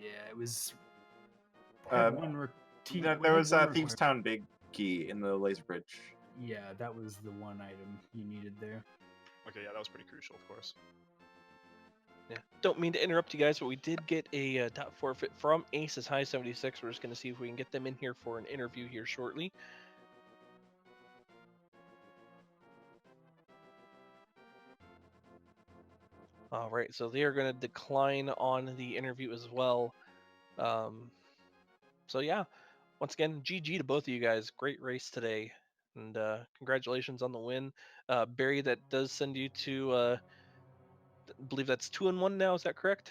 Yeah, it was. There was Thieves Thieves Town Big Key in the laser bridge. Yeah, that was the one item you needed there. Okay, yeah, that was pretty crucial, of course. Yeah, don't mean to interrupt you guys, but we did get a dot forfeit from Aces High 76. We're just going to see if we can get them in here for an interview here shortly. All right, so they are going to decline on the interview as well. So yeah, once again, GG to both of you guys. Great race today, and congratulations on the win. Barry, that does send you to, I believe that's 2-1 now. Is that correct?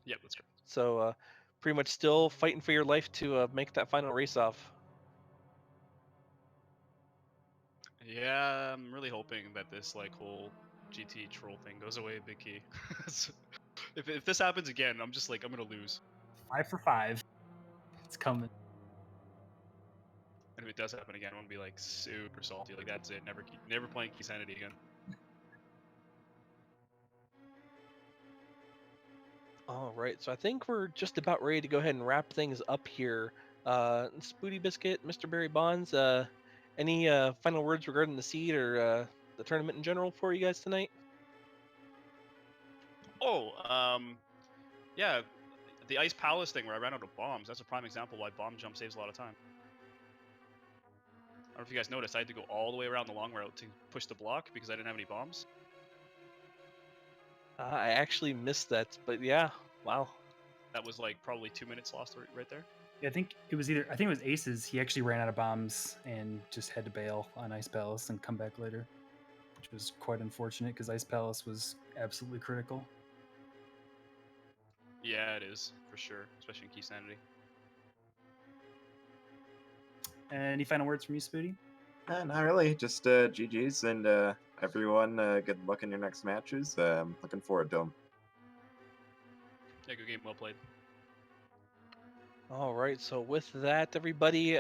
Yep, that's correct. So pretty much still fighting for your life to make that final race off. Yeah, I'm really hoping that this like whole GT troll thing goes away, Big Key. if this happens again, I'm just like I'm gonna lose. 5 for 5. It's coming. And if it does happen again, I'm gonna be like super salty. Like that's it. Never playing Keysanity again. All right, so I think we're just about ready to go ahead and wrap things up here. SpootyBiscuit, MrBarrybondz, any final words regarding the seed or the tournament in general for you guys tonight? Oh, yeah, the Ice Palace thing where I ran out of bombs. That's a prime example why bomb jump saves a lot of time. I don't know if you guys noticed, I had to go all the way around the long route to push the block because I didn't have any bombs. I actually missed that, but yeah, wow. That was like probably 2 minutes lost right there. Yeah, I think it was Aces. He actually ran out of bombs and just had to bail on Ice Palace and come back later, which was quite unfortunate because Ice Palace was absolutely critical. Yeah, it is for sure, especially in Keysanity. Any final words from you, Spooty? Not really. Just GG's and everyone. Good luck in your next matches. Looking forward to them. Yeah, good game, well played. All right, so with that, everybody,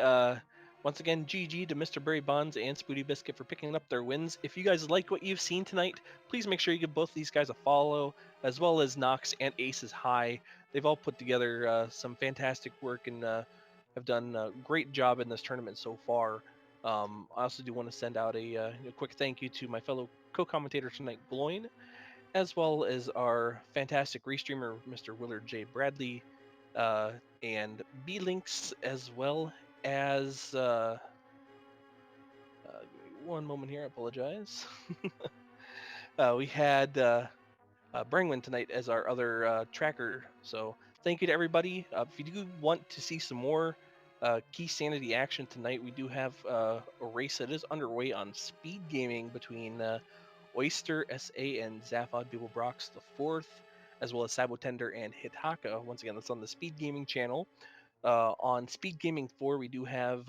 once again, GG to MrBarrybondz and SpootyBiscuit for picking up their wins. If you guys like what you've seen tonight, please make sure you give both these guys a follow, as well as Knox and Aces High. They've all put together some fantastic work and have done a great job in this tournament so far. I also do want to send out a quick thank you to my fellow co-commentator tonight, Gloin, as well as our fantastic restreamer, Mr. Willard J. Bradley, and B-Links, as well as give me one moment here, I apologize. We had Brangwin tonight as our other tracker, so thank you to everybody. If you do want to see some more Keysanity action tonight, we do have a race that is underway on Speed Gaming between Oyster SA and Zaphod Beeblebrox the fourth, as well as Sabotender and Hitaka. Once again, that's on the Speed Gaming channel. On Speed Gaming 4, we do have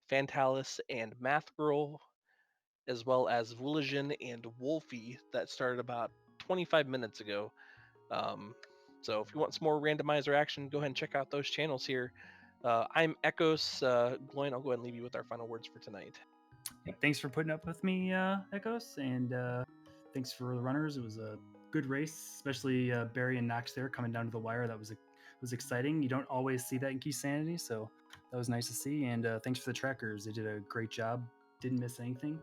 Fantalis and Math Girl, as well as Vulijin and Wolfie that started about 25 minutes ago. So if you want some more randomizer action, go ahead and check out those channels here. I'm Echoes. Gloin, I'll go ahead and leave you with our final words for tonight. Yeah, thanks for putting up with me, Echoes, and thanks for the runners. It was a good race, especially Barry and Knox there coming down to the wire. That was exciting. You don't always see that in Keysanity, so that was nice to see. And thanks for the trackers; they did a great job. Didn't miss anything.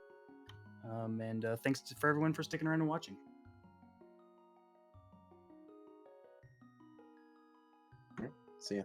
And thanks for everyone for sticking around and watching. See ya.